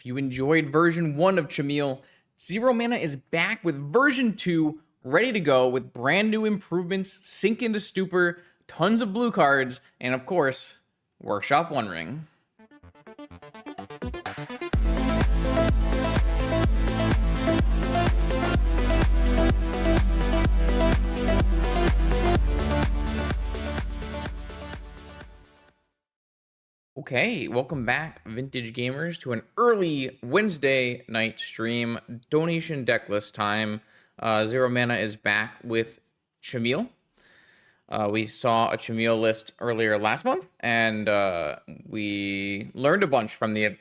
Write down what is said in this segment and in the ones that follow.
If you enjoyed version 1 of Chimil, Zero Mana is back with version 2 ready to go with brand new improvements, Sink into Stupor, tons of blue cards, and of course, Workshop One Ring. Okay, welcome back, Vintage Gamers, to an early Wednesday night stream. Donation deck list time. Zero Mana is back with Chimil. We saw a Chimil list earlier last month, and we learned a bunch from the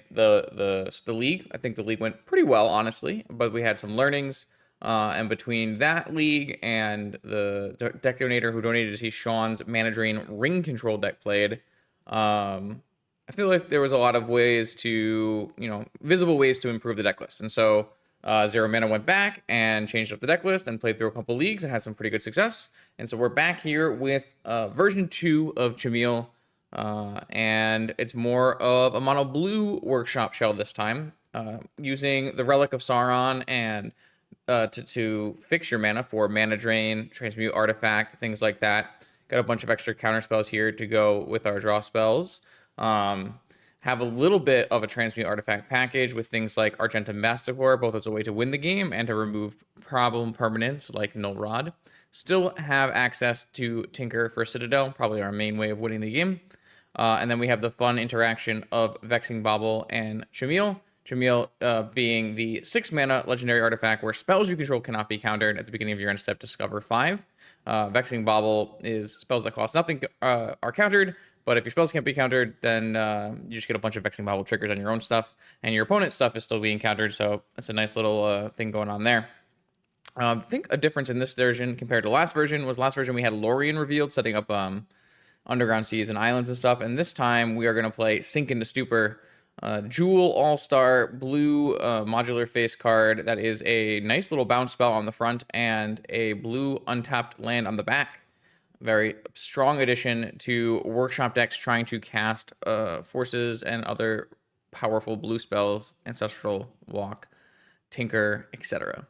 league. I think the league went pretty well, honestly, but we had some learnings. And between that league and the deck donator who donated to see Sean's Mana Drain Ring Control deck played, I feel like there was a lot of ways to, visible ways to improve the deck list. And so Zero Mana went back and changed up the deck list and played through a couple leagues and had some pretty good success. And so we're back here with version 2 of Chimil. And it's more of a mono blue workshop shell this time, using the Relic of Sauron and to fix your mana for mana drain, transmute artifact, things like that. Got a bunch of extra counter spells here to go with our draw spells. Have a little bit of a transmute artifact package with things like Argentum Masticore, both as a way to win the game and to remove problem permanents like Null Rod. Still have access to Tinker for Citadel, probably our main way of winning the game. And then we have the fun interaction of Vexing Bauble and Chimil. Chimil being the 6 mana legendary artifact where spells you control cannot be countered at the beginning of your end step. Discover 5. Vexing Bauble is spells that cost nothing are countered, but if your spells can't be countered, then you just get a bunch of Vexing Bauble triggers on your own stuff, and your opponent's stuff is still being countered, so that's a nice little thing going on there. I think a difference in this version compared to last version we had Lorien revealed, setting up underground seas and islands and stuff, and this time we are going to play Sink into Stupor, Jewel All-Star blue modular face card that is a nice little bounce spell on the front and a blue untapped land on the back. Very strong addition to workshop decks trying to cast forces and other powerful blue spells, Ancestral Walk, Tinker, etc.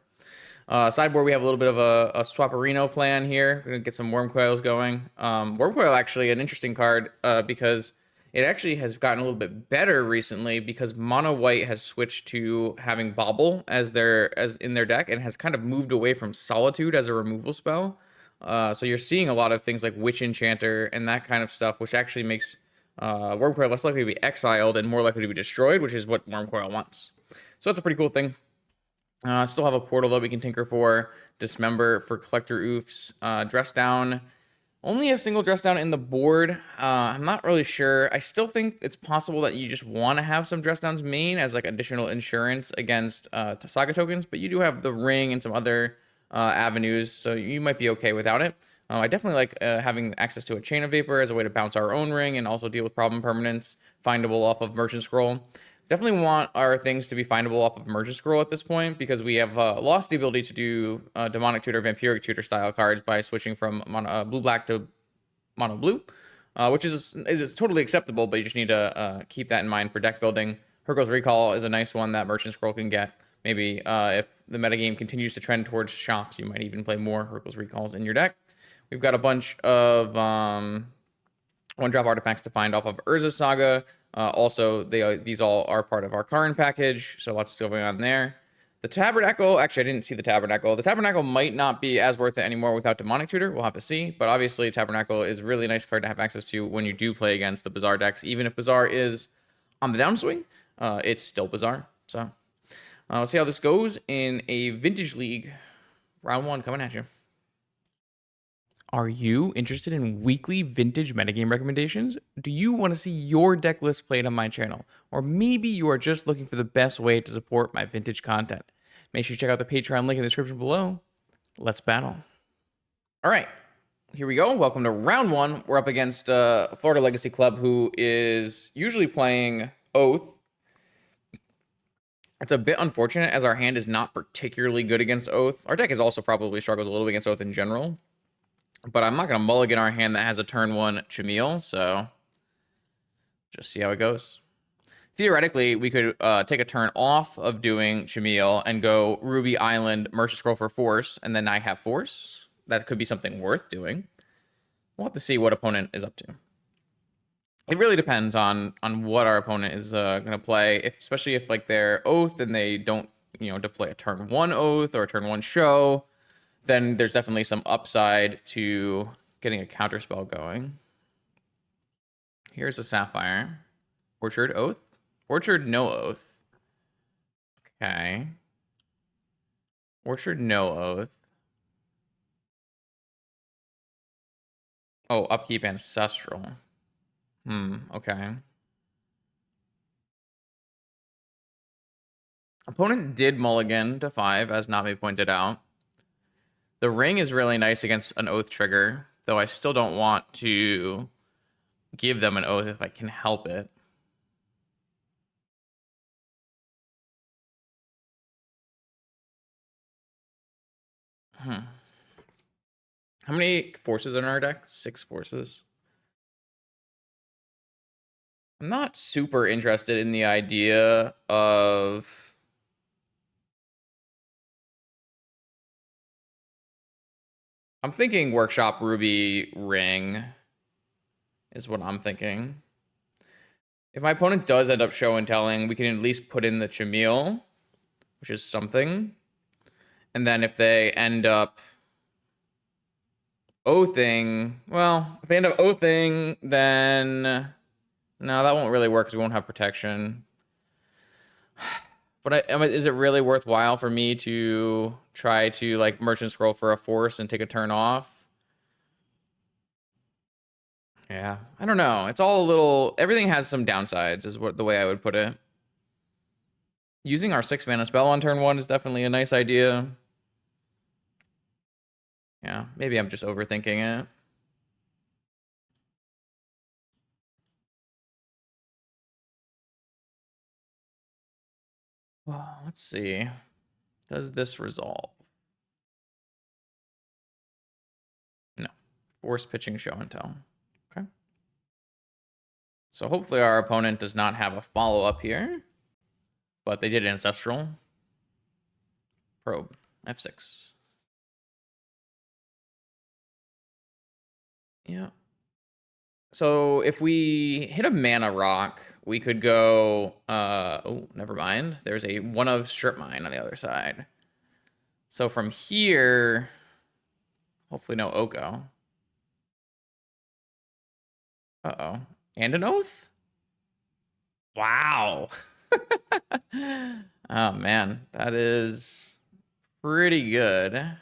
Sideboard, we have a little bit of a Swaparino plan here. We're going to get some Wormcoils going. Wormcoil, actually, an interesting card because it actually has gotten a little bit better recently because Mono White has switched to having Bauble as in their deck and has kind of moved away from Solitude as a removal spell. So you're seeing a lot of things like Witch Enchanter and that kind of stuff, which actually makes Wormcoil less likely to be exiled and more likely to be destroyed, which is what Wormcoil wants. So that's a pretty cool thing. Still have a portal that we can tinker for, Dismember for Collector Oofs, Dress Down. Only a single dress down in the board. I'm not really sure. I still think it's possible that you just want to have some dress downs main as like additional insurance against Saga tokens, but you do have the ring and some other avenues, so you might be okay without it. I definitely like having access to a Chain of Vapor as a way to bounce our own ring and also deal with problem permanents, findable off of Merchant Scroll. Definitely want our things to be findable off of Merchant Scroll at this point because we have lost the ability to do Demonic Tutor, Vampiric Tutor style cards by switching from blue-black to mono-blue, which is totally acceptable, but you just need to keep that in mind for deck building. Hurkyl's Recall is a nice one that Merchant Scroll can get. Maybe if the metagame continues to trend towards shops, you might even play more Hurkyl's Recalls in your deck. We've got a bunch of one-drop artifacts to find off of Urza's Saga. Also, these all are part of our Karn package, so lots going on there. The Tabernacle, actually, I didn't see the Tabernacle. The Tabernacle might not be as worth it anymore without Demonic Tutor. We'll have to see. But obviously, Tabernacle is a really nice card to have access to when you do play against the Bazaar decks. Even if Bazaar is on the downswing, it's still Bazaar. So let's see how this goes in a Vintage League. Round 1 coming at you. Are you interested in weekly vintage metagame recommendations? Do you want to see your deck list played on my channel? Or maybe you are just looking for the best way to support my vintage content. Make sure you check out the Patreon link in the description below. Let's battle. All right, here we go. Welcome to round 1. We're up against Florida Legacy Club, who is usually playing Oath. It's a bit unfortunate as our hand is not particularly good against Oath. Our deck is also probably struggles a little bit against Oath in general. But I'm not going to mulligan our hand that has a turn 1 Chimil, so just see how it goes. theoretically, we could take a turn off of doing Chimil and go Ruby Island, Merchant Scroll for Force, and then I have Force. That could be something worth doing. We'll have to see what opponent is up to. It really depends on what our opponent is going to play, especially if like they're Oath and they don't, deploy a turn 1 Oath or a turn 1 Show, then there's definitely some upside to getting a counterspell going. Here's a Sapphire. Orchard Oath? Orchard no Oath. Okay. Orchard no Oath. Oh, Upkeep Ancestral. Okay. Opponent did mulligan to 5, as Nami pointed out. The ring is really nice against an Oath trigger, though I still don't want to give them an Oath if I can help it. How many forces in our deck? 6 forces. I'm not super interested in the idea of... I'm thinking Workshop Ruby Ring is what I'm thinking. If my opponent does end up show and telling, we can at least put in the Chimil, which is something. And then if they end up Oathing, well, if they end up Oathing, then no, that won't really work because we won't have protection. But is it really worthwhile for me to try to like Merchant Scroll for a Force and take a turn off? Yeah, I don't know. It's all a little. Everything has some downsides, is what the way I would put it. Using our 6-mana spell on turn 1 is definitely a nice idea. Yeah, maybe I'm just overthinking it. Well, let's see. Does this resolve? No. Force pitching show and tell. Okay. So hopefully our opponent does not have a follow-up here. But they did Ancestral. Probe. F6. Yeah. So if we hit a mana rock, we could go... oh, never mind. There's a 1 of Strip Mine on the other side. So from here... Hopefully no Oko. Uh-oh. And an Oath? Wow. Oh, man. That is pretty good.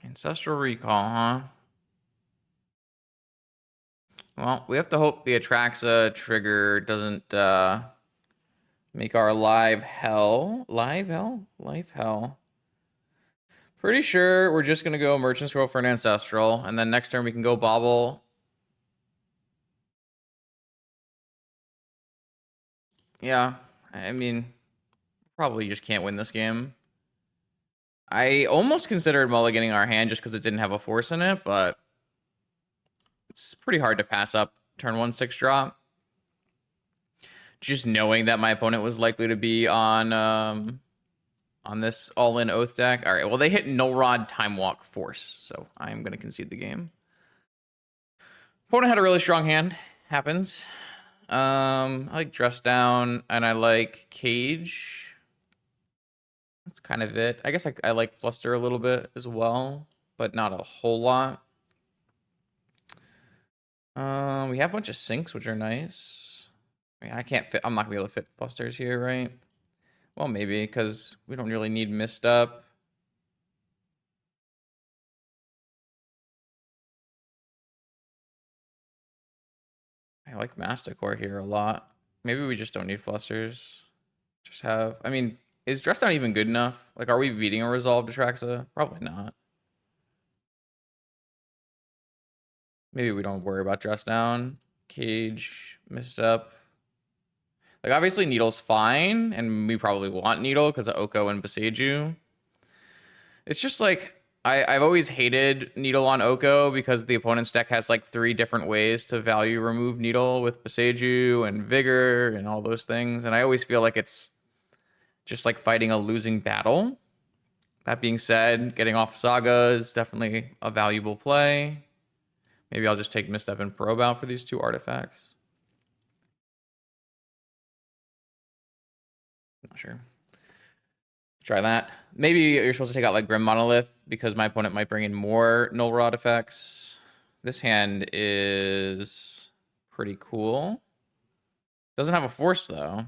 Ancestral Recall, huh? Well, we have to hope the Atraxa trigger doesn't make our live hell. Live hell? Life hell. Pretty sure we're just going to go Merchant Scroll for an Ancestral, and then next turn we can go Bobble. Yeah, I mean, probably just can't win this game. I almost considered mulliganing our hand just because it didn't have a Force in it, but it's pretty hard to pass up turn 1 6 drop. Just knowing that my opponent was likely to be on this all-in Oath deck. All right, well, they hit No Rod, Time Walk, Force, so I'm going to concede the game. Opponent had a really strong hand. Happens. I like Dress Down, and I like Cage. That's kind of it. I guess I like Fluster a little bit as well, but not a whole lot. We have a bunch of sinks, which are nice. I mean, I can't fit. I'm not gonna be able to fit Flusters here, right? Well, maybe because we don't really need Misstep. I like Masticore here a lot. Maybe we just don't need Flusters. Just have. I mean, is Dress Down even good enough? Like, are we beating a Resolve Atraxa? Probably not. Maybe we don't worry about Dress Down. Cage, Misstep. Like, obviously, Needle's fine, and we probably want Needle because of Oko and Boseiju. It's just like, I've always hated Needle on Oko because the opponent's deck has like 3 different ways to value remove Needle with Boseiju and Vigor and all those things. And I always feel like it's just like fighting a losing battle. That being said, getting off Saga is definitely a valuable play. Maybe I'll just take Misstep and Probe out for these 2 artifacts. Not sure. Try that. Maybe you're supposed to take out like Grim Monolith because my opponent might bring in more Null Rod effects. This hand is pretty cool. Doesn't have a Force though,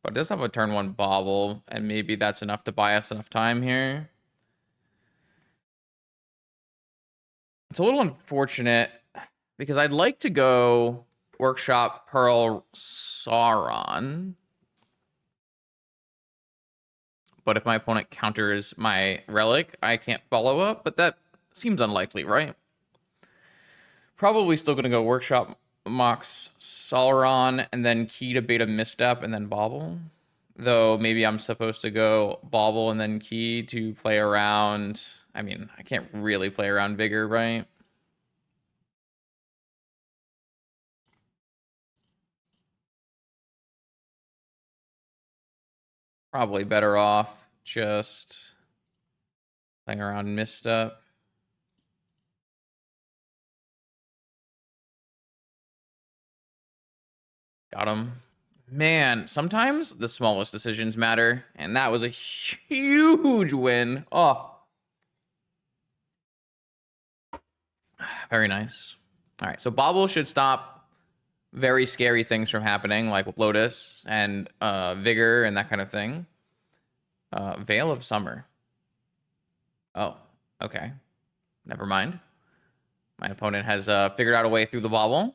but it does have a turn 1 Bobble, and maybe that's enough to buy us enough time here. It's a little unfortunate because I'd like to go Workshop Pearl Sauron. But if my opponent counters my Relic, I can't follow up, but that seems unlikely, right? Probably still going to go Workshop Mox Sauron and then Key to Beta Misstep and then Bobble. Though maybe I'm supposed to go Bobble and then Key to play around. I mean, I can't really play around Vigor, right? Probably better off just playing around Misstep. Got him. Man, sometimes the smallest decisions matter, and that was a huge win. Oh, very nice. All right, so Bobble should stop very scary things from happening, like Lotus and Vigor and that kind of thing. Veil of Summer. Oh, okay. Never mind. My opponent has figured out a way through the Bobble.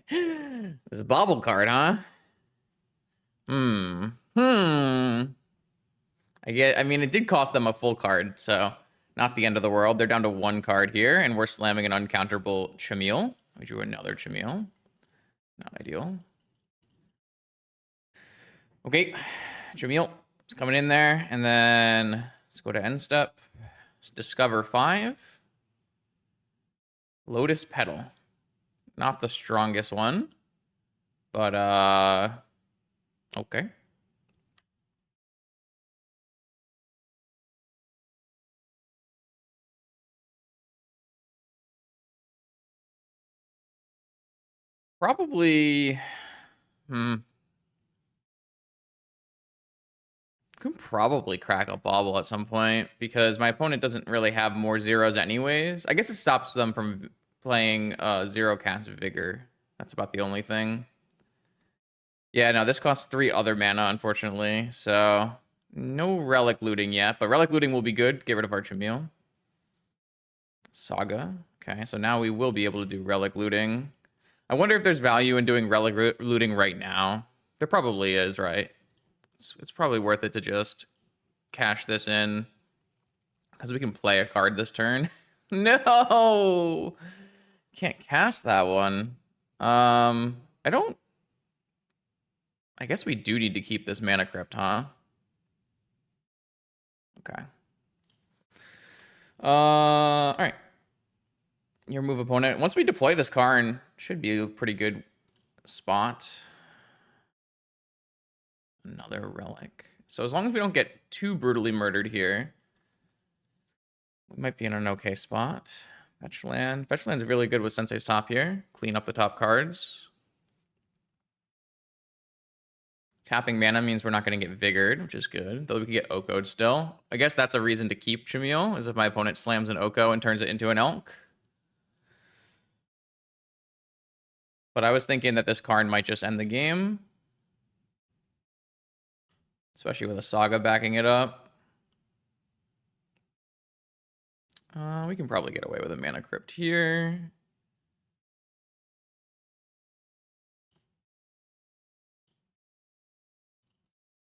This is a Bobble card, huh? Hmm. I mean, it did cost them a full card, so not the end of the world. They're down to 1 card here, and we're slamming an uncounterable Chimil. We drew another Chimil. Not ideal. Okay, Chimil is coming in there, and then let's go to end step. Let's discover 5. Lotus Petal. Not the strongest one, but okay. Probably, could probably crack a Bobble at some point because my opponent doesn't really have more zeros anyways. I guess it stops them from playing 0 cast Vigor. That's about the only thing. Yeah, no, this costs 3 other mana, unfortunately. So no Relic looting yet, but Relic looting will be good. Get rid of Archimil. Saga. Okay, so now we will be able to do Relic looting. I wonder if there's value in doing Relic looting right now. There probably is, right? It's probably worth it to just cash this in because we can play a card this turn. No, can't cast that one. I don't. I guess we do need to keep this Mana Crypt, huh? Okay. All right. Your move, opponent. Once we deploy this Karn, should be a pretty good spot. Another Relic. So as long as we don't get too brutally murdered here, we might be in an okay spot. Fetch land. Fetch land's really good with Sensei's top here. Clean up the top cards. Tapping mana means we're not going to get Vigored, which is good. Though we can get Oko'd still. I guess that's a reason to keep Chimil, is if my opponent slams an Oko and turns it into an Elk. But I was thinking that this Karn might just end the game. Especially with a Saga backing it up. We can probably get away with a Mana Crypt here.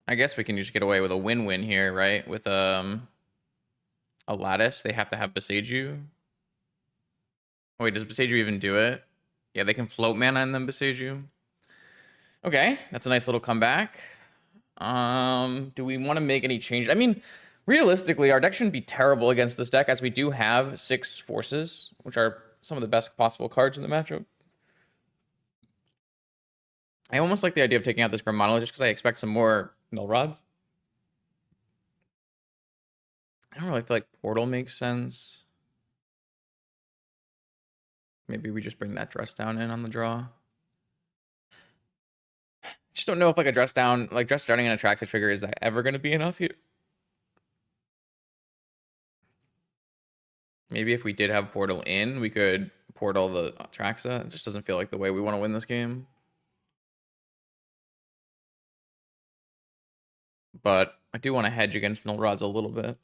I guess we can just get away with a win-win here, right? With a a lattice, they have to have Beseiju. Oh, wait, does Beseiju even do it? Yeah, they can float mana and then Beseiju. Okay, that's a nice little comeback. Do we want to make any changes? I mean, realistically, our deck shouldn't be terrible against this deck, as we do have 6 forces, which are some of the best possible cards in the matchup. I almost like the idea of taking out this Grim Monolith just because I expect some more Null Rods. I don't really feel like Portal makes sense. Maybe we just bring that Dress Down in on the draw. Just don't know if like a Dress Down, like Dress Downing and Atraxa trigger, is that ever going to be enough here? Maybe if we did have Portal in, we could Portal the Atraxa. It just doesn't feel like the way we want to win this game. But I do want to hedge against Null Rods a little bit.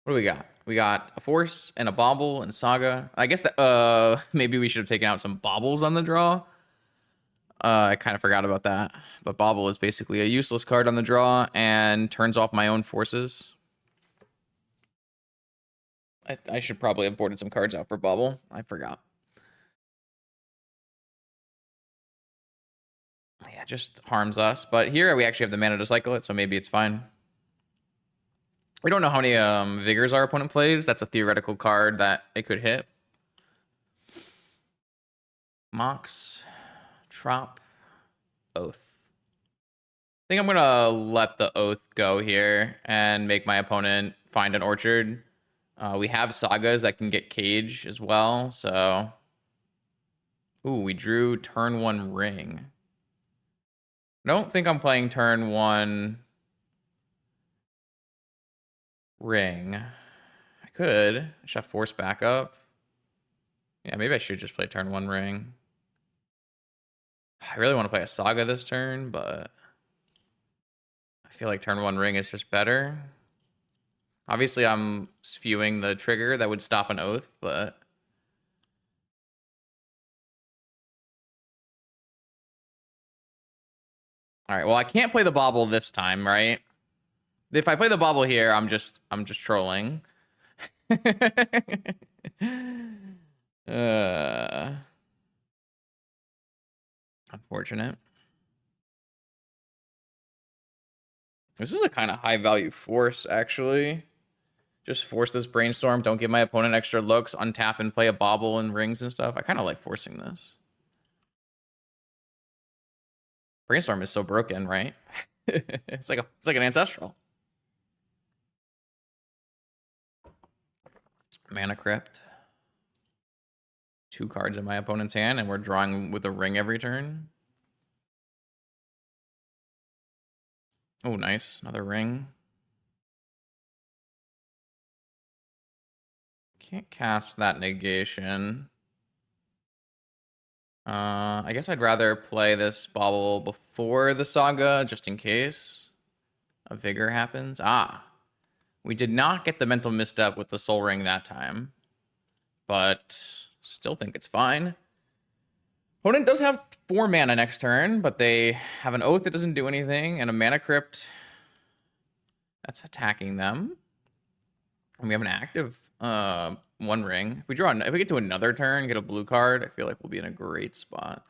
What do we got? We got a Force and a Bobble and Saga. I guess that maybe we should have taken out some Bobbles on the draw. I kind of forgot about that. But Bobble is basically a useless card on the draw and turns off my own forces. I should probably have boarded some cards out for Bobble. I forgot. Yeah, it just harms us. But here we actually have the mana to cycle it, so maybe it's fine. We don't know how many Vigors our opponent plays. That's a theoretical card that it could hit. Mox, Trop, Oath. I think I'm going to let the Oath go here and make my opponent find an Orchard. We have Sagas that can get Cage as well, so... Ooh, we drew turn 1 Ring. I don't think I'm playing turn 1 Ring. I could. I should have Force backup. Yeah, maybe I should just play turn 1 Ring. I really want to play a Saga this turn, but I feel like turn 1 Ring is just better. Obviously, I'm spewing the trigger that would stop an Oath, but... All right, well, I can't play the Bobble this time, right? If I play the Bobble here, I'm just trolling. Unfortunate. This is a kind of high value force, actually. Just force this Brainstorm. Don't give my opponent extra looks. Untap and play a Bobble and rings and stuff. I kind of like forcing this. Brainstorm is so broken, right? it's like an ancestral. Mana Crypt. 2 cards in my opponent's hand, and we're drawing with a ring every turn. Oh, nice. Another ring. Can't cast that negation. I guess I'd rather play this Bobble before the Saga, just in case a Vigor happens. Ah, we did not get the mental misstep with the Soul Ring that time, but still think it's fine. Opponent does have 4 mana next turn, but they have an Oath that doesn't do anything, and a Mana Crypt that's attacking them. And we have an active 1 ring. If we get to another turn, get a blue card, I feel like we'll be in a great spot.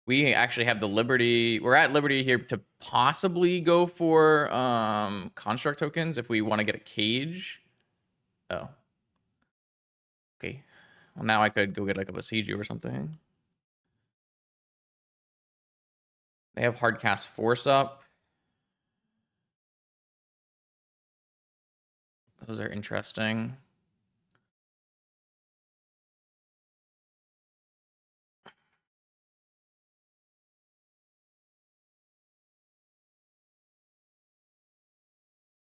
We actually have the liberty. We're at liberty here to possibly go for construct tokens if we want to get a cage. Oh. Okay. Well, now I could go get like a Besieju or something. They have hardcast force up. Those are interesting.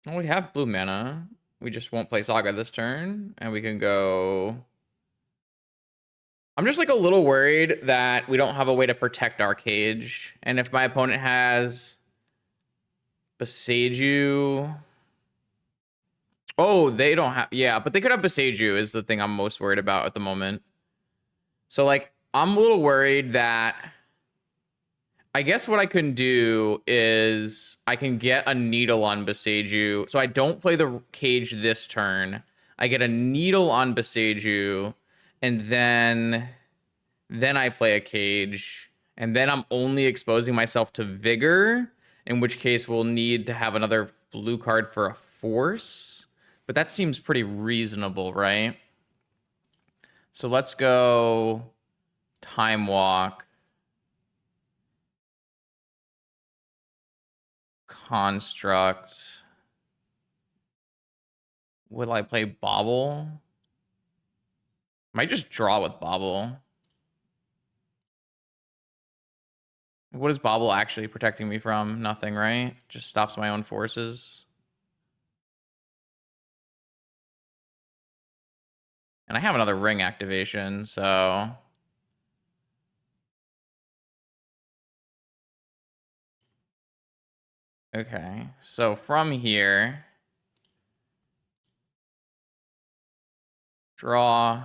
Well, we have blue mana. We just won't play Saga this turn, and we can go... I'm just like a little worried that we don't have a way to protect our cage. And if my opponent has Beseiju... Oh, they don't have... Yeah, but they could have Beseiju is the thing I'm most worried about at the moment. So, like, I'm a little worried that I guess what I can do is I can get a needle on Beseiju. So I don't play the cage this turn. I get a needle on Beseiju, and then I play a cage, and then I'm only exposing myself to Vigor, in which case we'll need to have another blue card for a force. But that seems pretty reasonable, right? So let's go Time Walk, Construct. Will I play Bobble? Might just draw with Bobble. What is Bobble actually protecting me from? Nothing, right? Just stops my own forces. And I have another ring activation, so... Okay, so from here... Draw.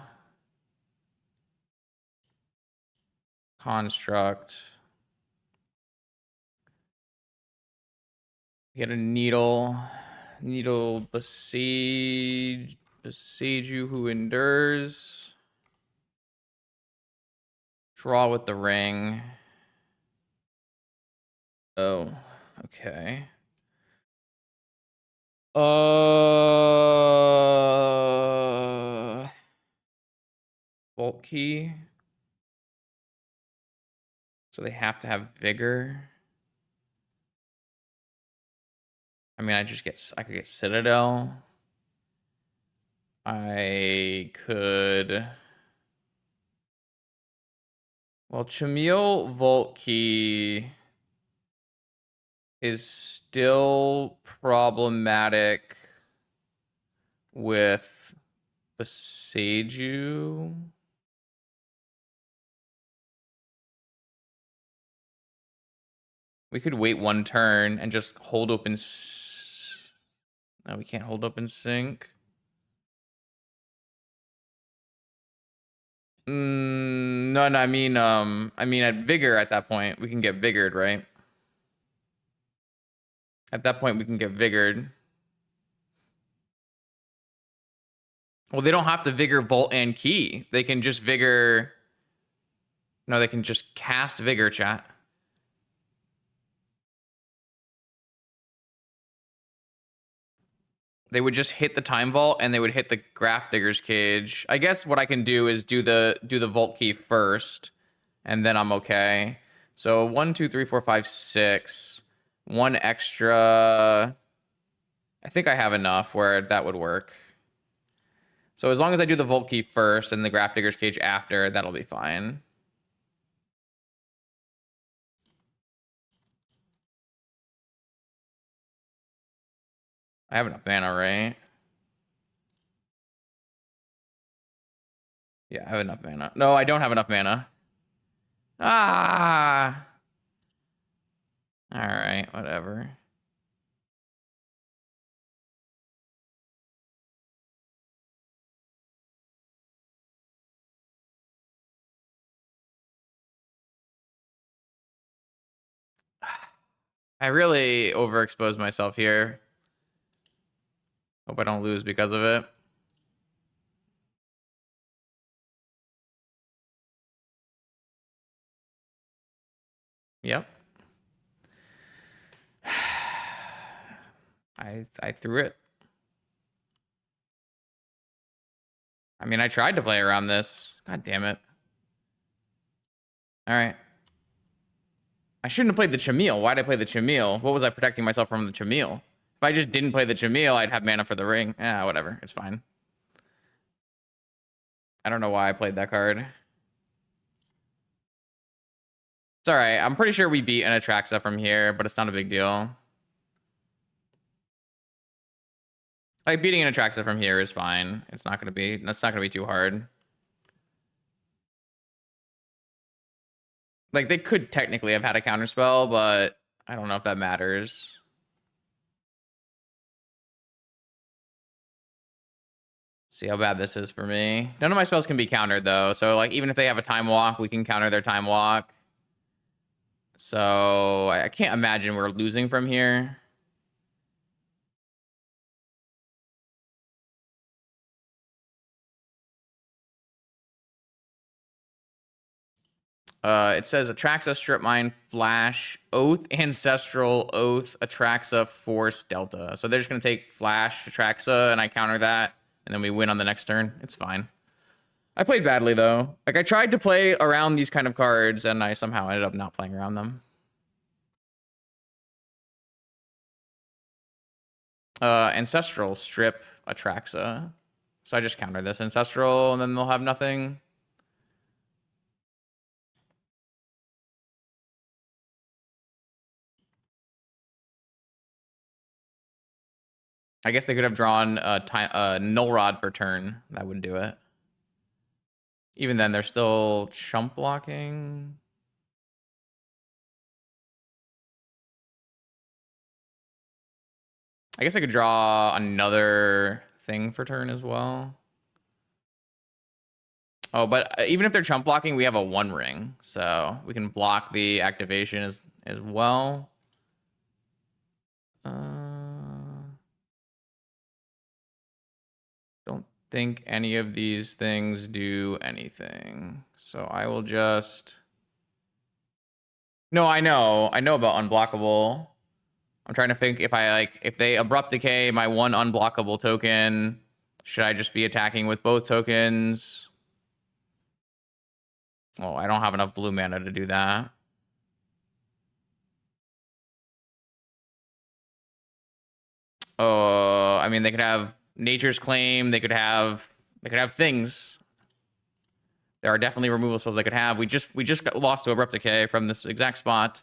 Construct. Get a needle. Needle besiege you who endures. Draw with the ring. Oh, okay. Vault key. So they have to have vigor. I mean, I could get Citadel. I could. Well, Chimil Vault Key is still problematic with the Seiju. We could wait one turn and just hold open. No, we can't hold open sync. No, I mean at vigor at that point we can get vigored, right? At that point we can get vigored. Well, they don't have to vigor Volt and Key. They can just vigor. No, they can just cast vigor, chat. They would just hit the Time Vault and they would hit the Graph Digger's Cage. I guess what I can do is do the Vault Key first, and then I'm okay. So 1, 2, 3, 4, 5, 6. One extra. I think I have enough where that would work. So as long as I do the Vault Key first and the Graph Digger's Cage after, that'll be fine. I have enough mana, right? Yeah, I have enough mana. No, I don't have enough mana. Ah! Alright, whatever. I really overexposed myself here. Hope I don't lose because of it. Yep. I threw it. I mean, I tried to play around this. God damn it. All right. I shouldn't have played the Chimil. Why'd I play the Chimil? What was I protecting myself from the Chimil? If I just didn't play the Chimil, I'd have mana for the ring. Whatever. It's fine. I don't know why I played that card. It's all right. I'm pretty sure we beat an Atraxa from here, but it's not a big deal. Like, beating an Atraxa from here is fine. That's not gonna be too hard. Like, they could technically have had a counterspell, but I don't know if that matters. See how bad this is for me. None of my spells can be countered, though. So, like, even if they have a Time Walk, we can counter their Time Walk. So I can't imagine we're losing from here. It says Atraxa, Strip Mine, Flash, Oath, Ancestral, Oath, Atraxa, Force, Delta. So they're just going to take Flash, Atraxa, and I counter that, and then we win on the next turn. It's fine. I played badly, though. Like, I tried to play around these kind of cards, and I somehow ended up not playing around them. Ancestral, Strip, Atraxa. So I just counter this Ancestral, and then they'll have nothing. I guess they could have drawn Null Rod for turn. That would do it. Even then, they're still chump blocking. I guess I could draw another thing for turn as well. Oh, but even if they're chump blocking, we have a 1 ring. So we can block the activation as well. Don't think any of these things do anything. So I will just... No, I know. I know about unblockable. I'm trying to think if they abrupt decay my 1 unblockable token, should I just be attacking with both tokens? Oh, I don't have enough blue mana to do that. Oh, I mean, they could have Nature's Claim. They could have things. There are definitely removal spells they could have. We just got lost to Abrupt Decay from this exact spot.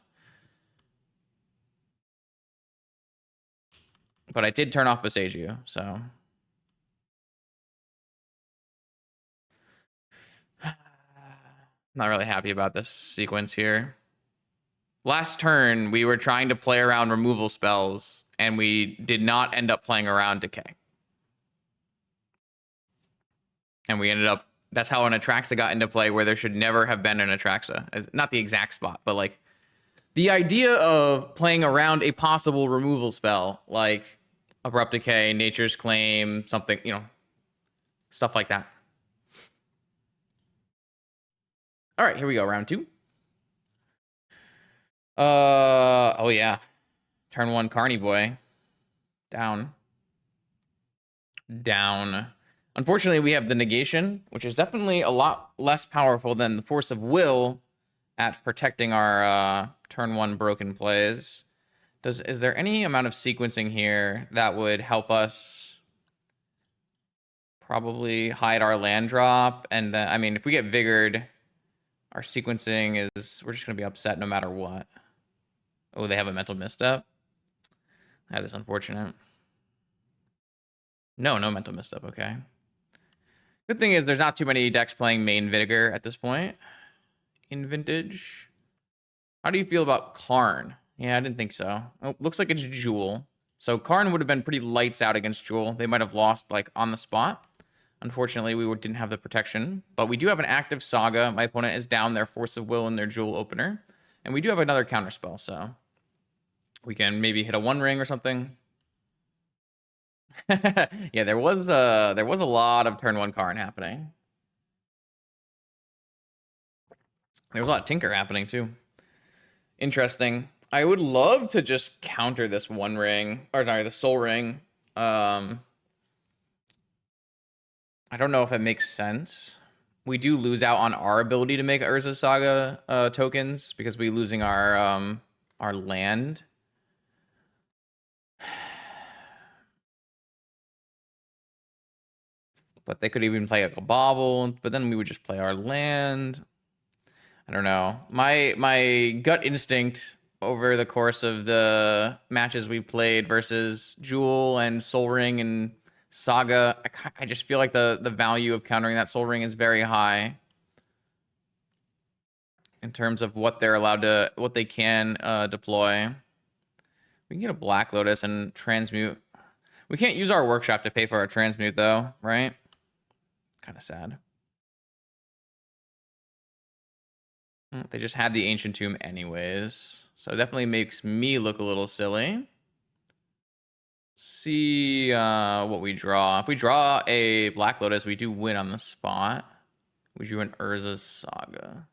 But I did turn off Besage, so... Not really happy about this sequence here. Last turn, we were trying to play around removal spells, and we did not end up playing around Decay. And we ended up... That's how an Atraxa got into play, where there should never have been an Atraxa. Not the exact spot, but, like, the idea of playing around a possible removal spell, like Abrupt Decay, Nature's Claim, something, you know, stuff like that. All right, here we go, round 2. Oh yeah. Turn 1 Carny Boy. Down. Down. Unfortunately, we have the negation, which is definitely a lot less powerful than the force of will at protecting our turn 1 broken plays. Is there any amount of sequencing here that would help us probably hide our land drop? And then, I mean, if we get Vigored, our sequencing is... We're just going to be upset no matter what. Oh, they have a mental misstep? That is unfortunate. No mental misstep, okay. Good thing is there's not too many decks playing main Vigor at this point in Vintage. How do you feel about Karn? Yeah, I didn't think so. Oh, looks like it's Jewel. So Karn would have been pretty lights out against Jewel. They might have lost, like, on the spot. Unfortunately, we didn't have the protection. But we do have an active Saga. My opponent is down their Force of Will and their Jewel opener. And we do have another counterspell, so... We can maybe hit a 1 ring or something. Yeah, there was a lot of turn 1 Karn happening. There was a lot of Tinker happening too. Interesting. I would love to just counter this 1 ring, or sorry, the Soul Ring. I don't know if it makes sense. We do lose out on our ability to make Urza Saga tokens because we're losing our land. But they could even play a Kabobble, but then we would just play our land. I don't know. My gut instinct over the course of the matches we played versus Jewel and Soul Ring and Saga, I just feel like the value of countering that Soul Ring is very high in terms of what they're allowed to, what they can deploy. We can get a Black Lotus and transmute. We can't use our workshop to pay for our transmute though, right? Kind of sad. They just had the Ancient Tomb anyways. So it definitely makes me look a little silly. See what we draw. If we draw a Black Lotus, we do win on the spot. We drew an Urza's Saga.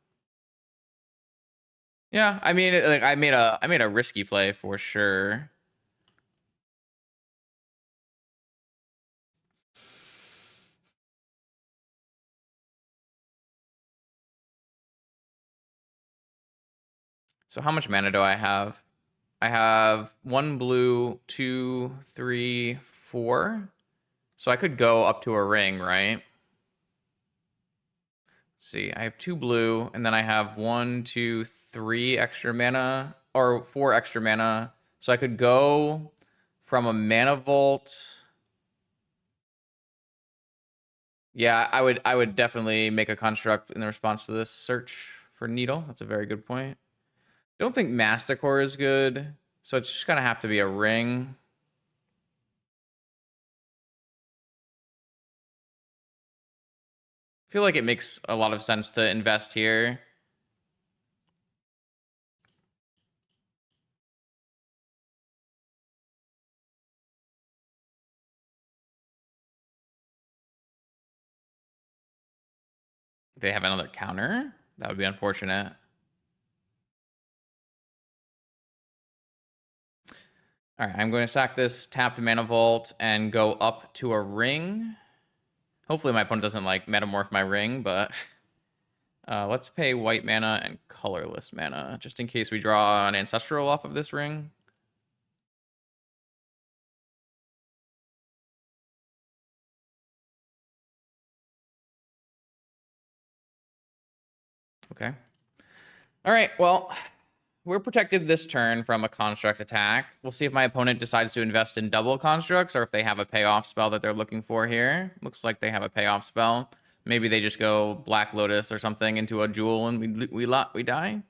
Yeah, I mean, like I made a risky play for sure. So how much mana do I have? I have 1 blue, 2, 3, 4. So I could go up to a ring, right? Let's see. I have 2 blue, and then I have 1, 2, 3 extra mana, or 4 extra mana. So I could go from a mana vault. Yeah, I would definitely make a construct in response to this search for needle. That's a very good point. Don't think Masticore is good, so it's just gonna have to be a ring. I feel like it makes a lot of sense to invest here. They have another counter. That would be unfortunate. All right, I'm going to sack this tapped mana vault and go up to a ring. Hopefully my opponent doesn't like metamorph my ring, but let's pay white mana and colorless mana just in case we draw an ancestral off of this ring. Okay. All right, well, we're protected this turn from a construct attack. We'll see if my opponent decides to invest in double constructs or if they have a payoff spell that they're looking for here. Looks like they have a payoff spell. Maybe they just go Black Lotus or something into a jewel and we die.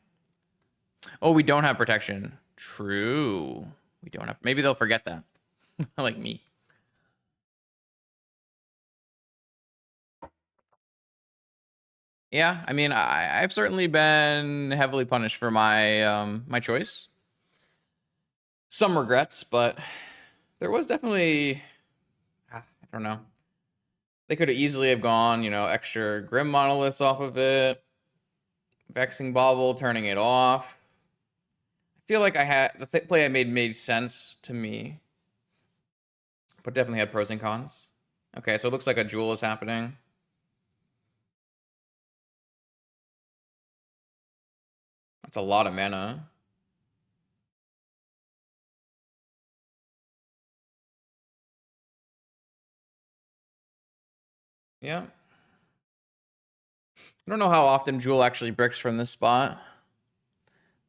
Oh, we don't have protection. True. We don't have. Maybe they'll forget that. Like me. Yeah, I mean, I've certainly been heavily punished for my choice. Some regrets, but there was definitely I don't know. They could have easily have gone, extra Grim Monoliths off of it. Vexing Bauble, turning it off. I feel like I had the play I made sense to me, but definitely had pros and cons. Okay, so it looks like a jewel is happening. That's a lot of mana. Yeah. I don't know how often Jewel actually bricks from this spot.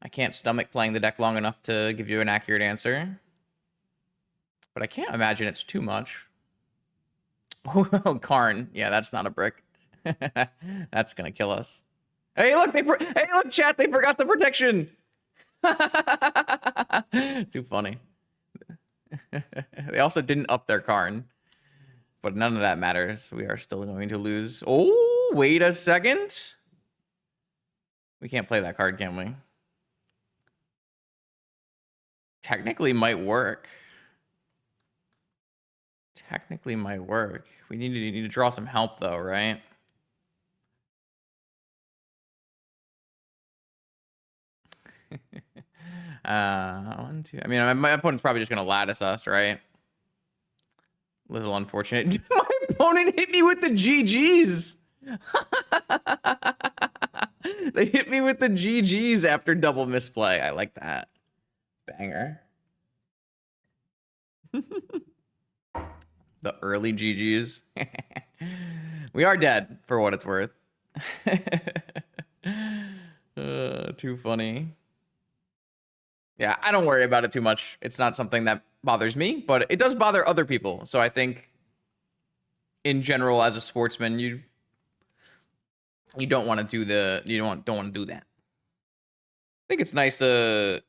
I can't stomach playing the deck long enough to give you an accurate answer. But I can't imagine it's too much. Oh, Karn. Yeah, that's not a brick. That's gonna kill us. Hey, look! Hey, look, chat! They forgot the protection. Too funny. They also didn't up their Karn, but none of that matters. We are still going to lose. Oh, wait a second. We can't play that card, can we? Technically might work. Technically might work. We need to draw some help though, right? One, two. I mean, my opponent's probably just gonna lattice us, right? Little unfortunate. My opponent hit me with the GGs. They hit me with the GGs after double misplay. I like that. Banger. The early GGs. We are dead for what it's worth. Too funny. Yeah, I don't worry about it too much. It's not something that bothers me, but it does bother other people. So I think in general as a sportsman, you don't want to do don't want to do that. I think it's nice to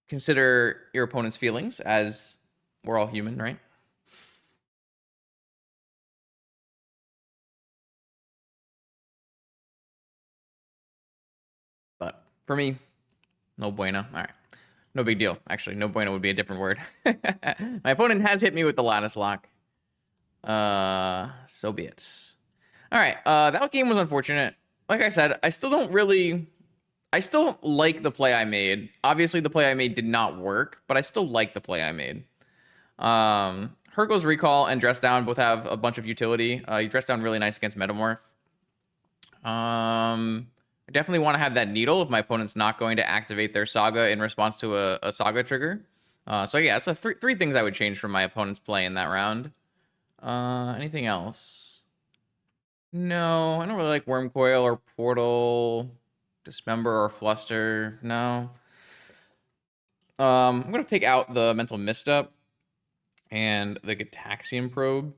consider your opponent's feelings as we're all human, right? For me, no bueno. All right. No big deal. Actually, no bueno would be a different word. My opponent has hit me with the lattice lock. So be it. All right. That game was unfortunate. Like I said, I still like the play I made. Obviously, the play I made did not work, but I still like the play I made. Hergo's Recall and Dress Down both have a bunch of utility. You Dress Down really nice against Metamorph. I definitely want to have that Needle if my opponent's not going to activate their Saga in response to a Saga trigger. So yeah, so three things I would change from my opponent's play in that round. Anything else? No, I don't really like Worm Coil or Portal, Dismember or Fluster. No. I'm gonna take out the Mental Misstep and the Gataxian Probe.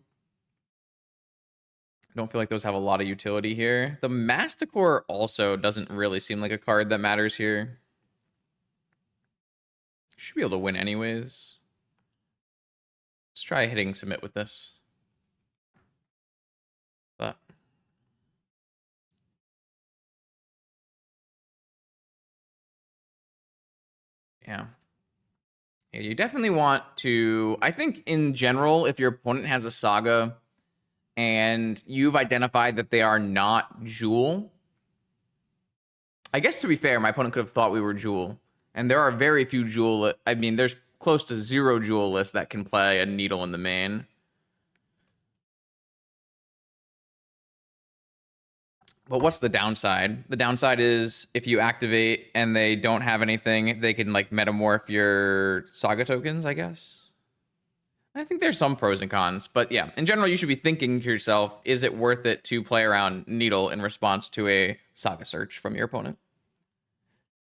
I don't feel like those have a lot of utility here. The Masticore also doesn't really seem like a card that matters here. Should be able to win anyways. Let's try hitting submit with this. But yeah. Yeah, you definitely want to, I think in general, if your opponent has a Saga and you've identified that they are not Jewel, I guess to be fair, my opponent could have thought we were Jewel. And there are very few Jewel, I mean, there's close to 0 Jewel lists that can play a Needle in the main. But what's the downside? The downside is if you activate and they don't have anything, they can like metamorph your Saga tokens, I guess. I think there's some pros and cons, but yeah, in general, you should be thinking to yourself, is it worth it to play around Needle in response to a Saga search from your opponent?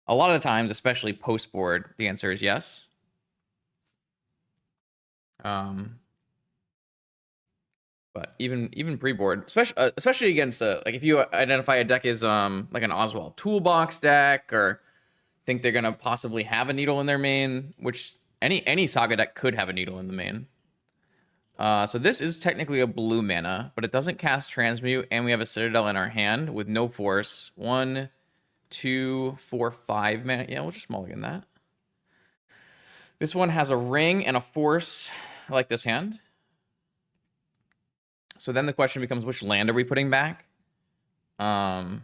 A lot of the times, especially post-board, the answer is yes. But even pre-board, especially against like if you identify a deck as like an Oswald Toolbox deck, or think they're gonna possibly have a Needle in their main, which any Saga deck could have a Needle in the main. So this is technically a blue mana, but it doesn't cast Transmute, and we have a Citadel in our hand with no force. 1, 2, 4, 5 mana. Yeah, we'll just mulligan that. This one has a ring and a force. I like this hand. So then the question becomes, which land are we putting back? I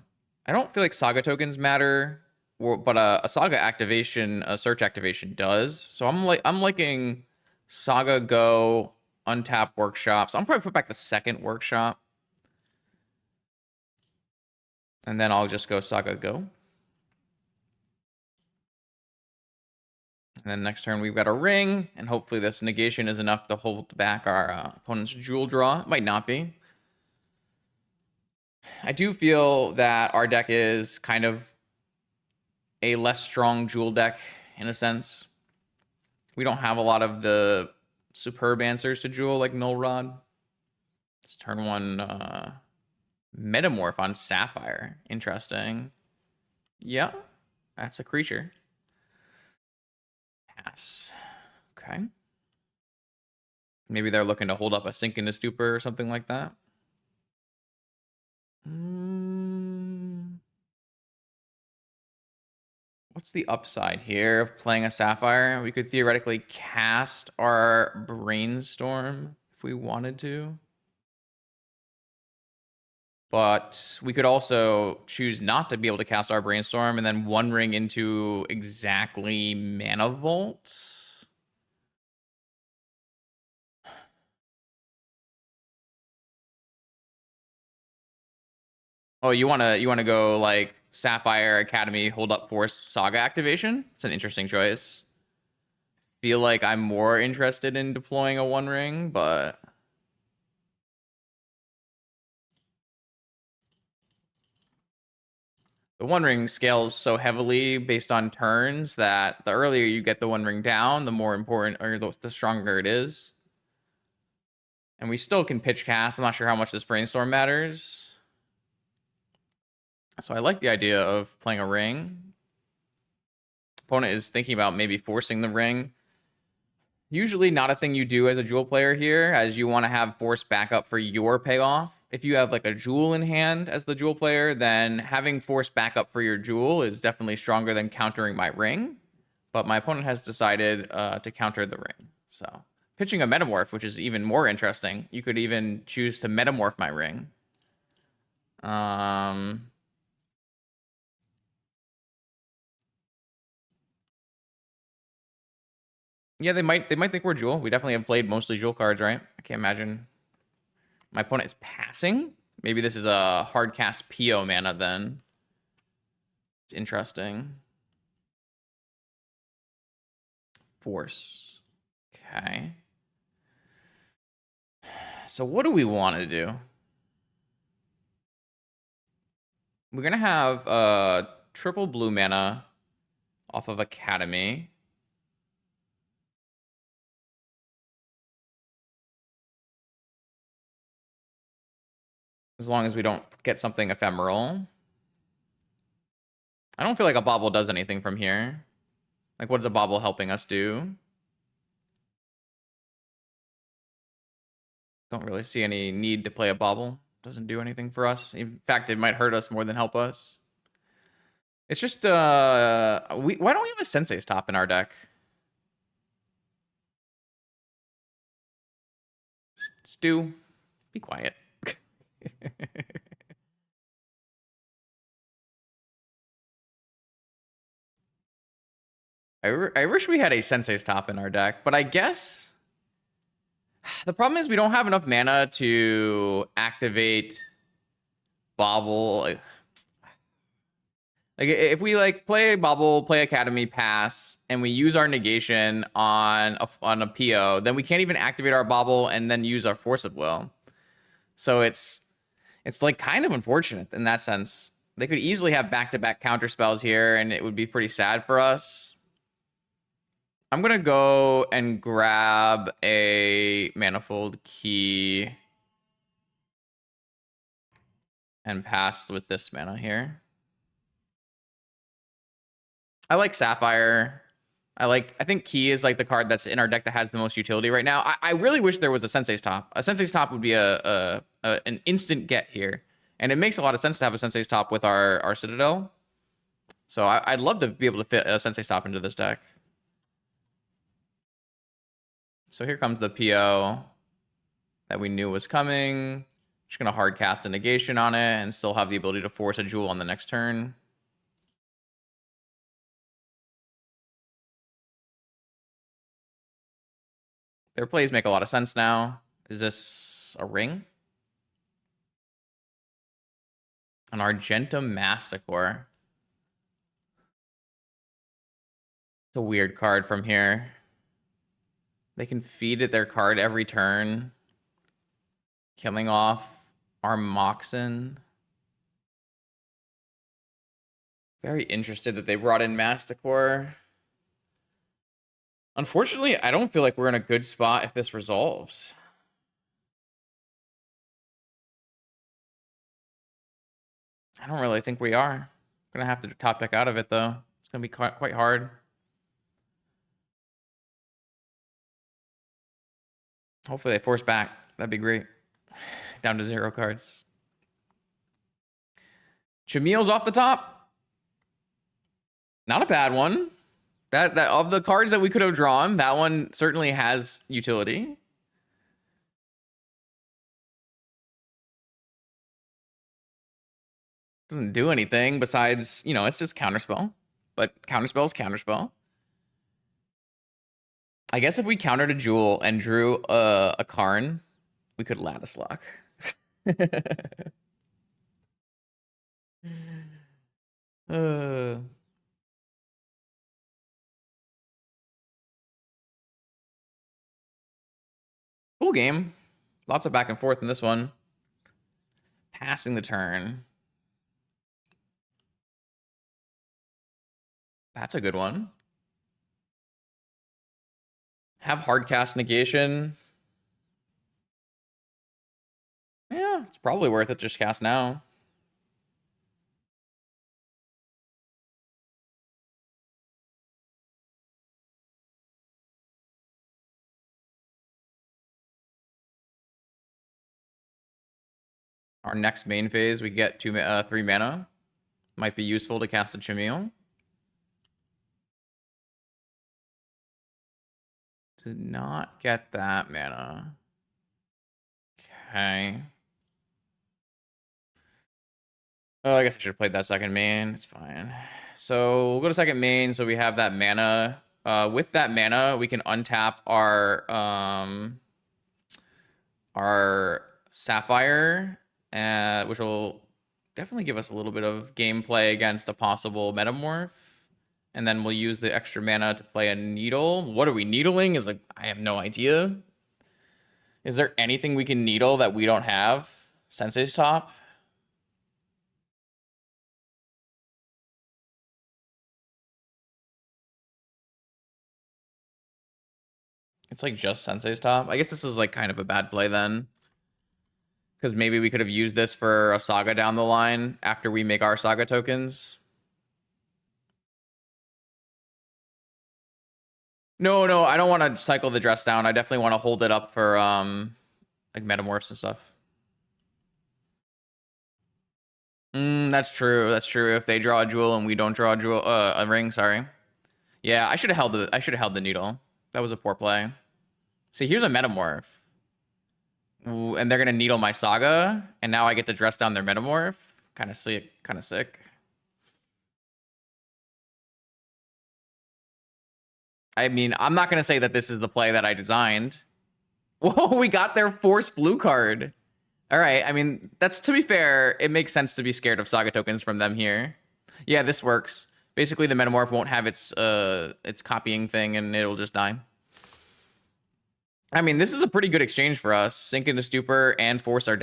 don't feel like Saga tokens matter, but a Saga activation, a search activation does. So I'm liking Saga Go, untap workshops. I'm probably put back the second workshop. And then I'll just go Saga Go. And then next turn we've got a ring, and hopefully this negation is enough to hold back our opponent's Jewel draw. It might not be. I do feel that our deck is kind of a less strong Jewel deck in a sense. We don't have a lot of the superb answers to Jewel like Null Rod. Let's turn one Metamorph on Sapphire. Interesting. Yeah, that's a creature. Pass. Okay. Maybe they're looking to hold up a Sink into Stupor or something like that. What's the upside here of playing a Sapphire? We could theoretically cast our Brainstorm if we wanted to. But we could also choose not to be able to cast our Brainstorm and then One Ring into exactly Mana Vault. Oh, you wanna go like Sapphire Academy, hold up Force Saga activation? It's an interesting choice. Feel like I'm more interested in deploying a One Ring, but the One Ring scales so heavily based on turns that the earlier you get the One Ring down, the more important or the stronger it is. And we still can pitch cast. I'm not sure how much this Brainstorm matters. So I like the idea of playing a ring. Opponent is thinking about maybe forcing the ring. Usually not a thing you do as a Jewel player here, as you want to have force backup for your payoff if you have like a jewel in hand as the jewel player, then having force backup for your jewel is definitely stronger than countering my ring. But my opponent has decided to counter the ring. So pitching a metamorph, which is even more interesting. You could even choose to metamorph my ring. Yeah, they might think we're jewel. We definitely have played mostly jewel cards, right? I can't imagine my opponent is passing. Maybe this is a hard cast PO mana then. It's interesting. Force. Okay. So what do we want to do? We're gonna have triple blue mana off of Academy. As long as we don't get something ephemeral. I don't feel like a bobble does anything from here. Like, what is a bobble helping us do? Don't really see any need to play a bobble. Doesn't do anything for us. In fact, it might hurt us more than help us. It's just, why don't we have a Sensei's Top in our deck? Stu, be quiet. I wish we had a Sensei's Top in our deck, but I guess the problem is we don't have enough mana to activate Bobble. Like if we like play Bobble, play Academy, pass, and we use our negation on a PO, then we can't even activate our Bobble and then use our Force of Will. So it's like kind of unfortunate in that sense. They could easily have back-to-back counter spells here, and it would be pretty sad for us. I'm gonna go and grab a Manifold Key and pass with this mana here. I like Sapphire. I think Key is like the card that's in our deck that has the most utility right now. I really wish there was a Sensei's Top. A Sensei's Top would be an instant get here. And it makes a lot of sense to have a Sensei's Top with our Citadel. So I'd love to be able to fit a Sensei's Top into this deck. So here comes the PO that we knew was coming. Just going to hard cast a negation on it and still have the ability to force a jewel on the next turn. Their plays make a lot of sense now. Is this a ring? An Argentum Masticore. It's a weird card from here. They can feed it their card every turn. Killing off our Moxen. Very interested that they brought in Masticore. Unfortunately, I don't feel like we're in a good spot if this resolves. I don't really think we are. Gonna have to top deck out of it, though. It's gonna be quite hard. Hopefully they force back. That'd be great. Down to 0 cards. Chimil's off the top. Not a bad one. That of the cards that we could have drawn, that one certainly has utility. Doesn't do anything besides, you know, it's just counterspell. But counterspell is counterspell. I guess if we countered a jewel and drew a Karn, we could lattice lock. Cool game. Lots of back and forth in this one. Passing the turn. That's a good one. Have hard cast negation. Yeah, it's probably worth it just cast now. Our next main phase, we get 3 mana. Might be useful to cast a Chimil. Did not get that mana. Okay. Oh, I guess I should have played that second main. It's fine. So we'll go to second main. So we have that mana. With that mana, we can untap our Sapphire, which will definitely give us a little bit of gameplay against a possible Metamorph. And then we'll use the extra mana to play a Needle. What are we needling? I have no idea. Is there anything we can needle that we don't have? Sensei's Top? It's like just Sensei's Top. I guess this is like kind of a bad play then. Because maybe we could have used this for a Saga down the line after we make our Saga tokens. No, I don't want to cycle the dress down. I definitely want to hold it up for like Metamorphs and stuff. That's true. That's true. If they draw a jewel and we don't draw a ring, sorry. Yeah, I should have held the needle. That was a poor play. See, here's a Metamorph. Ooh, and they're gonna needle my Saga, and now I get to dress down their Metamorph. Kind of sick. Kind of sick. I mean, I'm not gonna say that this is the play that I designed. Whoa, we got their Force blue card. All right. I mean, that's, to be fair, it makes sense to be scared of Saga tokens from them here. Yeah, this works. Basically, the Metamorph won't have its copying thing, and it'll just die. I mean, this is a pretty good exchange for us. Sink into Stupor and Force are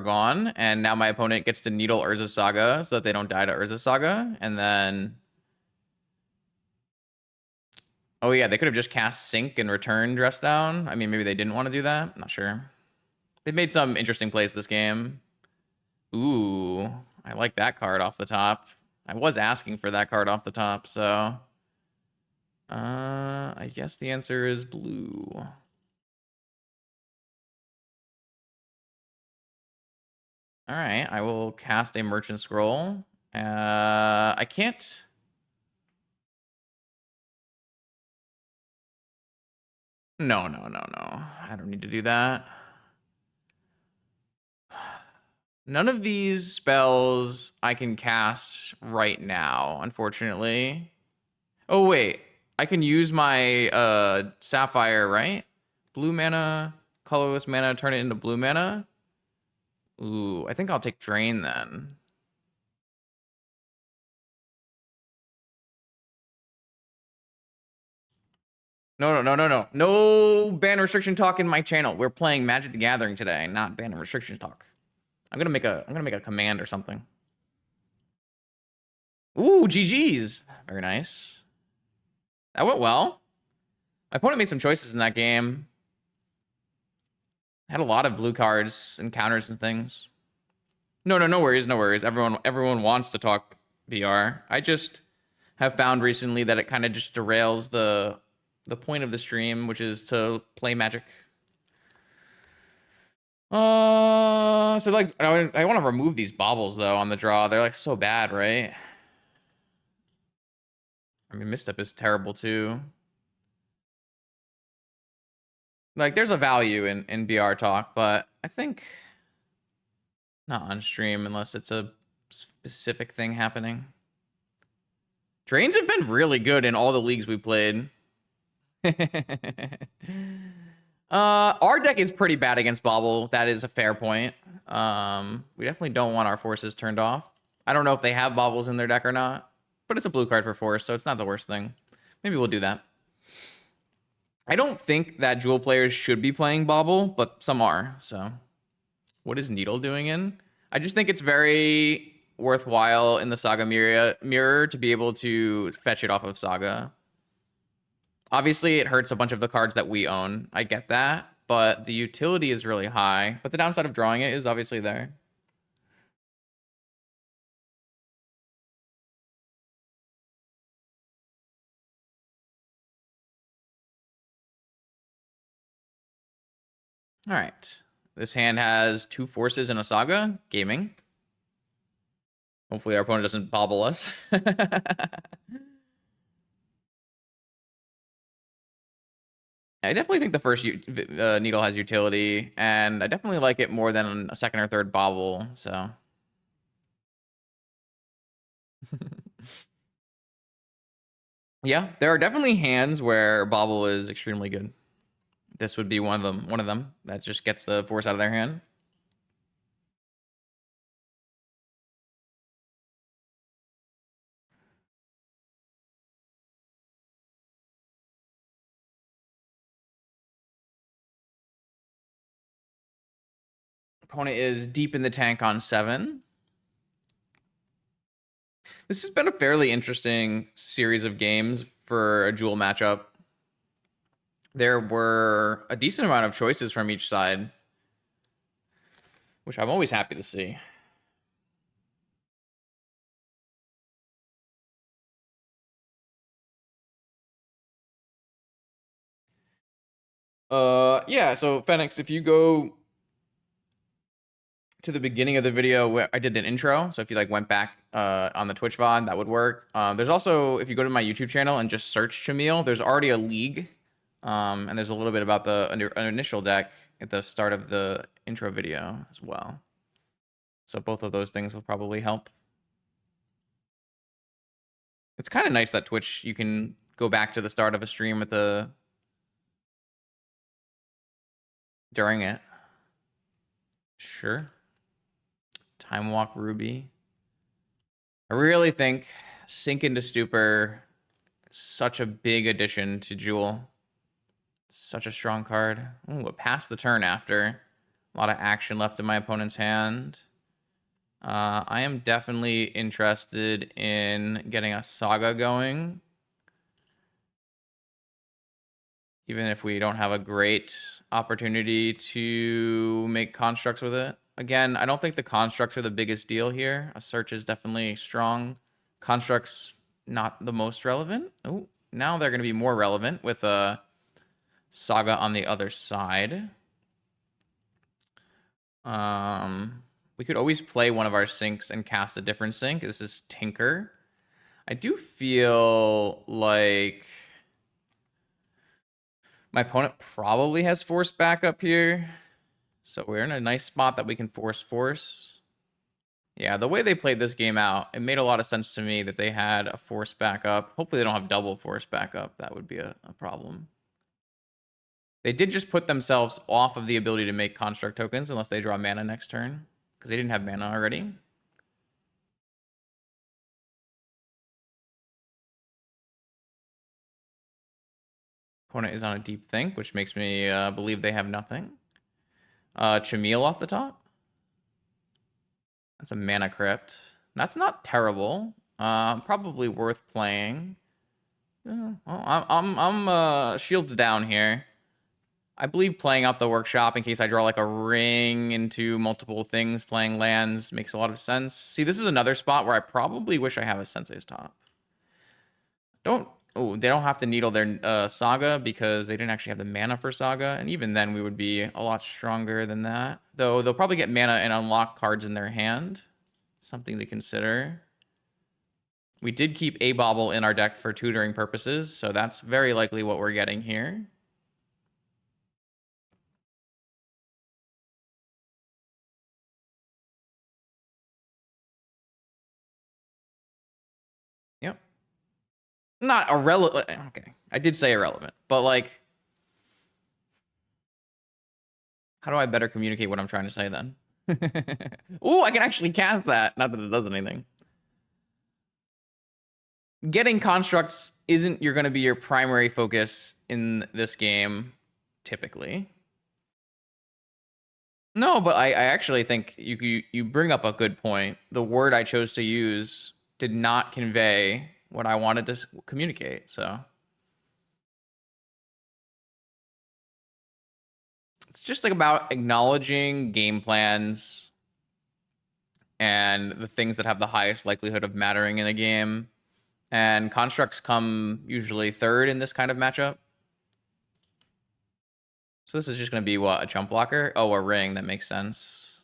gone, and now my opponent gets to needle Urza's Saga so that they don't die to Urza's Saga, and then... Oh yeah, they could have just cast Sink and return Dress Down. I mean, maybe they didn't want to do that. I'm not sure. They've made some interesting plays this game. Ooh, I like that card off the top. I was asking for that card off the top, so... I guess the answer is blue. All right, I will cast a Merchant Scroll. I can't... No. I don't need to do that. None of these spells I can cast right now, unfortunately. Oh, wait. I can use my Sapphire, right? Blue mana, colorless mana, turn it into blue mana. Ooh, I think I'll take Drain then. No. No ban restriction talk in my channel. We're playing Magic the Gathering today, not ban restriction talk. I'm gonna make a command or something. Ooh, GG's. Very nice. That went well. My opponent made some choices in that game. Had a lot of blue cards and counters and things. No worries. Everyone wants to talk VR. I just have found recently that it kind of just derails the point of the stream, which is to play Magic. So like I want to remove these baubles though on the draw. They're like so bad, right? I mean, Misstep is terrible too. Like, there's a value in BR talk, but I think not on stream unless it's a specific thing happening. Drains have been really good in all the leagues we played. Our deck is pretty bad against Bobble. That is a fair point. We definitely don't want our forces turned off. I don't know if they have Bobbles in their deck or not, but it's a blue card for force, so it's not the worst thing. Maybe we'll do that. I don't think that Jewel players should be playing Bobble, but some are, so. What is Needle doing in? I just think it's very worthwhile in the Saga mirror to be able to fetch it off of Saga. Obviously, it hurts a bunch of the cards that we own. I get that, but the utility is really high. But the downside of drawing it is obviously there. All right. This hand has 2 forces and a saga. Gaming. Hopefully our opponent doesn't bobble us. I definitely think the first needle has utility, and I definitely like it more than a second or third bobble, so. Yeah, there are definitely hands where bobble is extremely good. This would be one of them that just gets the force out of their hand. Opponent is deep in the tank on 7. This has been a fairly interesting series of games for a duel matchup. There were a decent amount of choices from each side, which I'm always happy to see. Yeah, so Fenix, if you go to the beginning of the video where I did an intro, so if you like went back on the Twitch VOD, that would work. There's also, if you go to my YouTube channel and just search Chimil, there's already a league, and there's a little bit about the initial deck at the start of the intro video as well. So both of those things will probably help. It's kind of nice that Twitch, you can go back to the start of a stream at the during it. Sure. Time Walk Ruby. I really think Sink into Stupor, such a big addition to Jewel. Such a strong card. Ooh, it passed the turn after. A lot of action left in my opponent's hand. I am definitely interested in getting a Saga going. Even if we don't have a great opportunity to make constructs with it. Again, I don't think the constructs are the biggest deal here. A search is definitely strong. Constructs, not the most relevant. Oh, now they're going to be more relevant with a Saga on the other side. We could always play one of our sinks and cast a different sink. This is Tinker. I do feel like my opponent probably has force backup here. So we're in a nice spot that we can force. Yeah, the way they played this game out, it made a lot of sense to me that they had a force backup. Hopefully they don't have double force backup. That would be a problem. They did just put themselves off of the ability to make construct tokens unless they draw mana next turn, because they didn't have mana already. Opponent is on a deep think, which makes me believe they have nothing. Chimil off the top. That's a mana crypt. That's not terrible. Probably worth playing. Well, I'm shielded down here. I believe playing out the workshop in case I draw like a ring into multiple things, playing lands makes a lot of sense. See, this is another spot where I probably wish I have a Sensei's Top. They don't have to needle their Saga because they didn't actually have the mana for Saga, and even then we would be a lot stronger than that. Though they'll probably get mana and unlock cards in their hand. Something to consider. We did keep a bobble in our deck for tutoring purposes, so that's very likely what we're getting here. Yep. Not irrelevant. Okay, I did say irrelevant, but like, how do I better communicate what I'm trying to say then? Ooh, I can actually cast that. Not that it does anything. Getting constructs isn't you're going to be your primary focus in this game, typically. No, but I actually think you bring up a good point. The word I chose to use did not convey what I wanted to communicate, so. It's just like about acknowledging game plans and the things that have the highest likelihood of mattering in a game. And constructs come usually third in this kind of matchup. So this is just going to be what? A chump blocker? Oh, a ring. That makes sense.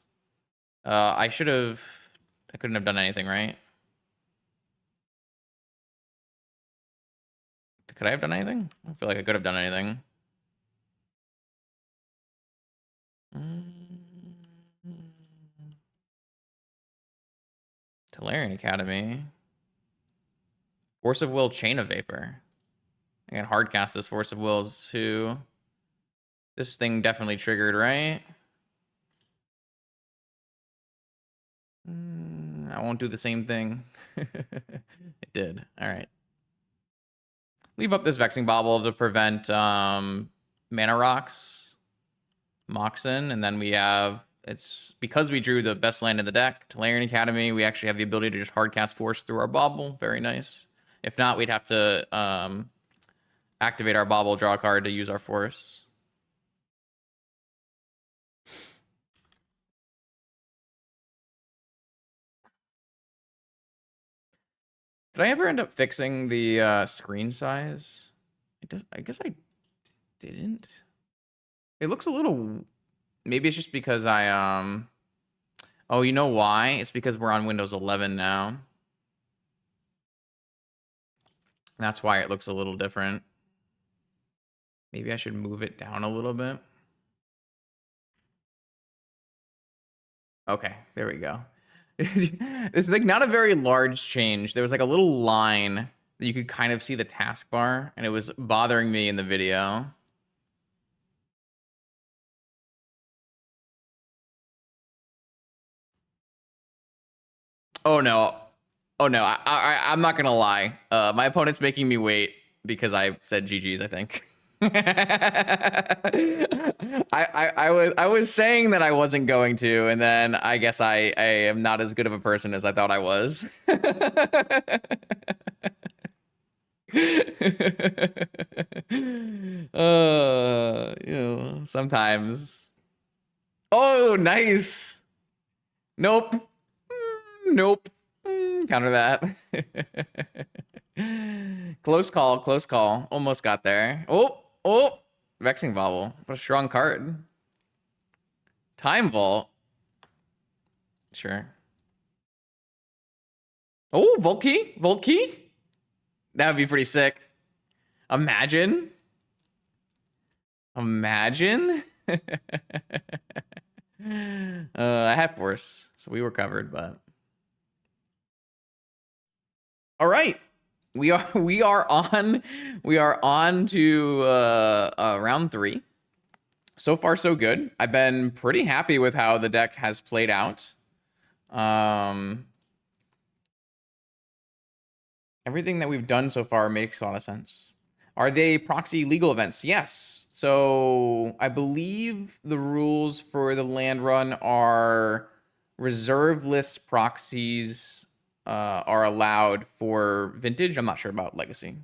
I couldn't have done anything, right? Could I have done anything? I feel like I could have done anything. Tolarian Academy. Force of Will, Chain of Vapor. I can hardcast this Force of Wills too. This thing definitely triggered, right? I won't do the same thing. It did. All right. Leave up this Vexing Bauble to prevent Mana Rocks, Moxen, and then we have, it's because we drew the best land in the deck, Tolarian Academy, we actually have the ability to just hardcast Force through our Bauble. Very nice. If not, we'd have to activate our Bauble, draw a card to use our Force. Did I ever end up fixing the screen size? I guess I didn't. It looks a little... Maybe it's just because I... Oh, you know why? It's because we're on Windows 11 now. That's why it looks a little different. Maybe I should move it down a little bit. Okay, there we go. It's like not a very large change. There was like a little line that you could kind of see the taskbar, and it was bothering me in the video. Oh no. Oh no, I'm not gonna lie. My opponent's making me wait because I said GG's, I think. I was saying that I wasn't going to, and then I guess I am not as good of a person as I thought I was. Sometimes. Oh, nice. Nope. Nope. Counter that. Close call, close call. Almost got there. Oh, Vexing Bauble. What a strong card. Time Vault. Sure. Oh, Vault Key? Vault Key? That would be pretty sick. Imagine. Imagine. I had Force, so we were covered, but... All right. We are on to round 3. So far, so good. I've been pretty happy with how the deck has played out. Everything that we've done so far makes a lot of sense. Are they proxy legal events? Yes. So I believe the rules for the land run are reserve list proxies are allowed for Vintage. I'm not sure about Legacy.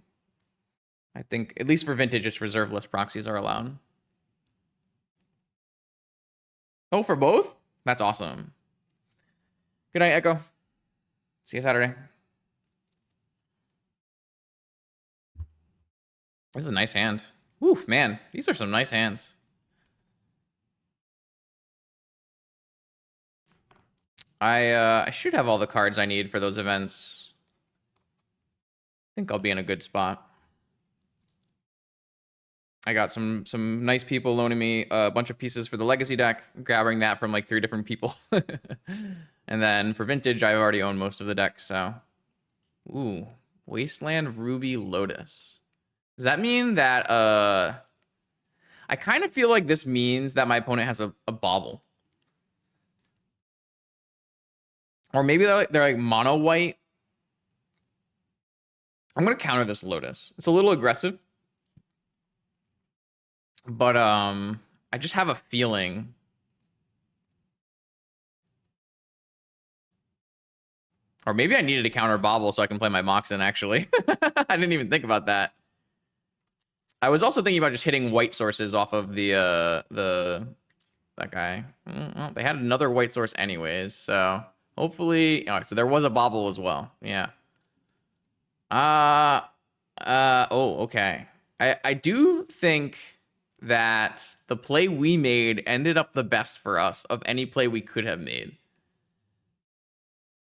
I think, at least for Vintage, it's reserve list proxies are allowed. Oh, for both? That's awesome. Good night, Echo. See you Saturday. This is a nice hand. Oof, man. These are some nice hands. I should have all the cards I need for those events. I think I'll be in a good spot. I got some nice people loaning me a bunch of pieces for the Legacy deck, grabbing that from like 3 different people. And then for Vintage, I already own most of the deck, so... Ooh, Wasteland Ruby Lotus. Does that mean that, I kind of feel like this means that my opponent has a bauble. Or maybe they're like mono white. I'm going to counter this Lotus. It's a little aggressive. But I just have a feeling. Or maybe I needed to counter Bauble so I can play my Moxen, actually. I didn't even think about that. I was also thinking about just hitting white sources off of that guy. Well, they had another white source anyways, so hopefully... Oh, so there was a Bauble as well. Yeah. Oh, okay. I do think... that the play we made ended up the best for us of any play we could have made.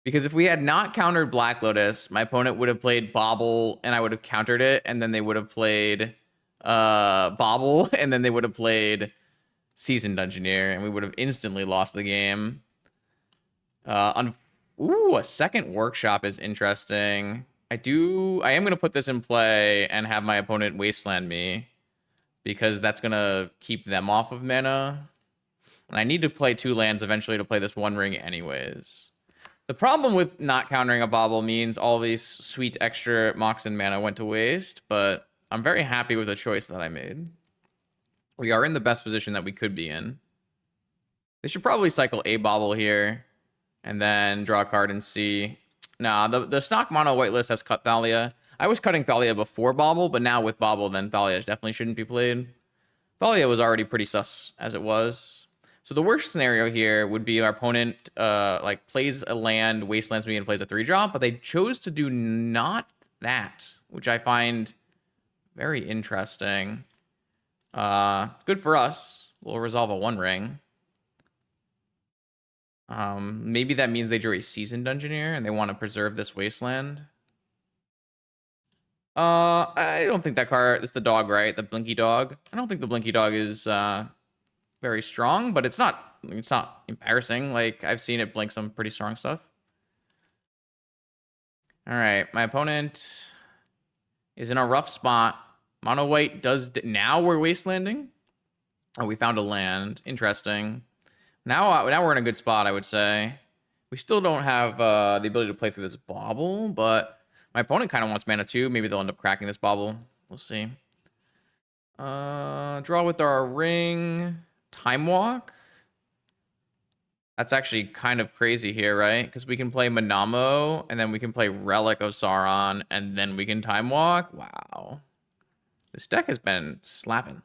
Because if we had not countered Black Lotus, my opponent would have played Bobble, and I would have countered it, and then they would have played Bobble, and then they would have played Seasoned Engineer, and we would have instantly lost the game. Ooh, a second Workshop is interesting. I am going to put this in play and have my opponent Wasteland me, because that's going to keep them off of mana. And I need to play 2 lands eventually to play this 1 ring anyways. The problem with not countering a Bobble means all these sweet extra Moxen mana went to waste, but I'm very happy with the choice that I made. We are in the best position that we could be in. They should probably cycle a Bobble here, and then draw a card and see. Nah, the stock mono whitelist has cut Thalia. I was cutting Thalia before Bobble, but now with Bobble, then Thalia definitely shouldn't be played. Thalia was already pretty sus as it was. So the worst scenario here would be our opponent like plays a land, wastelands me, and plays a 3-drop, but they chose to do not that, which I find very interesting. Good for us. We'll resolve a 1 ring. Maybe that means they drew a Seasoned Engineer and they want to preserve this wasteland. I don't think that card. It's the dog, right? The Blinky Dog. I don't think the Blinky Dog is very strong, but it's not embarrassing. Like, I've seen it blink some pretty strong stuff. All right, my opponent is in a rough spot. Mono white does now we're wastelanding. Oh, we found a land. Interesting. Now we're in a good spot, I would say. We still don't have the ability to play through this Bobble, but my opponent kind of wants mana too. Maybe they'll end up cracking this Bobble. We'll see. Draw with our ring. Time Walk. That's actually kind of crazy here, right? Because we can play Manamo, and then we can play Relic of Sauron, and then we can Time Walk. Wow. This deck has been slapping.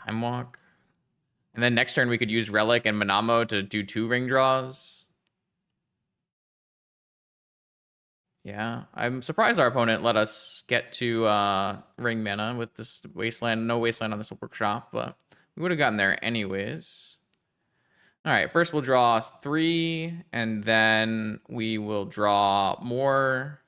Time Walk. And then next turn we could use Relic and Manamo to do 2 ring draws. Yeah, I'm surprised our opponent let us get to ring mana with this wasteland. No wasteland on this workshop, but we would have gotten there anyways. All right, first we'll draw 3, and then we will draw more.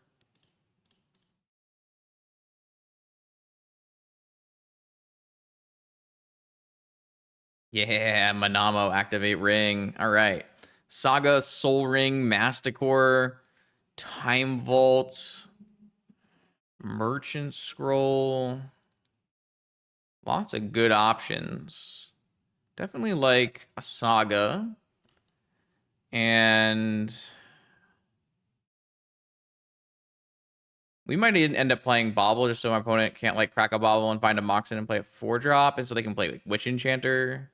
Yeah, Manamo, activate ring. All right. Saga, Soul Ring, Masticore, Time Vault, Merchant Scroll. Lots of good options. Definitely like a Saga. And we might end up playing Bobble just so my opponent can't like crack a Bobble and find a Moxen and play a 4-drop, and so they can play like Witch Enchanter.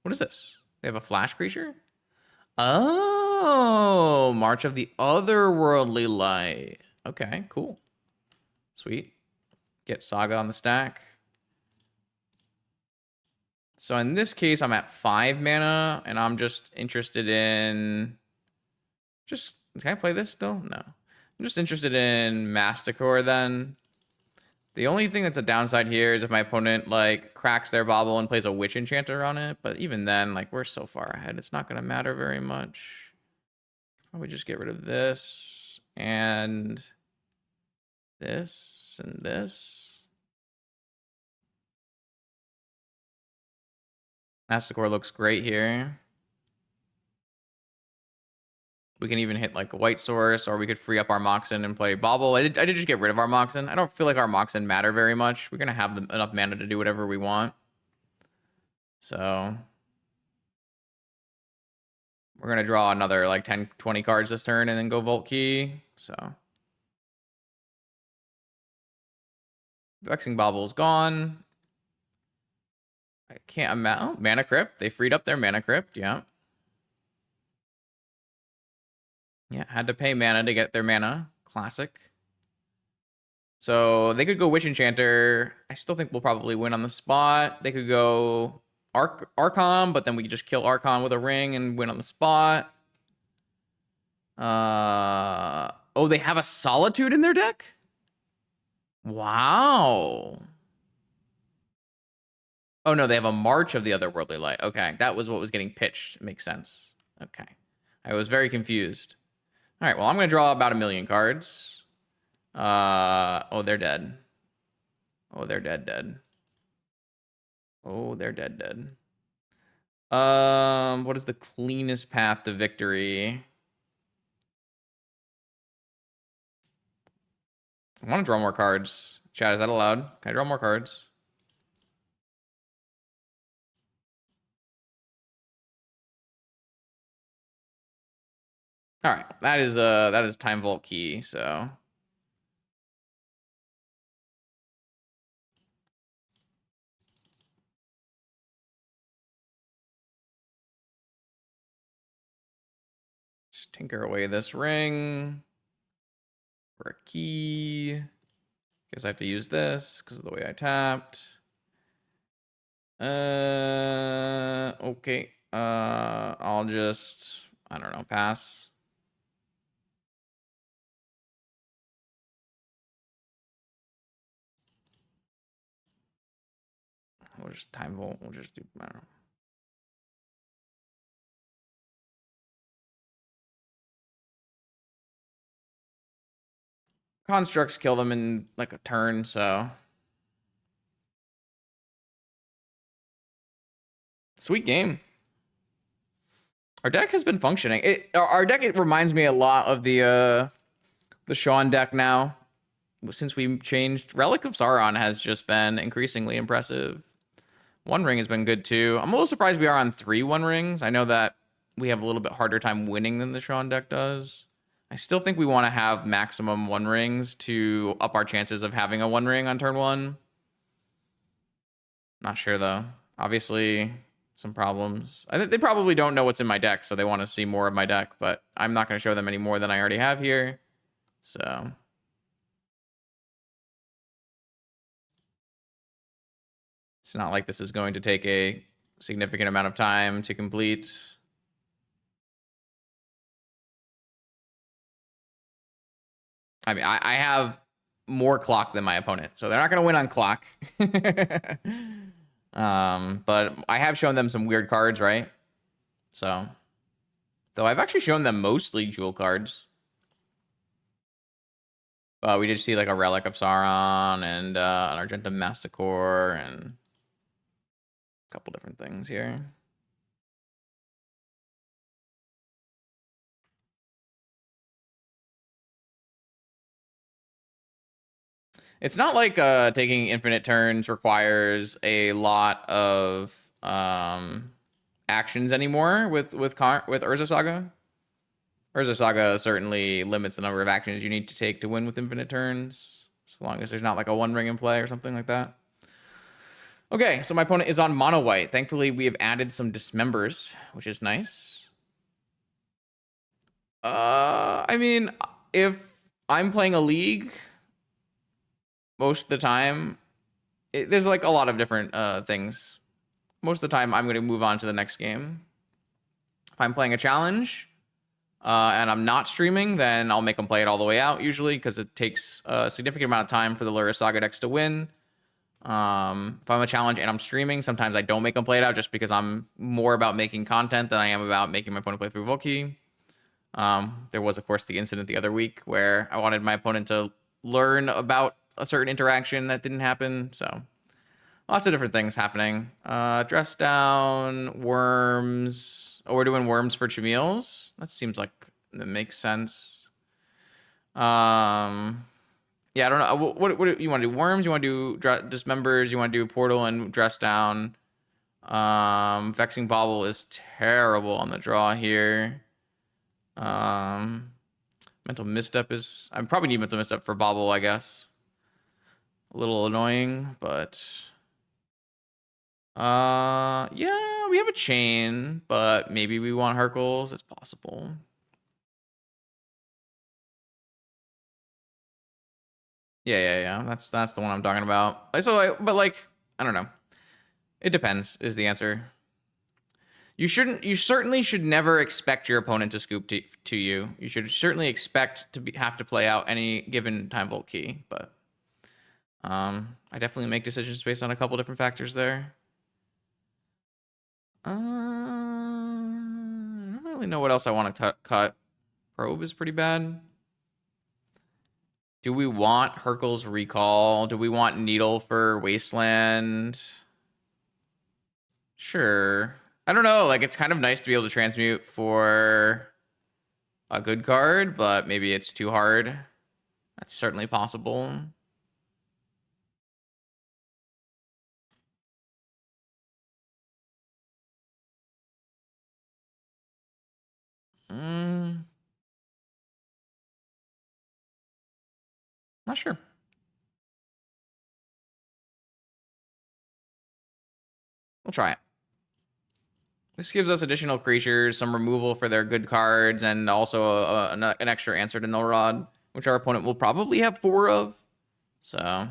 What is this? They have a flash creature? Oh, March of the Otherworldly Light. Okay, cool. Sweet. Get Saga on the stack. So in this case, I'm at 5 mana, and I'm just interested in... Can I play this still? No. I'm just interested in Masticore then. The only thing that's a downside here is if my opponent, like, cracks their Bobble and plays a Witch Enchanter on it. But even then, like, we're so far ahead. It's not going to matter very much. Probably just get rid of this. And this. And this. Masticore looks great here. We can even hit like a White Source, or we could free up our Moxen and play Bobble. I did just get rid of our Moxen. I don't feel like our Moxen matter very much. We're going to have enough mana to do whatever we want. So we're going to draw another like 10, 20 cards this turn and then go Vault Key. So Vexing Bobble's gone. I can't imagine. Oh, Mana Crypt. They freed up their Mana Crypt. Yeah. Yeah, had to pay mana to get their mana. Classic. So they could go Witch Enchanter. I still think we'll probably win on the spot. They could go Archon, but then we could just kill Archon with a ring and win on the spot. Oh, they have a Solitude in their deck? Wow. Oh no, they have a March of the Otherworldly Light. Okay, that was what was getting pitched. Makes sense. Okay. I was very confused. All right, well, I'm going to draw about 1,000,000 cards. Oh, they're dead. Oh, they're dead. Oh, they're dead. What is the cleanest path to victory? I want to draw more cards. Chat, is that allowed? Can I draw more cards? All right, that is Time Vault key, so just tinker away this ring for a key. Guess I have to use this because of the way I tapped. Okay. I'll just, I don't know, pass. We'll just Time Vault. We'll just do, I don't know. Constructs kill them in like a turn, so. Sweet game. Our deck has been functioning. Our deck, it reminds me a lot of the Sean deck now. Since we changed, Relic of Sauron has just been increasingly impressive. One Ring has been good too. I'm a little surprised we are on 3 One Rings. I know that we have a little bit harder time winning than the Sean deck does. I still think we want to have maximum One Rings to up our chances of having a One Ring on turn 1. Not sure though. Obviously, some problems. I think they probably don't know what's in my deck, so they want to see more of my deck, but I'm not going to show them any more than I already have here. So it's not like this is going to take a significant amount of time to complete. I mean, I have more clock than my opponent, so they're not going to win on clock. But I have shown them some weird cards, right? So, though I've actually shown them mostly jewel cards. We did see like a Relic of Sauron and an Argentum Masticore and a couple different things here. It's not like taking infinite turns requires a lot of actions anymore with Urza Saga. Urza Saga certainly limits the number of actions you need to take to win with infinite turns, so long as there's not like a One Ring in play or something like that. Okay, so my opponent is on mono white. Thankfully, we have added some dismembers, which is nice. I mean, if I'm playing a league, most of the time, there's like a lot of different things. Most of the time, I'm going to move on to the next game. If I'm playing a challenge and I'm not streaming, then I'll make them play it all the way out, usually, because it takes a significant amount of time for the Lura Saga decks to win. If I'm a challenge and I'm streaming, sometimes I don't make them play it out just because I'm more about making content than I am about making my opponent play through Volkey. There was, of course, the incident the other week where I wanted my opponent to learn about a certain interaction that didn't happen. So lots of different things happening. Dress down, worms. Oh, we're doing worms for Chimils. That seems like it makes sense. Yeah, I don't know. What do you want to do? Worms? You want to do dismembers? You want to do portal and dress down? Vexing Bauble is terrible on the draw here. Mental Misstep is... I probably need Mental Misstep for Bauble, I guess. A little annoying, but... yeah, we have a chain, but maybe we want Hercules. It's possible. Yeah. That's the one I'm talking about. So, but like, I don't know. It depends, is the answer. You certainly should never expect your opponent to scoop to you. You should certainly expect to have to play out any given time vault key, but I definitely make decisions based on a couple different factors there. I don't really know what else I want to cut. Probe is pretty bad. Do we want Hercule's Recall? Do we want Needle for Wasteland? Sure. I don't know. Like, it's kind of nice to be able to transmute for a good card, but maybe it's too hard. That's certainly possible. Mm, not sure. We'll try it. This gives us additional creatures, some removal for their good cards, and also an extra answer to Null Rod, which our opponent will probably have 4 of. So.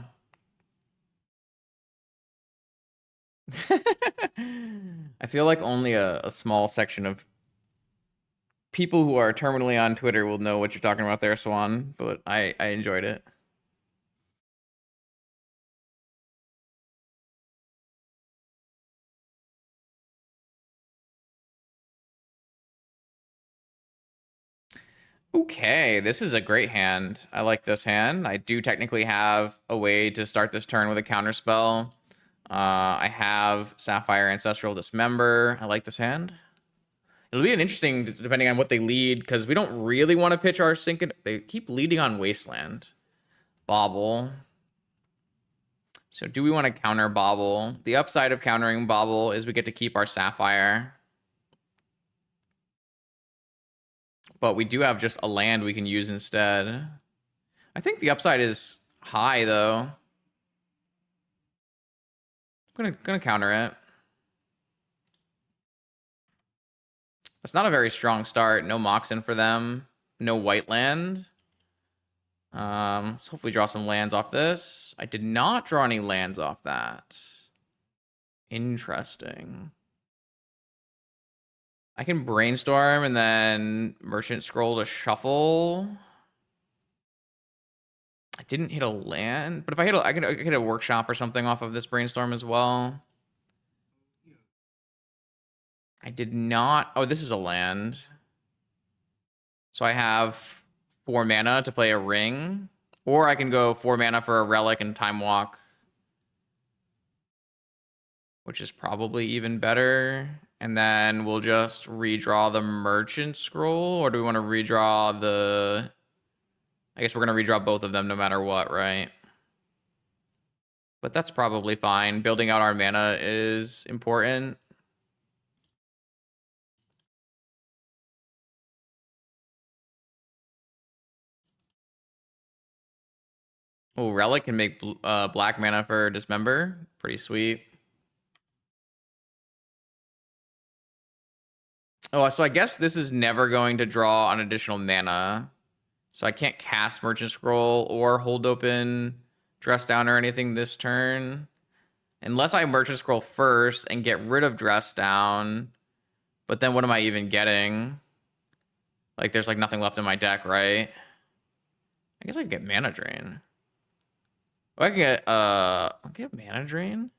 I feel like only a small section of people who are terminally on Twitter will know what you're talking about there, Swan, but I enjoyed it. Okay, this is a great hand. I like this hand. I do technically have a way to start this turn with a counter spell. I have Sapphire Ancestral Dismember. I like this hand. It'll be an interesting, depending on what they lead, because we don't really want to pitch our Sink. They keep leading on Wasteland. Bobble. So do we want to counter Bobble? The upside of countering Bobble is we get to keep our Sapphire. But we do have just a land we can use instead. I think the upside is high, though. I'm gonna counter it. That's not a very strong start. No Moxen for them. No white land. Let's hopefully draw some lands off this. I did not draw any lands off that. Interesting. I can brainstorm and then Merchant Scroll to shuffle. I didn't hit a land, but if I hit I can hit a workshop or something off of this brainstorm as well. I did not. Oh, this is a land. So I have 4 mana to play a ring, or I can go 4 mana for a relic and time walk, which is probably even better. And then we'll just redraw the Merchant Scroll, or do we want to redraw the... I guess we're going to redraw both of them no matter what, right? But that's probably fine. Building out our mana is important. Oh, Relic can make black mana for Dismember. Pretty sweet. Oh, so I guess this is never going to draw an additional mana. So I can't cast Merchant Scroll or hold open Dress Down or anything this turn. Unless I Merchant Scroll first and get rid of Dress Down. But then what am I even getting? Like, there's like nothing left in my deck, right? I guess I can get Mana Drain. Oh, I can get Mana Drain?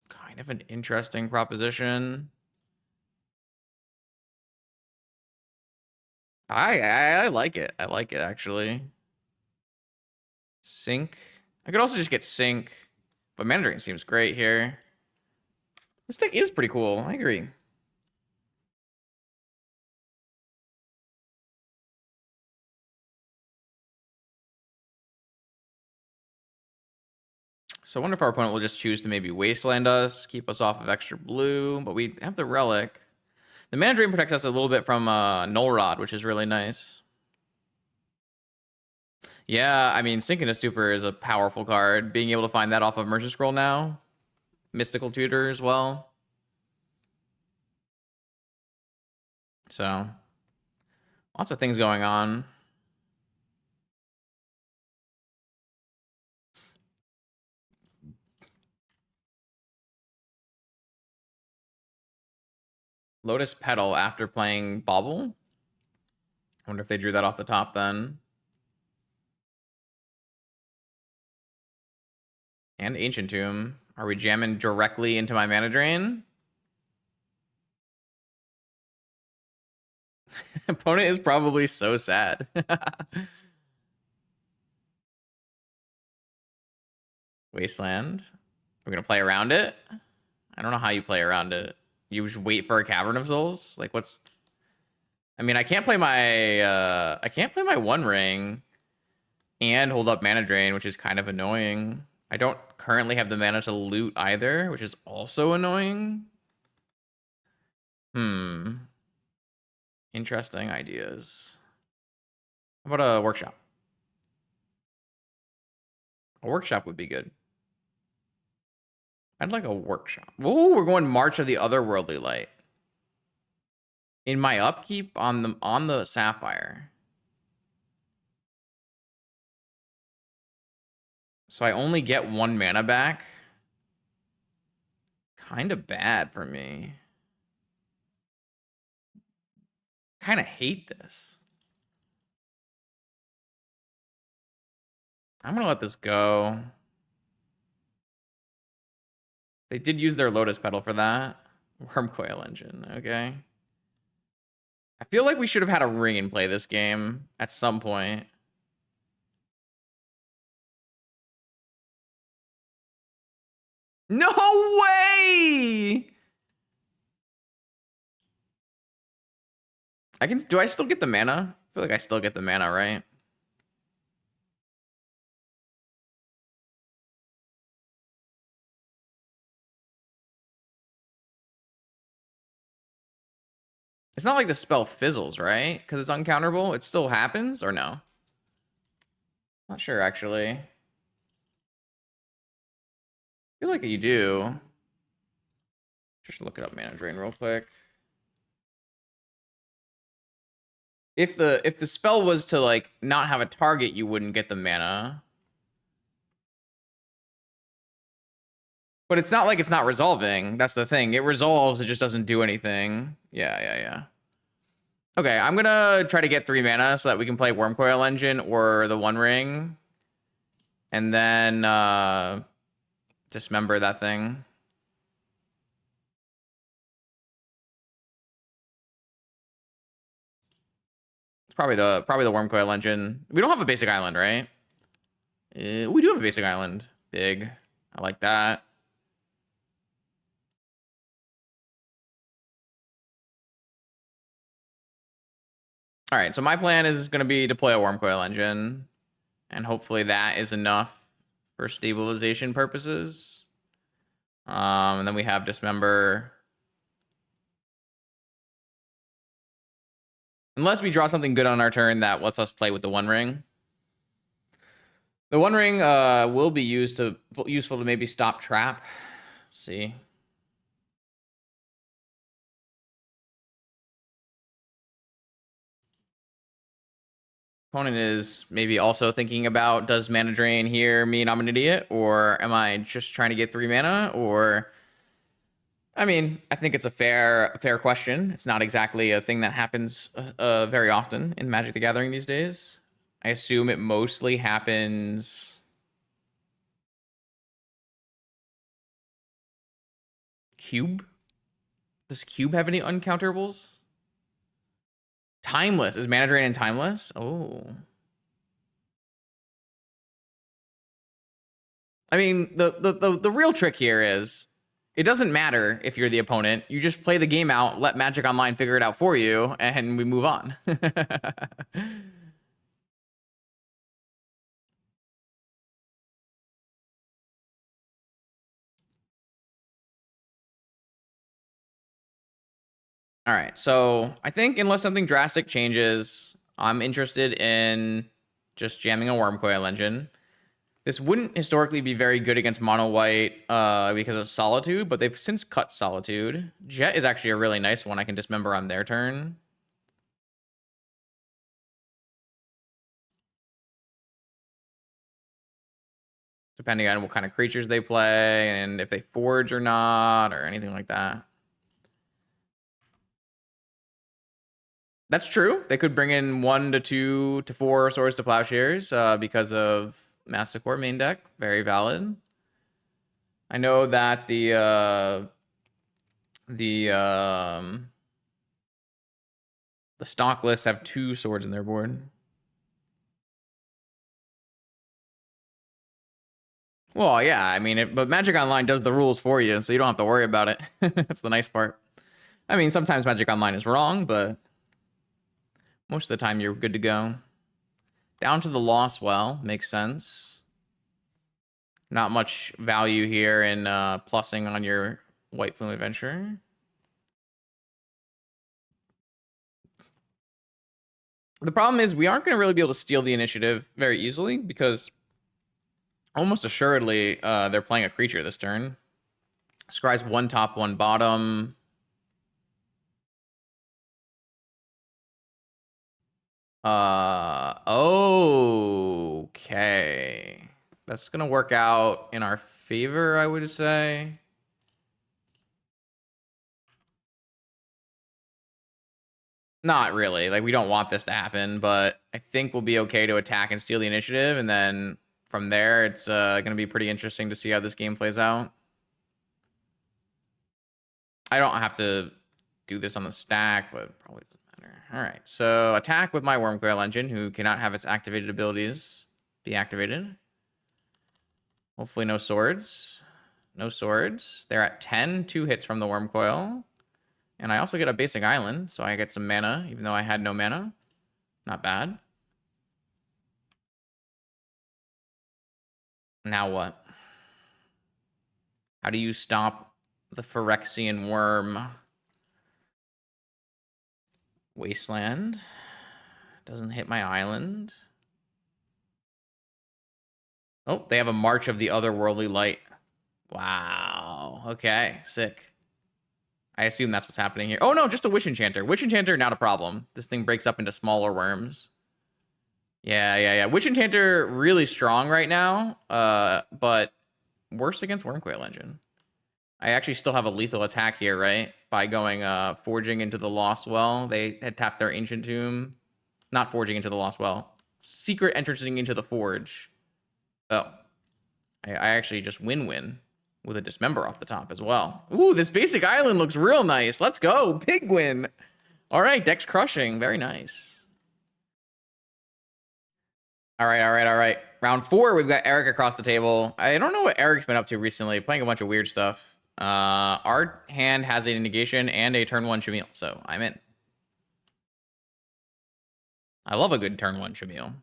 Kind of an interesting proposition. I like it. I like it, actually. Sync. I could also just get Sync, but Mana Drain seems great here. This deck is pretty cool. I agree. So I wonder if our opponent will just choose to maybe Wasteland us, keep us off of extra blue, but we have the Relic. The Mana Drain protects us a little bit from Null Rod, which is really nice. Yeah, I mean, Sync into Stupor is a powerful card. Being able to find that off of Merchant Scroll now. Mystical Tutor as well. So, lots of things going on. Lotus Petal after playing Bobble. I wonder if they drew that off the top then. And Ancient Tomb. Are we jamming directly into my mana drain? Opponent is probably so sad. Wasteland. We're gonna play around it. I don't know how you play around it. You just wait for a Cavern of Souls. Like, what's? I mean, I can't play my One Ring and hold up mana drain, which is kind of annoying. I don't currently have the mana to loot either, which is also annoying. Interesting ideas. How about a workshop? A workshop would be good. I'd like a workshop. Oh, we're going March of the Otherworldly Light. In my upkeep on the Sapphire. So I only get 1 mana back. Kind of bad for me. Kind of hate this. I'm gonna let this go. They did use their Lotus Petal for that. Wormcoil Engine, okay. I feel like we should have had a ring in play this game at some point. No way! Do I still get the mana? I feel like I still get the mana, right? It's not like the spell fizzles, right? Because it's uncounterable. It still happens, or no? Not sure, actually. I feel like you do. Just look it up, mana drain, real quick. If the spell was to like not have a target, you wouldn't get the mana. But it's not like it's not resolving. That's the thing. It resolves, it just doesn't do anything. Yeah. Okay, I'm gonna try to get 3 mana so that we can play Wormcoil Engine or the One Ring. And then dismember that thing. It's probably the Wormcoil Engine. We don't have a basic island, right? We do have a basic island. Big. I like that. All right, so my plan is going to be deploy a Wormcoil Engine, and hopefully that is enough for stabilization purposes. And then we have Dismember. Unless we draw something good on our turn that lets us play with the One Ring. The One Ring will be useful to maybe stop trap. See. Opponent is maybe also thinking about, does mana drain here mean I'm an idiot, or am I just trying to get 3 mana? Or, I mean, I think it's a fair question. It's not exactly a thing that happens very often in Magic the Gathering these days. I assume it mostly happens. Cube? Does Cube have any uncounterable? Timeless. Is mana drain and timeless? Oh. I mean, the real trick here is it doesn't matter if you're the opponent. You just play the game out, let Magic Online figure it out for you, and we move on. All right, so I think unless something drastic changes, I'm interested in just jamming a Wormcoil Engine. This wouldn't historically be very good against mono white because of Solitude, but they've since cut Solitude. Jet is actually a really nice one I can dismember on their turn. Depending on what kind of creatures they play and if they forge or not or anything like that. That's true. They could bring in 1 to 2 to 4 Swords to Plowshares because of Masticore main deck. Very valid. I know that the stock lists have 2 swords in their board. Well, yeah, I mean, but Magic Online does the rules for you, so you don't have to worry about it. That's the nice part. I mean, sometimes Magic Online is wrong, but most of the time you're good to go. Down to the Lost Well, makes sense. Not much value here in plussing on your White Flume Adventure. The problem is we aren't going to really be able to steal the initiative very easily because almost assuredly they're playing a creature this turn. Scry's 1 top, 1 bottom. Okay. That's going to work out in our favor, I would say. Not really. Like, we don't want this to happen, but I think we'll be okay to attack and steal the initiative, and then from there, it's going to be pretty interesting to see how this game plays out. I don't have to do this on the stack, but probably doesn't matter. All right, so attack with my Wormcoil Engine, who cannot have its activated abilities be activated. Hopefully no swords. No swords. They're at 10, 2 hits from the Wormcoil. And I also get a basic island, so I get some mana, even though I had no mana. Not bad. Now what? How do you stop the Phyrexian Worm? Wasteland. Doesn't hit my island. Oh, they have a March of the Otherworldly Light. Wow. Okay, sick. I assume that's what's happening here. Oh, no, just a Wish Enchanter. Wish Enchanter, not a problem. This thing breaks up into smaller worms. Yeah. Wish Enchanter, really strong right now, but worse against Wormcoil Engine. I actually still have a lethal attack here, right? By going Forging into the Lost Well. They had tapped their Ancient Tomb. Not Forging into the Lost Well. Secret entrancing into the Forge. Oh. I actually just win-win with a Dismember off the top as well. Ooh, this basic island looks real nice. Let's go. Big win. All right, Deck's crushing. Very nice. All right. Round 4, we've got Eric across the table. I don't know what Eric's been up to recently, playing a bunch of weird stuff. Our hand has a negation and a turn 1 Chimil, so I'm in. I love a good turn 1 Chimil.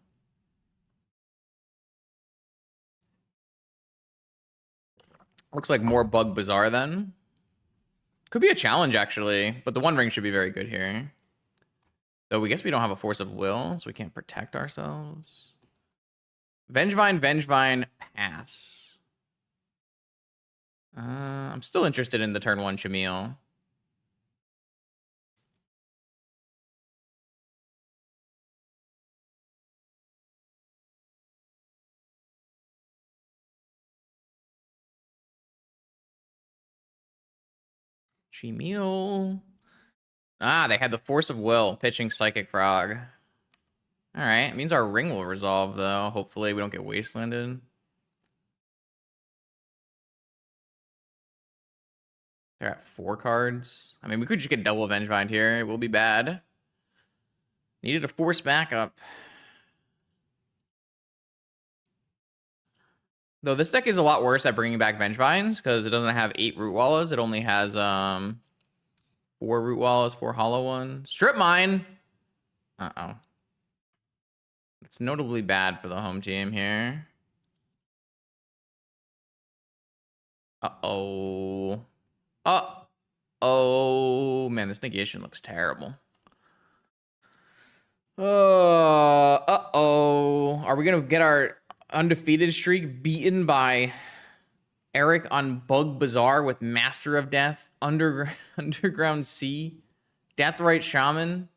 Looks like more Bug Bazaar then. Could be a challenge, actually, but the One Ring should be very good here. Though we guess we don't have a Force of Will, so we can't protect ourselves. Vengevine, pass. I'm still interested in the turn 1 Chimil. Chimil. Ah, they had the Force of Will, pitching Psychic Frog. All right, it means our ring will resolve, though. Hopefully we don't get Wastelanded. They're at 4 cards. I mean, we could just get double Vengevine here. It will be bad. Needed a force backup. Though this deck is a lot worse at bringing back Vengevines because it doesn't have 8 Root Wallas. It only has 4 Root Wallas, 4 Hollow ones. Strip Mine! Uh-oh. It's notably bad for the home team here. Uh-oh. Uh-oh. Man, this negation looks terrible. Uh-oh. Are we going to get our undefeated streak beaten by Eric on Bug Bazaar with Master of Death, Underground Sea, Deathrite Shaman?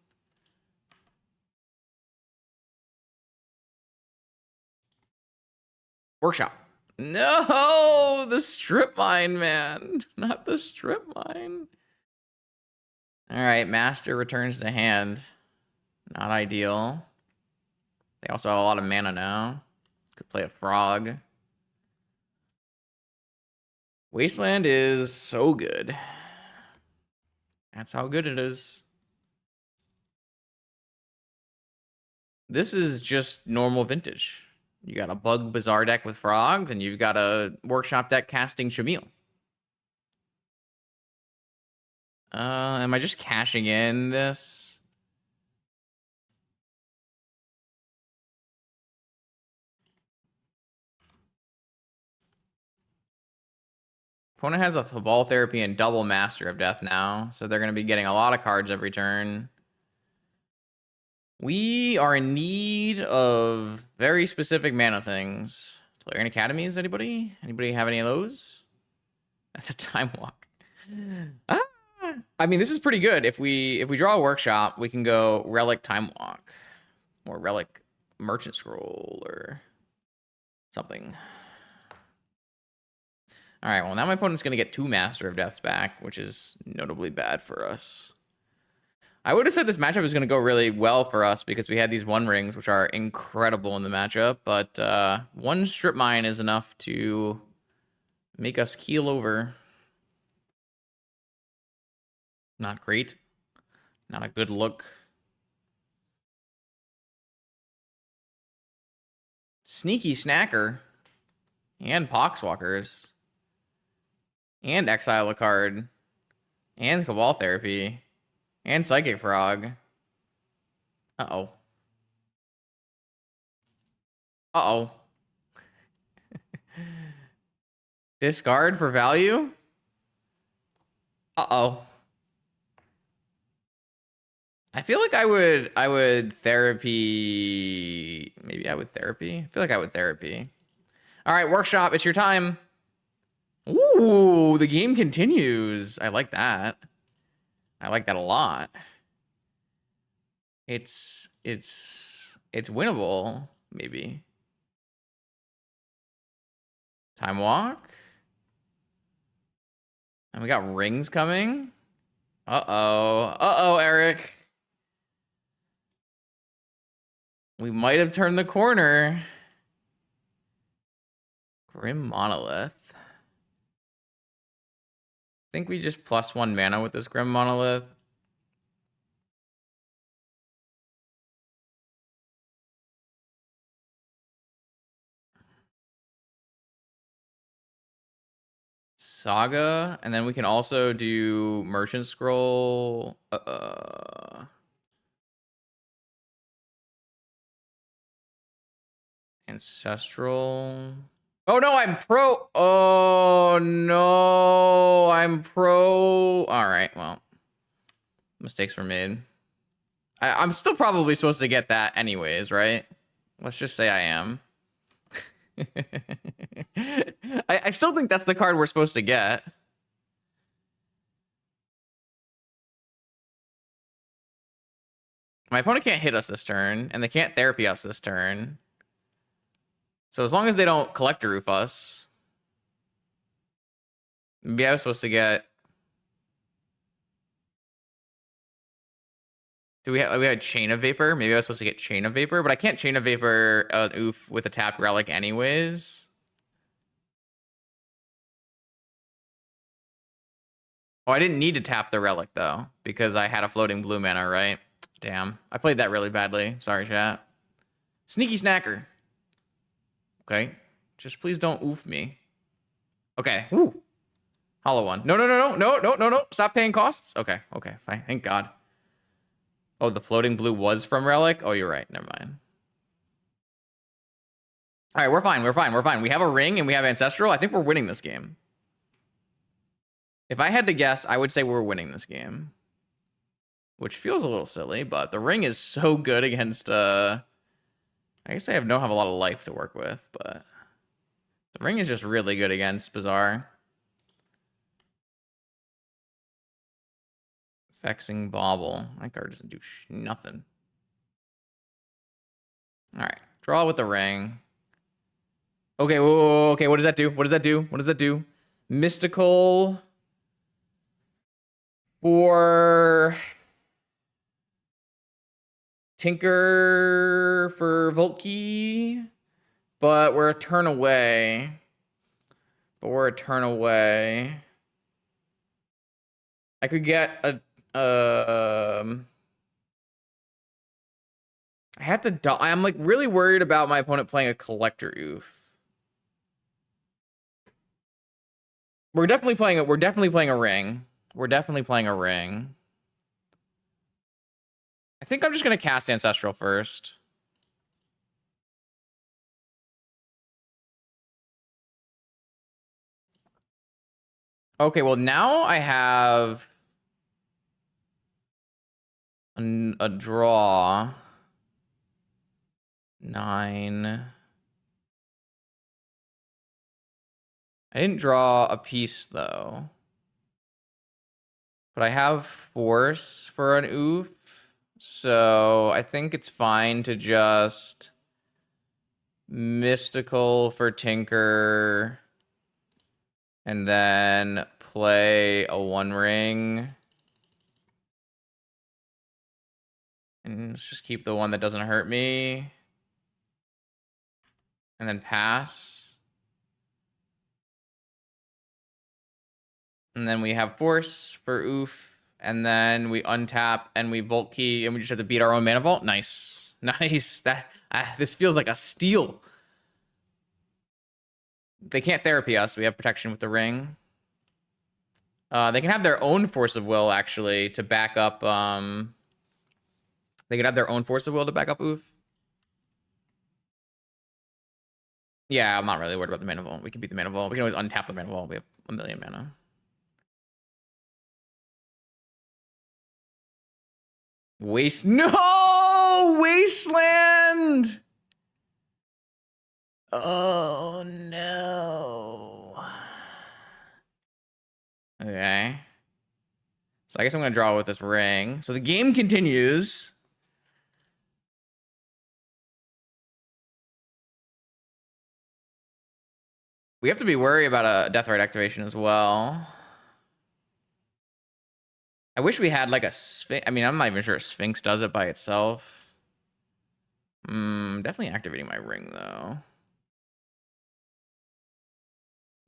Workshop. No, the strip mine, man. Not the strip mine. All right, Master returns to hand. Not ideal. They also have a lot of mana now. Could play a frog. Wasteland is so good. That's how good it is. This is just normal vintage. You got a Bug Bazaar deck with frogs, and you've got a workshop deck casting Chimil. Am I just cashing in this? Opponent has a ball therapy and double Master of Death now, so they're going to be getting a lot of cards every turn. We are in need of very specific mana things. Tolarian Academies, anybody? Anybody have any of those? That's a time walk. Ah! I mean, this is pretty good. If we draw a workshop, we can go Relic Time Walk or Relic Merchant Scroll or something. All right, well, now my opponent's going to get 2 Master of Deaths back, which is notably bad for us. I would have said this matchup is going to go really well for us because we had these 1 rings, which are incredible in the matchup, but 1 Strip Mine is enough to make us keel over. Not great. Not a good look. Sneaky Snacker. And Poxwalkers. And Exile a card. And Cabal Therapy. And Psychic Frog. Uh-oh. Uh-oh. Discard for value? Uh-oh. I feel like I would therapy. Maybe I would therapy. I feel like I would therapy. All right, workshop, it's your time. Ooh, the game continues. I like that. I like that a lot. It's winnable, maybe. Time walk. And we got rings coming. Uh-oh. Uh-oh, Eric. We might have turned the corner. Grim Monolith. I think we just +1 mana with this Grim Monolith. Saga, and then we can also do Merchant Scroll. Ancestral. Oh no, I'm pro. Oh no, I'm pro. All right, well, mistakes were made. I'm still probably supposed to get that anyways, right? Let's just say I am. I still think that's the card we're supposed to get. My opponent can't hit us this turn, and they can't therapy us this turn. So as long as they don't Collector Roof us, maybe I was supposed to get. Do we had Chain of Vapor? Maybe I was supposed to get Chain of Vapor, but I can't Chain of Vapor an oof with a tapped relic anyways. Oh, I didn't need to tap the relic though, because I had a floating blue mana, right? Damn. I played that really badly. Sorry, chat. Sneaky Snacker. Okay. Just please don't oof me. Okay. Woo. Hollow one. No, no, no, no, no, no, no, no. Stop paying costs. Okay. Okay. Fine. Thank God. Oh, the floating blue was from Relic? Oh, you're right. Never mind. All right, we're fine. We're fine. We're fine. We have a ring and we have Ancestral. I think we're winning this game. If I had to guess, I would say we're winning this game. Which feels a little silly, but the ring is so good against... I guess I don't have a lot of life to work with, but... The ring is just really good against Bazaar. Vexing Bauble. My card doesn't do nothing. All right. Draw with the ring. Okay, whoa, whoa, whoa, okay, what does that do? What does that do? What does that do? Mystical for Tinker for Voltkey, but we're a turn away. But we're a turn away. I could get a I have to I'm like really worried about my opponent playing a collector oof. We're definitely playing we're definitely playing a ring. We're definitely playing a ring. I think I'm just gonna cast Ancestral first. Okay, well now I have a draw. 9. I didn't draw a piece though. But I have force for an oof. So I think it's fine to just mystical for Tinker and then play a 1-ring. And let's just keep the one that doesn't hurt me. And then pass. And then we have force for oof. And then we untap and we vault key and we just have to beat our own mana vault. Nice. Nice. This feels like a steal. They can't therapy us. We have protection with the ring. They can have their own force of will actually to back up. They could have their own force of will to back up oof. Yeah, I'm not really worried about the mana vault. We can beat the mana vault. We can always untap the mana vault. We have 1,000,000 mana. No! Wasteland! Oh, no. Okay. So I guess I'm going to draw with this ring. So the game continues. We have to be worried about a Deathrite activation as well. I wish we had like a Sphinx. I mean, I'm not even sure Sphinx does it by itself. Definitely activating my ring, though.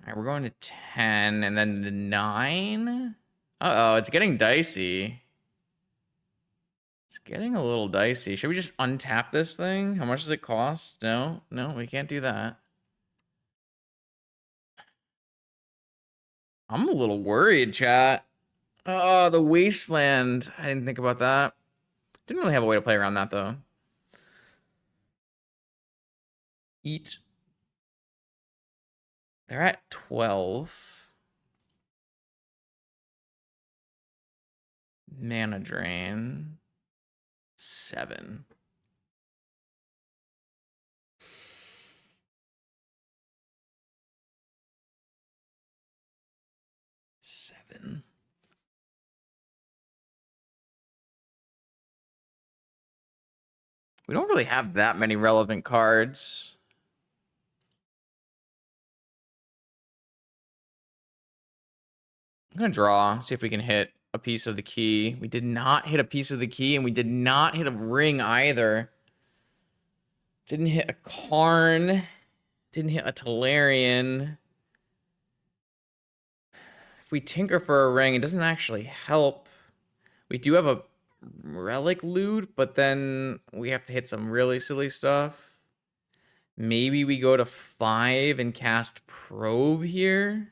All right, we're going to 10 and then the 9. Uh-oh, it's getting dicey. It's getting a little dicey. Should we just untap this thing? How much does it cost? No, we can't do that. I'm a little worried, chat. Oh, the Wasteland. I didn't think about that. Didn't really have a way to play around that, though. Eat. They're at 12. Mana drain. 7. 7. We don't really have that many relevant cards. I'm gonna draw, see if we can hit a piece of the key. We did not hit a piece of the key, and we did not hit a ring either. Didn't hit a Karn. Didn't hit a Tolarian. If we tinker for a ring, it doesn't actually help. We do have a relic loot, but then we have to hit some really silly stuff. Maybe we go to 5 and cast Probe here.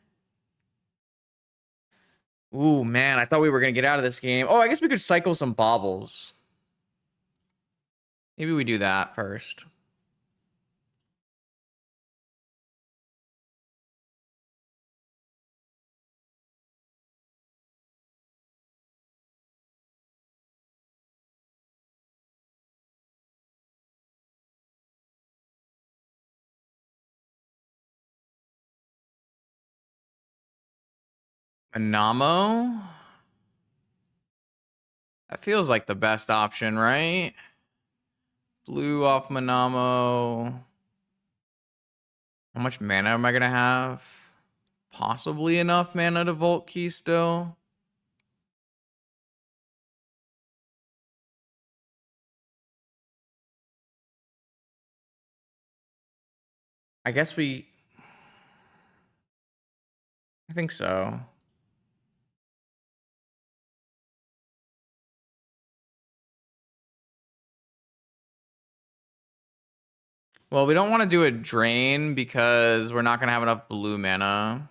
Ooh, man, I thought we were going to get out of this game. Oh, I guess we could cycle some baubles. Maybe we do that first. Manamo? That feels like the best option, right? Blue off Manamo. How much mana am I going to have? Possibly enough mana to Vault Key still. I guess we... I think so. Well, we don't want to do a drain because we're not going to have enough blue mana.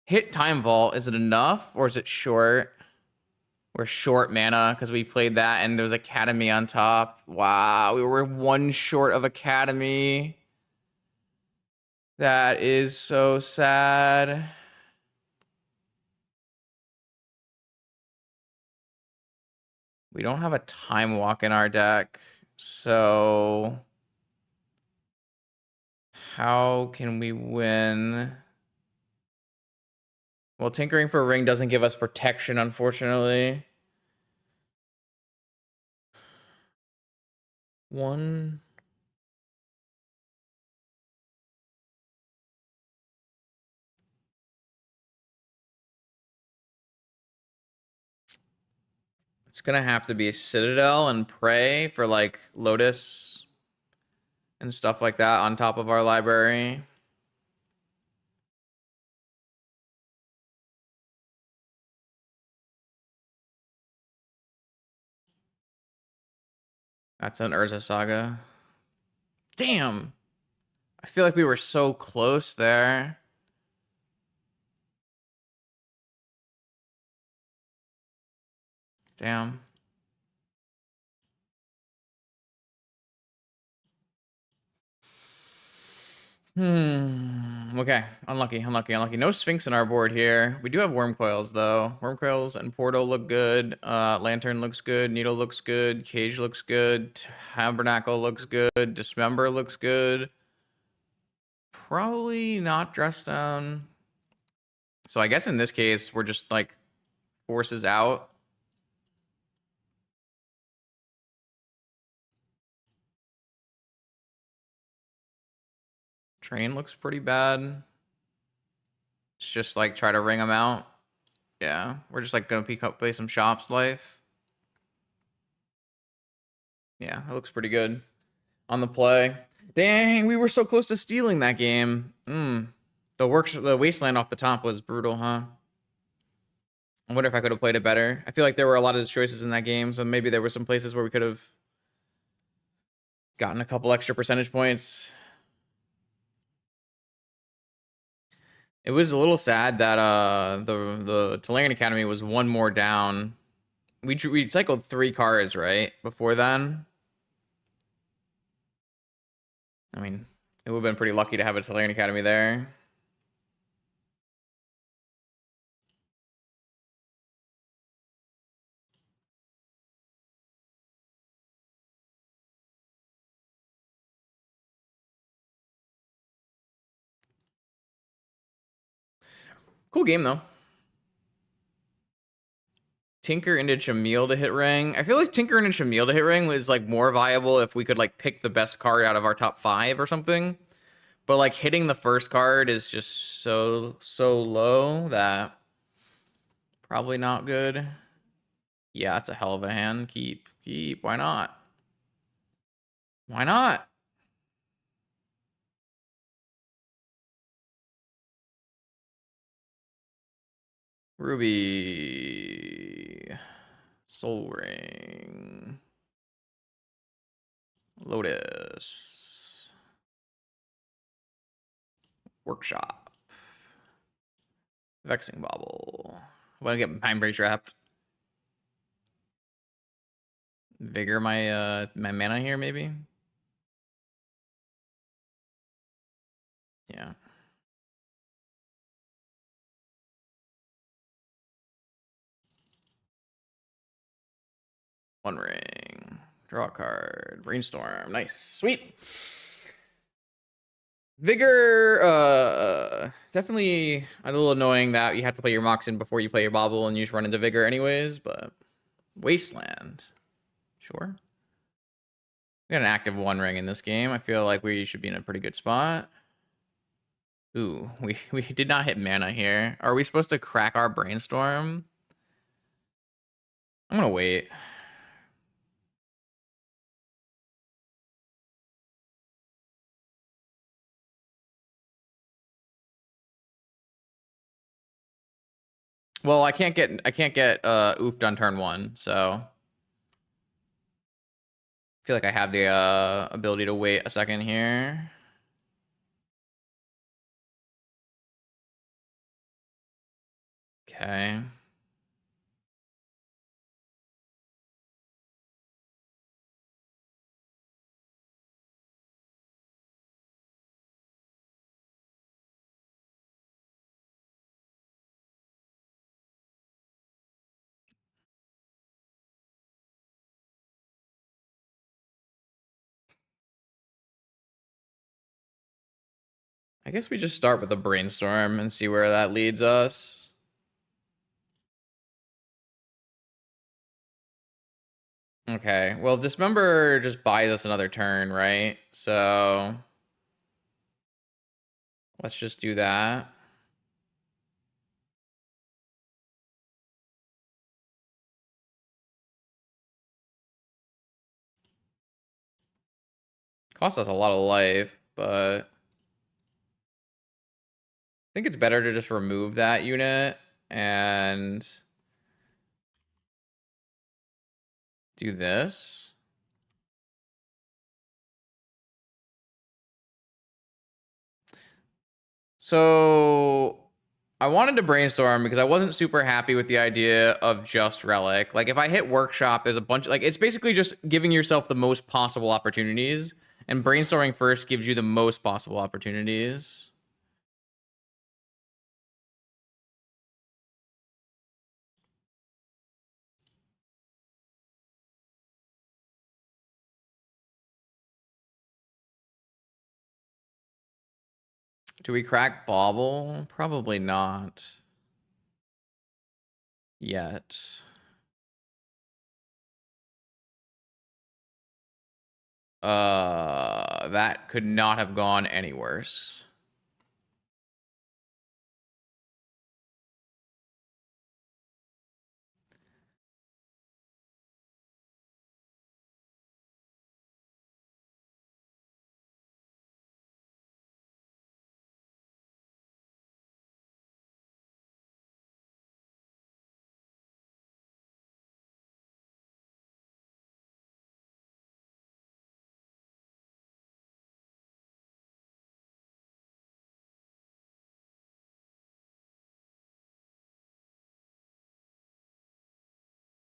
Hit Time Vault, is it enough or is it short? We're short mana because we played that and there was Academy on top. Wow, we were one short of Academy. That is so sad. We don't have a Time Walk in our deck, so how can we win? Well, Tinkering for a Ring doesn't give us protection, unfortunately. One. It's gonna have to be a Citadel and Prey for like Lotus and stuff like that on top of our library. That's an Urza Saga. Damn. I feel like we were so close there. Damn. Okay. Unlucky. No Sphinx in our board here. We do have Worm Coils, though. Worm Coils and Portal look good. Lantern looks good. Needle looks good. Cage looks good. Tabernacle looks good. Dismember looks good. Probably not Dress Down. So I guess in this case, we're just like forces out. Train looks pretty bad. It's just like try to ring them out. Yeah, we're just like gonna play some Shops Life. Yeah, it looks pretty good on the play. Dang, we were so close to stealing that game. The Wasteland off the top was brutal, huh? I wonder if I could have played it better. I feel like there were a lot of choices in that game, so maybe there were some places where we could have gotten a couple extra percentage points. It was a little sad that the Tolarian Academy was one more down. We cycled 3 cards, right? Before then. I mean, it would have been pretty lucky to have a Tolarian Academy there. Cool game though. Tinker into Chimil to hit ring. I feel like Tinker into Chimil to hit ring was like more viable if we could like pick the best card out of our top 5 or something. But like hitting the first card is just so low that probably not good. Yeah, it's a hell of a hand. Keep. Why not? Why not? Ruby. Soul Ring. Lotus. Workshop. Vexing Bauble. I'm gonna get Mind Break trapped. Vigor my mana here, maybe? Yeah. One ring. Draw a card. Brainstorm. Nice. Sweet. Vigor, definitely a little annoying that you have to play your Moxen before you play your Bobble and you just run into Vigor anyways, but Wasteland. Sure. We got an active one ring in this game. I feel like we should be in a pretty good spot. Ooh, we did not hit mana here. Are we supposed to crack our Brainstorm? I'm gonna wait. Well, I can't get oofed on turn one, so I feel like I have the ability to wait a second here. Okay. I guess we just start with a brainstorm and see where that leads us. Okay, well, Dismember just buys us another turn, right? So let's just do that. Costs us a lot of life, but I think it's better to just remove that unit and do this. So I wanted to brainstorm because I wasn't super happy with the idea of just Relic. Like if I hit Workshop as a bunch, like it's basically just giving yourself the most possible opportunities, and brainstorming first gives you the most possible opportunities. Do we crack Bauble? Probably not yet. That could not have gone any worse.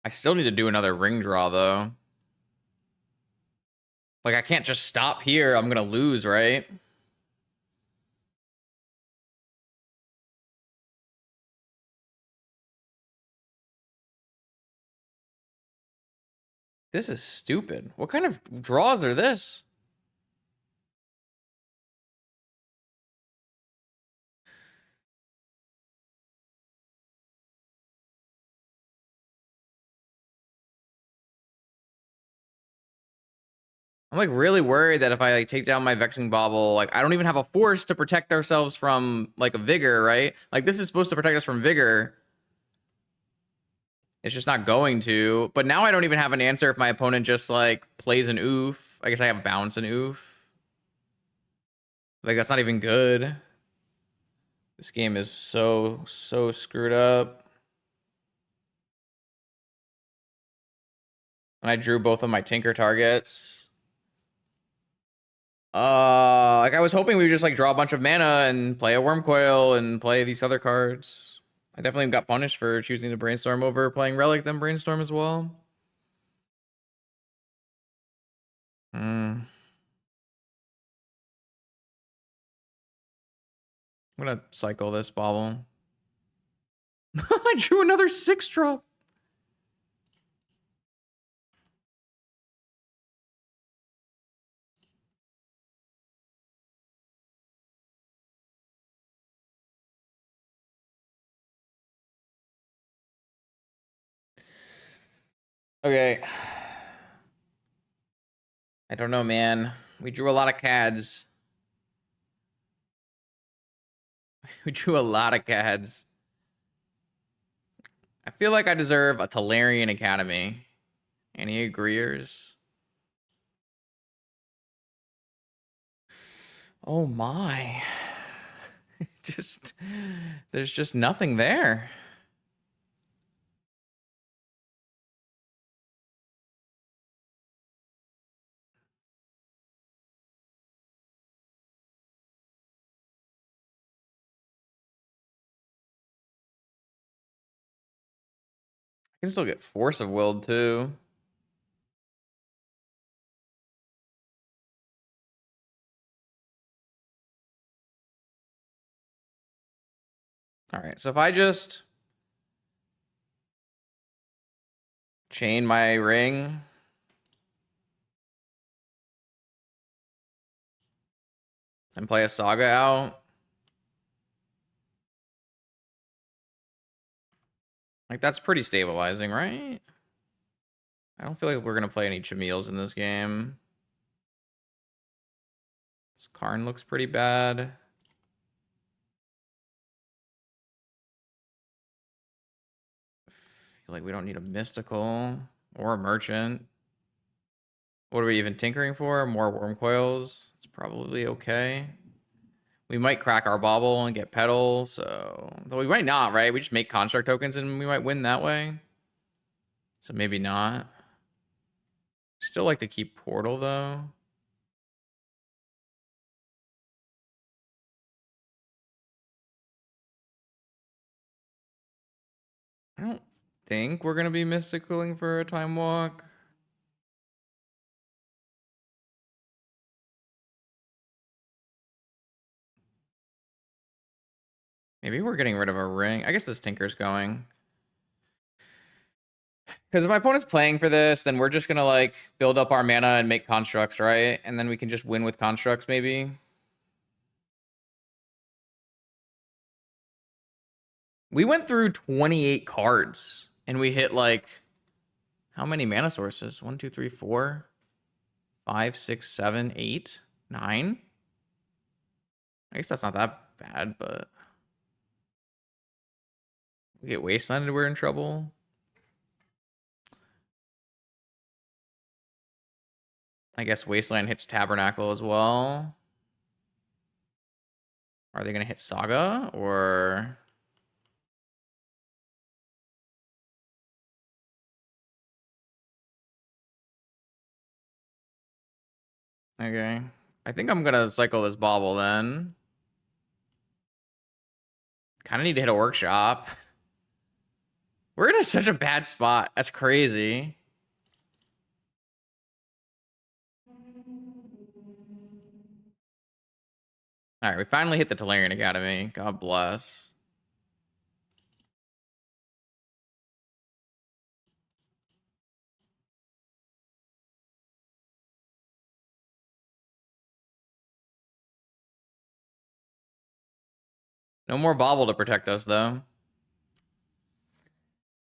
I still need to do another ring draw though. Like I can't just stop here. I'm gonna lose, right? This is stupid. What kind of draws are this? I'm like really worried that if I like take down my Vexing Bauble, like I don't even have a force to protect ourselves from like a Vigor, right? Like this is supposed to protect us from Vigor. It's just not going to. But now I don't even have an answer if my opponent just like plays an oof. I guess I have bounce and oof. Like that's not even good. This game is so screwed up. And I drew both of my Tinker targets. Like I was hoping we would just like draw a bunch of mana and play a Wormcoil and play these other cards. I definitely got punished for choosing to brainstorm over playing Relic, then brainstorm as well. I'm gonna cycle this bobble. I drew another 6-drop. Okay. I don't know, man. We drew a lot of CADs. We drew a lot of CADs. I feel like I deserve a Talarian Academy. Any agreeers? Oh my. Just, there's just nothing there. I can still get Force of Will too. All right, so if I just chain my ring and play a Saga out, like that's pretty stabilizing, right? I don't feel like we're gonna play any Chimils in this game. This Karn looks pretty bad. I feel like we don't need a mystical or a merchant. What are we even tinkering for? More worm coils? It's probably okay. We might crack our bauble and get pedal, so though we might not, right? We just make construct tokens and we might win that way. So maybe not. Still like to keep portal though. I don't think we're gonna be mysticaling for a time walk. Maybe we're getting rid of a ring. I guess this tinker's going. Because if my opponent's playing for this, then we're just gonna like build up our mana and make constructs, right? And then we can just win with constructs, maybe. We went through 28 cards and we hit like how many mana sources? 1, 2, 3, 4, 5, 6, 7, 8, 9. I guess that's not that bad, but we get wastelanded, we're in trouble. I guess Wasteland hits Tabernacle as well. Are they gonna hit Saga or? Okay. I think I'm gonna cycle this bauble then. Kind of need to hit a workshop. We're in such a bad spot. That's crazy. All right, we finally hit the Talarian Academy. God bless. No more bauble to protect us, though.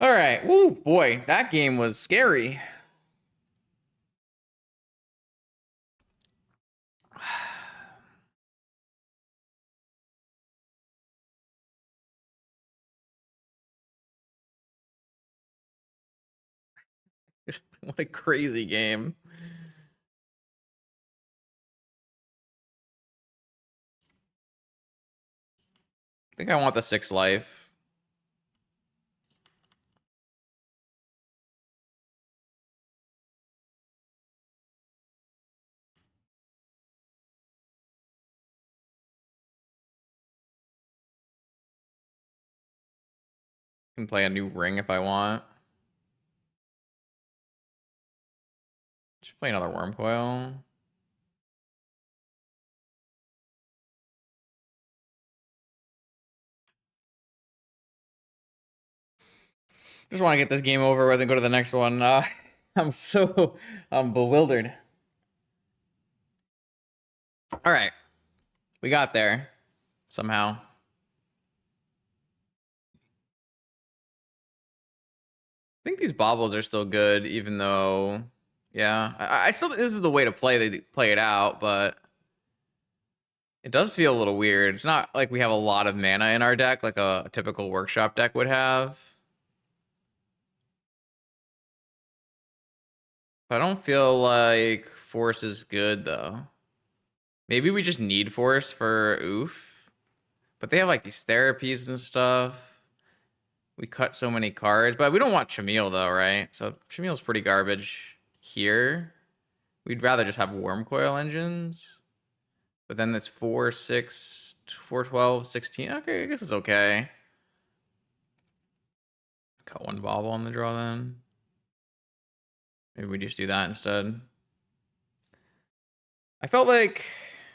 All right. Woo, boy, that game was scary. What a crazy game. I think I want the 6 life. Can play a new ring if I want. Just play another worm coil. Just want to get this game over with and go to the next one. I'm so bewildered. All right. We got there somehow. I think these baubles are still good, even though, yeah, I still think this is the way to play it out, but it does feel a little weird. It's not like we have a lot of mana in our deck, like a typical workshop deck would have. I don't feel like force is good though. Maybe we just need force for oof. But they have like these therapies and stuff. We cut so many cards, but we don't want Chimil though, right? So Chimil's pretty garbage here. We'd rather just have worm coil engines. But then that's 4, 6, 4, 12, 16. Okay, I guess it's okay. Cut one bobble on the draw then. Maybe we just do that instead. I felt like,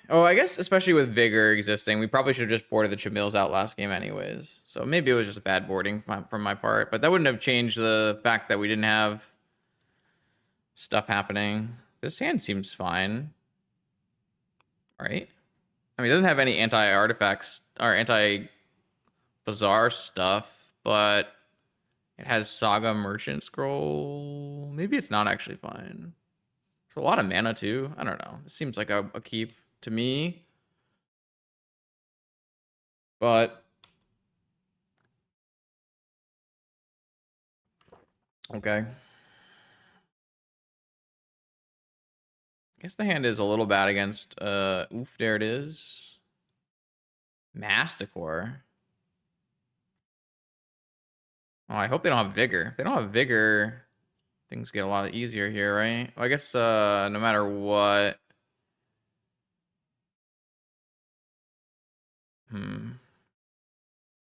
oh, I guess especially with Vigor existing, we probably should have just boarded the Chimils out last game anyways. So maybe it was just a bad boarding from my part, but that wouldn't have changed the fact that we didn't have stuff happening. This hand seems fine, right? I mean, it doesn't have any anti-artifacts or anti-bazaar stuff, but it has Saga Merchant Scroll. Maybe it's not actually fine. It's a lot of mana too. I don't know. This seems like a keep to me. But okay. I guess the hand is a little bad against oof, there it is. Masticore. Oh, I hope they don't have Vigor. If they don't have Vigor, things get a lot easier here, right? Well, I guess no matter what.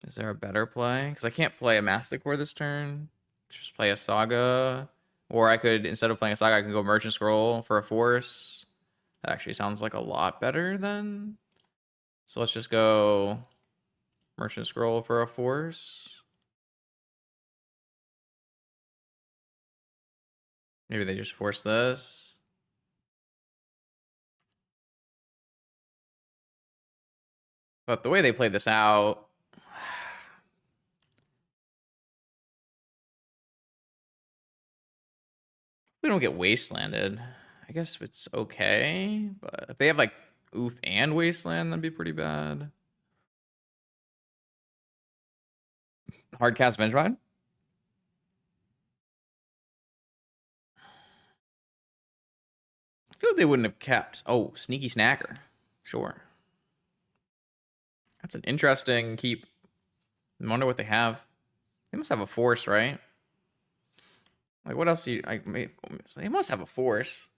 Is there a better play? Because I can't play a Masticore this turn. Just play a Saga. Or I could, instead of playing a Saga, I can go Merchant Scroll for a Force. That actually sounds like a lot better then. So let's just go Merchant Scroll for a Force. Maybe they just force this. But the way they played this out, we don't get Wastelanded. I guess it's okay. But if they have like Oof and Wasteland, that'd be pretty bad. Hardcast Vengevine? I feel like they wouldn't have kept. Oh, Sneaky Snacker. Sure. That's an interesting keep. I wonder what they have. They must have a force, right? Like, what else do you... they must have a force.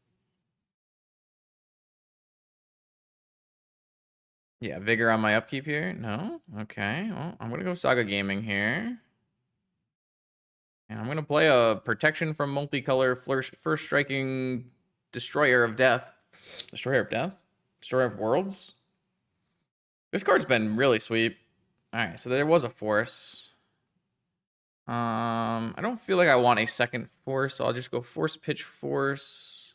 Yeah, Vigor on my upkeep here? No? Okay. Well, I'm going to go Saga Gaming here. And I'm going to play a Protection from Multicolor First Striking Destroyer of Death. Destroyer of Death? Destroyer of Worlds? This card's been really sweet. Alright, so there was a force. I don't feel like I want a second force, so I'll just go Force Pitch Force.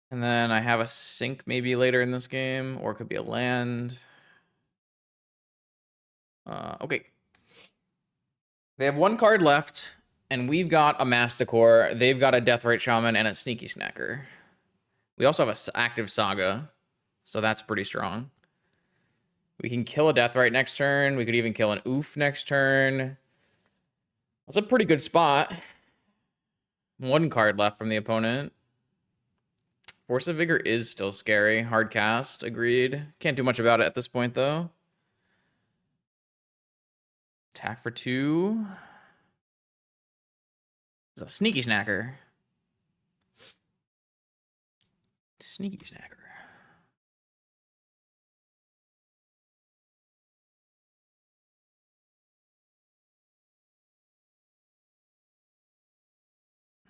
And then I have a sink maybe later in this game, or it could be a land. Okay. They have one card left, and we've got a Masticore. They've got a Deathrite Shaman and a Sneaky Snacker. We also have an active Saga, so that's pretty strong. We can kill a Deathrite next turn. We could even kill an Oof next turn. That's a pretty good spot. One card left from the opponent. Force of Vigor is still scary. Hard cast, agreed. Can't do much about it at this point, though. Attack for 2. It's a Sneaky Snacker. Sneaky Snacker.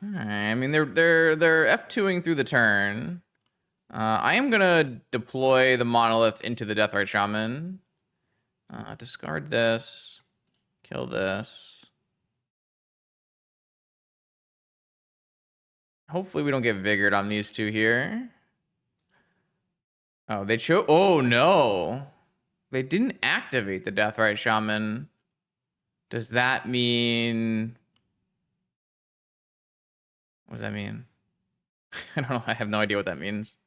Alright, I mean they're F2ing through the turn. I am gonna deploy the Monolith into the Deathrite Shaman. Discard this. Kill this. Hopefully we don't get Vigored on these two here. Oh, they chose. Oh no, they didn't activate the Deathrite Shaman. Does that mean? What does that mean? I don't know. I have no idea what that means.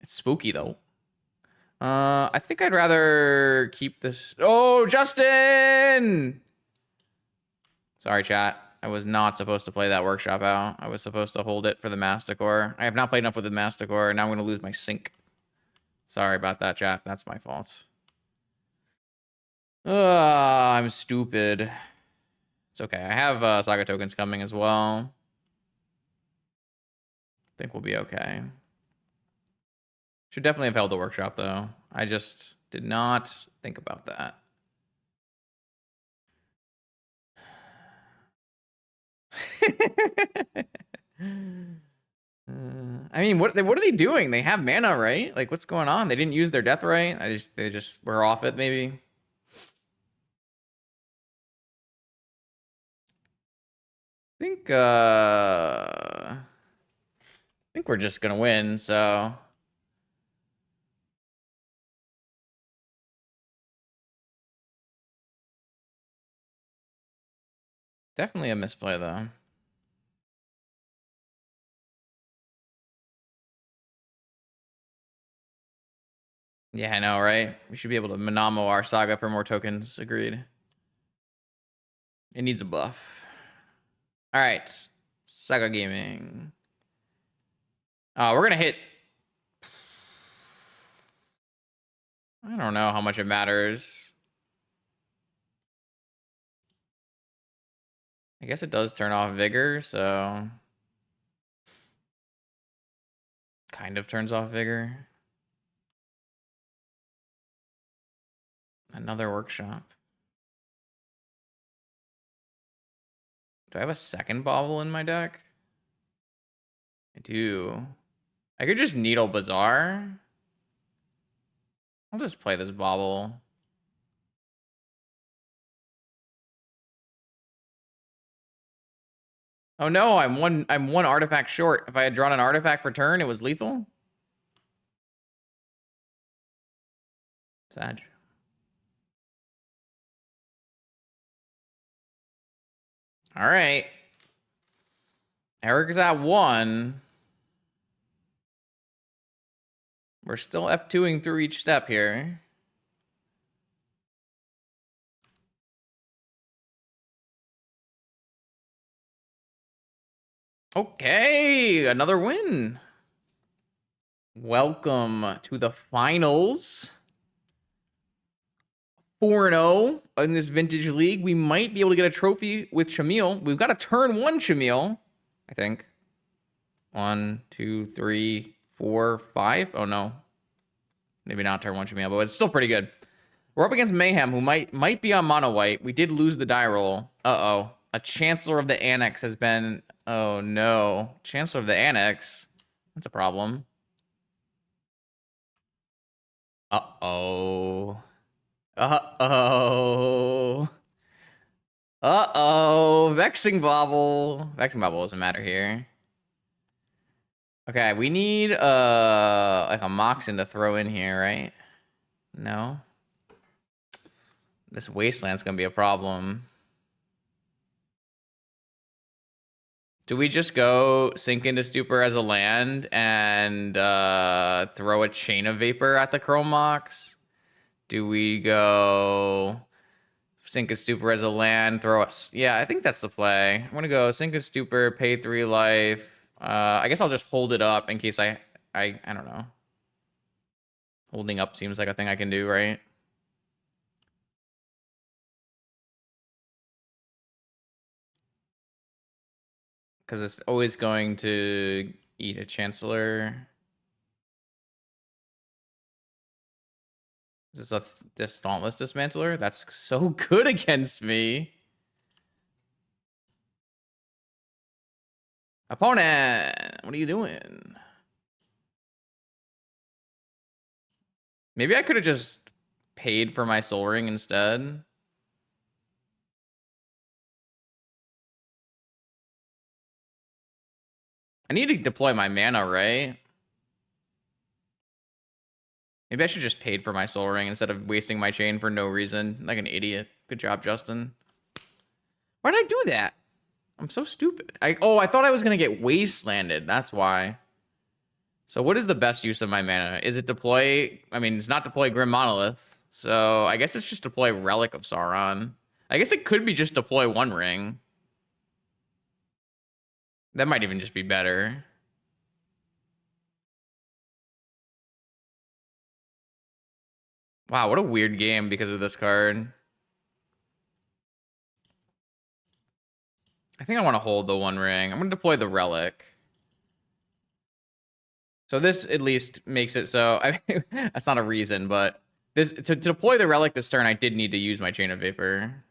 It's spooky though. I think I'd rather keep this. Oh, Justin! Sorry, chat. I was not supposed to play that workshop out. I was supposed to hold it for the Masticore. I have not played enough with the Masticore, and now I'm going to lose my sync. Sorry about that, chat. That's my fault. I'm stupid. It's okay. I have Saga tokens coming as well. I think we'll be okay. Should definitely have held the workshop, though. I just did not think about that. I mean, what are they doing? They have mana, right? Like, what's going on? They didn't use their death right. They just were off it, maybe. I think we're just gonna win. So definitely a misplay, though. Yeah, I know, right? We should be able to Manamo our Saga for more tokens. Agreed. It needs a buff. All right. Saga Gaming. We're going to hit... I don't know how much it matters. I guess it does turn off Vigor, so... Kind of turns off Vigor. Another workshop. Do I have a second Bobble in my deck? I do. I could just Needle Bazaar. I'll just play this Bobble. Oh no, I'm one artifact short. If I had drawn an artifact for turn, it was lethal. Sad. All right. Eric is at 1. We're still F2ing through each step here. Okay, another win. Welcome to the finals. 4-0 in this vintage league. We might be able to get a trophy with Chimil. We've got a turn 1 Chimil, I think. 1, 2, 3, 4, 5. Oh no. Maybe not turn 1 Chimil, but it's still pretty good. We're up against Mayhem, who might be on mono white. We did lose the die roll. Uh-oh. A Chancellor of the Annex has been... Oh, no. Chancellor of the Annex? That's a problem. Uh-oh. Uh-oh. Uh-oh. Vexing Bobble. Vexing Bobble doesn't matter here. Okay, we need, like a Moxen to throw in here, right? No? This Wasteland's gonna be a problem. Do we just go Sink into Stupor as a land and throw a Chain of Vapor at the Chrome Mox? Do we go Sink into Stupor as a land, throw us? Yeah, I think that's the play. I'm gonna go Sink into Stupor, pay 3 life. I guess I'll just hold it up in case I don't know. Holding up seems like a thing I can do, right? Because it's always going to eat a Chancellor. Is this Dauntless Dismantler? That's so good against me. Opponent, what are you doing? Maybe I could have just paid for my Soul Ring instead. I need to deploy my mana, right? Maybe I should just paid for my Soul Ring instead of wasting my chain for no reason. Like an idiot. Good job, Justin. Why did I do that? I'm so stupid. I thought I was going to get wastelanded. That's why. So what is the best use of my mana? Is it deploy? I mean, it's not deploy Grim Monolith. So I guess it's just deploy Relic of Sauron. I guess it could be just deploy One Ring. That might even just be better. Wow, what a weird game because of this card. I think I want to hold the One Ring. I'm going to deploy the Relic. So this at least makes it so... I mean, that's not a reason, but this to deploy the Relic this turn, I did need to use my Chain of Vapor.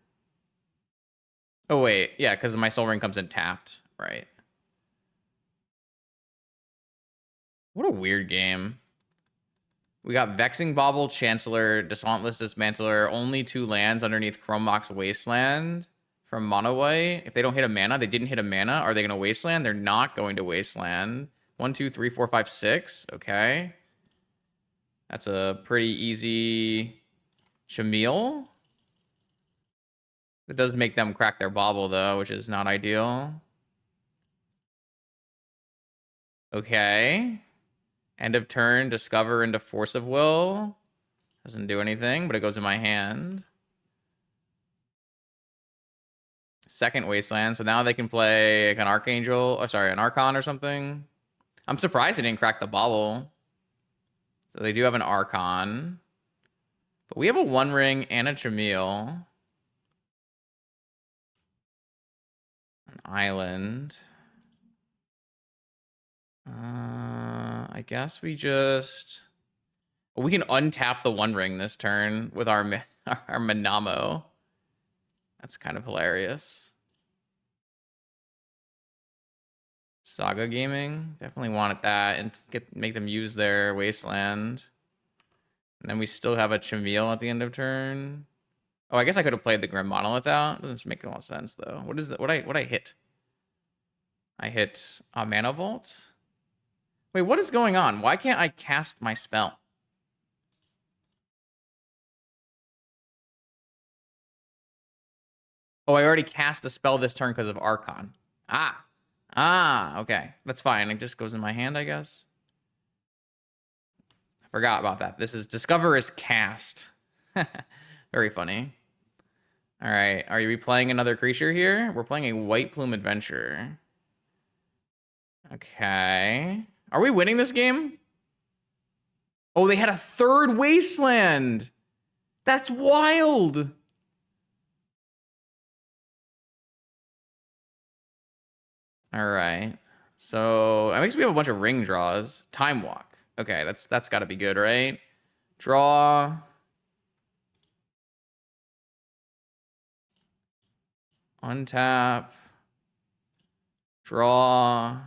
Oh, wait. Yeah, because my Soul Ring comes in tapped. Right. What a weird game. We got Vexing Bauble, Chancellor, Dauntless Dismantler, only 2 lands underneath Chrome Mox Wasteland from Mono White. If they don't hit a mana, they didn't hit a mana. Are they going to Wasteland? They're not going to Wasteland. 1, 2, 3, 4, 5, 6. Okay. That's a pretty easy Chimil. It does make them crack their Bauble, though, which is not ideal. Okay. End of turn, discover into Force of Will. Doesn't do anything, but it goes in my hand. Second Wasteland, so now they can play like an Archangel, or sorry, an Archon or something. I'm surprised they didn't crack the Bauble. So they do have an Archon. But we have a One Ring and a Chimil. An Island. I guess we just... We can untap the One Ring this turn with our Manamo. That's kind of hilarious. Saga Gaming. Definitely wanted that and make them use their Wasteland. And then we still have a Chimil at the end of turn. Oh, I guess I could have played the Grim Monolith out. Doesn't make a lot of sense though. What is that? What I hit? I hit a Mana Vault. Wait, what is going on? Why can't I cast my spell? Oh, I already cast a spell this turn because of Archon. Okay. That's fine. It just goes in my hand, I guess. I forgot about that. This is Discover is cast. Very funny. All right. Are we playing another creature here? We're playing a White Plume Adventure. Okay. Are we winning this game? Oh, they had a third Wasteland. That's wild. All right. So that makes me have a bunch of ring draws. Time Walk. Okay, that's got to be good, right? Draw. Untap. Draw.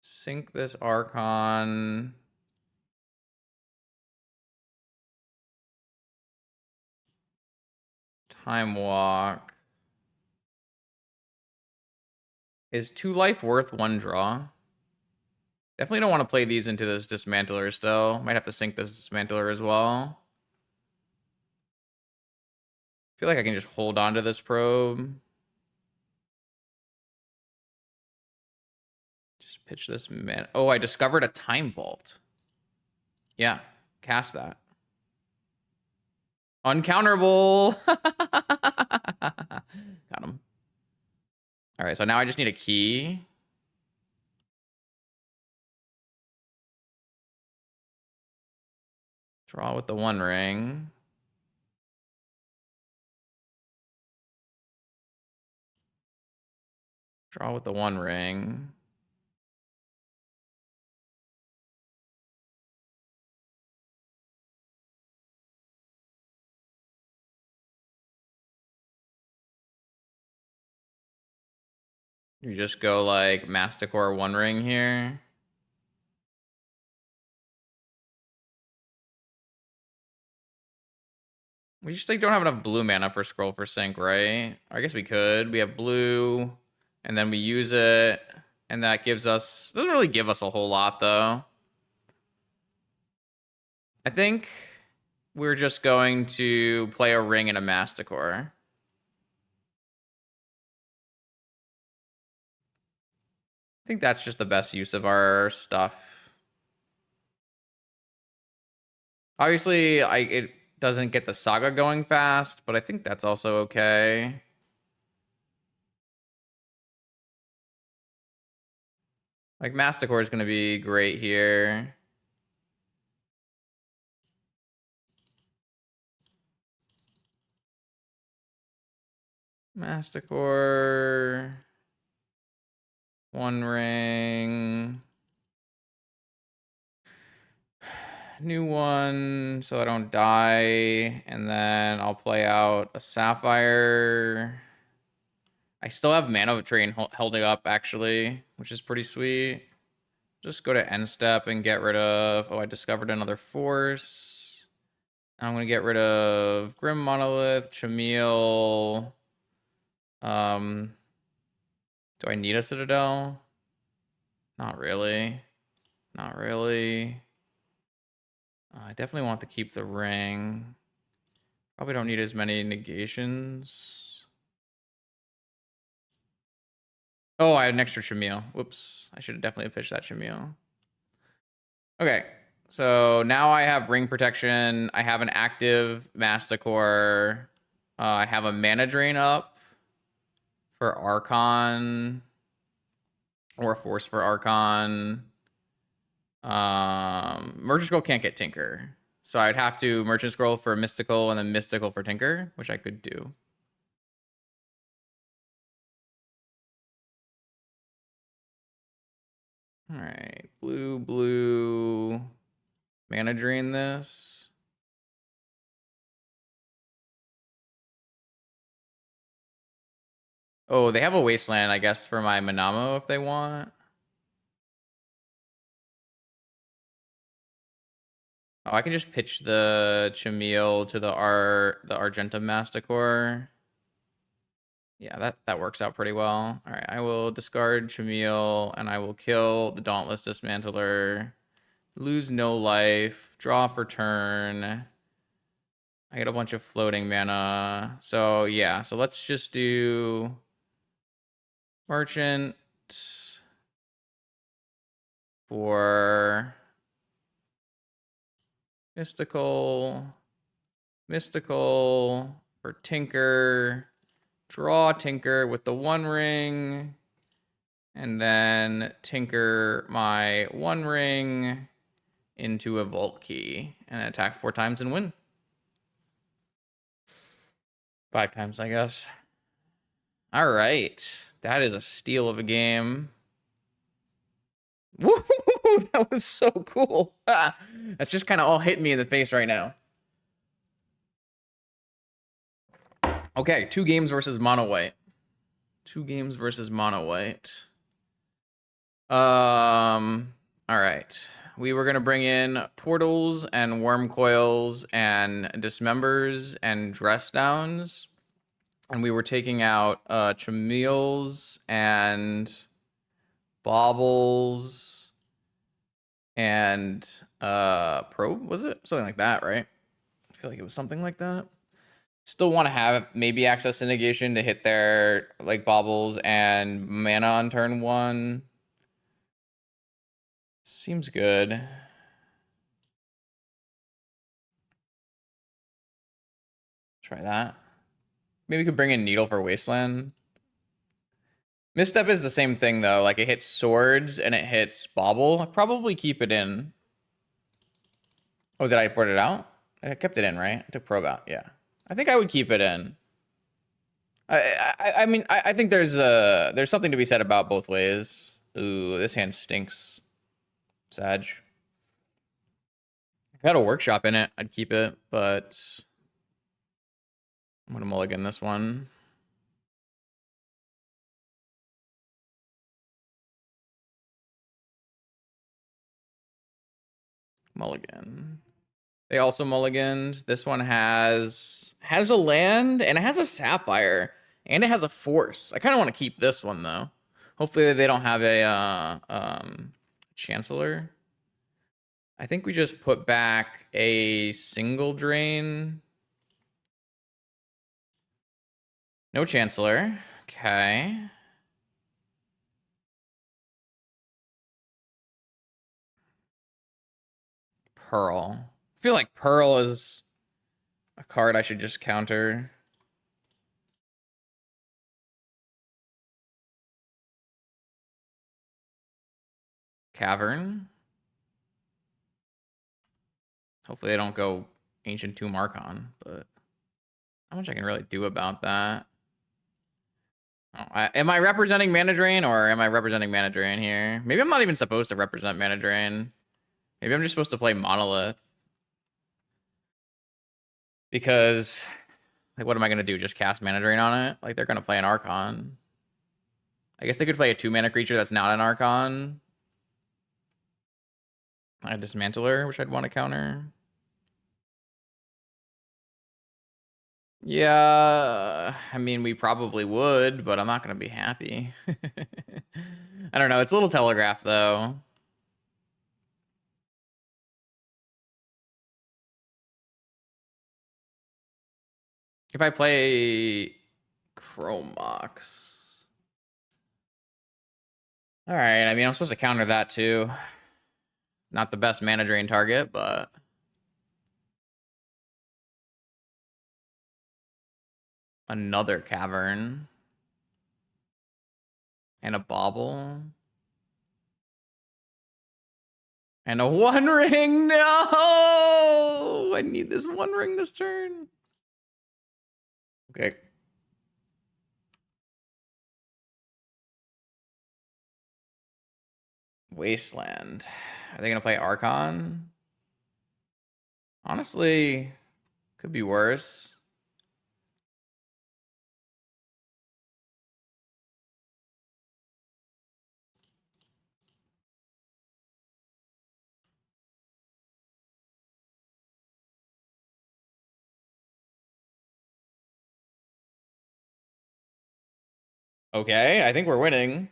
Sync this Archon. Time Walk. Is 2 life worth 1 draw? Definitely don't want to play these into this Dismantler still. Might have to sync this Dismantler as well. I feel like I can just hold on to this probe. Just pitch this man. Oh, I discovered a Time Vault. Yeah, cast that. Uncounterable. Got him. All right, so now I just need a key. Draw with the One Ring. Draw with the One Ring. You just go like Masticore One Ring here. We just like don't have enough blue mana for Scroll for Sync, right? I guess we could. We have blue, and then we use it, and that gives us... Doesn't really give us a whole lot, though. I think we're just going to play a Ring and a Masticore. I think that's just the best use of our stuff. Obviously, it doesn't get the saga going fast, but I think that's also okay. Like, Masticore is going to be great here. Masticore. One ring. New one, so I don't die. And then I'll play out a Sapphire. I still have Mana Train holding up, actually, which is pretty sweet. Just go to end step and get rid of... Oh, I discovered another force. I'm going to get rid of Grim Monolith, Chimil. Do I need a Citadel? Not really. Not really. I definitely want to keep the ring. Probably don't need as many negations. Oh, I had an extra Chimil. Whoops. I should have definitely pitched that Chimil. Okay. So now I have ring protection. I have an active Masticore. I have a mana drain up for Archon. Or a force for Archon. Merchant Scroll can't get Tinker. So I'd have to Merchant Scroll for Mystical and then Mystical for Tinker, which I could do. All right, blue. Mana drain this. Oh, they have a Wasteland, I guess, for my Manamo if they want. Oh, I can just pitch the Chimil to the Argentum Masticore. Yeah, that works out pretty well. All right, I will discard Chimil, and I will kill the Dauntless Dismantler. Lose no life. Draw for turn. I get a bunch of floating mana. So, yeah. So, let's just do... Merchant... for... Mystical... for Tinker... Draw Tinker with the One Ring, and then Tinker my One Ring into a Vault Key, and attack 4 times and win. 5 times, I guess. All right. That is a steal of a game. Woo! That was so cool. That's just kind of all hitting me in the face right now. Okay, 2 games versus Mono White. 2 games versus Mono White. All right. We were gonna bring in portals and worm coils and dismembers and dress downs, and we were taking out Chimils and baubles and probe. Was it something like that? Right? I feel like it was something like that. Still want to have maybe access to negation to hit their like baubles and mana on turn 1. Seems good. Try that. Maybe we could bring in Needle for Wasteland. Misstep is the same thing, though. Like, it hits swords and it hits bauble. I'll probably keep it in. Oh, did I put it out? I kept it in, right? I took probe out, yeah. I think I would keep it in. I mean, I think there's something to be said about both ways. Ooh, this hand stinks. Sag. If I had a workshop in it, I'd keep it, but I'm gonna mulligan this one. Mulligan. They also mulliganed. This one has a land and it has a sapphire and it has a force. I kind of want to keep this one though. Hopefully they don't have a chancellor. I think we just put back a single drain. No chancellor. Okay. Pearl. I feel like Pearl is a card I should just counter. Cavern. Hopefully they don't go Ancient Tomb Archon, but not much I can really do about that. Oh, am I representing Mana Drain or am I representing Mana Drain here? Maybe I'm not even supposed to represent Mana Drain. Maybe I'm just supposed to play Monolith. Because, like, what am I going to do? Just cast Mana Drain on it? Like, they're going to play an Archon. I guess they could play a 2-mana creature that's not an Archon. A Dismantler, which I'd want to counter. Yeah, I mean, we probably would, but I'm not going to be happy. I don't know. It's a little telegraphed, though. If I play Chromox. All right, I mean, I'm supposed to counter that, too. Not the best mana drain target, but... Another Cavern. And a Bauble. And a One Ring. No! I need this One Ring this turn. Okay. Wasteland. Are they going to play Archon? Honestly, could be worse. Okay, I think we're winning.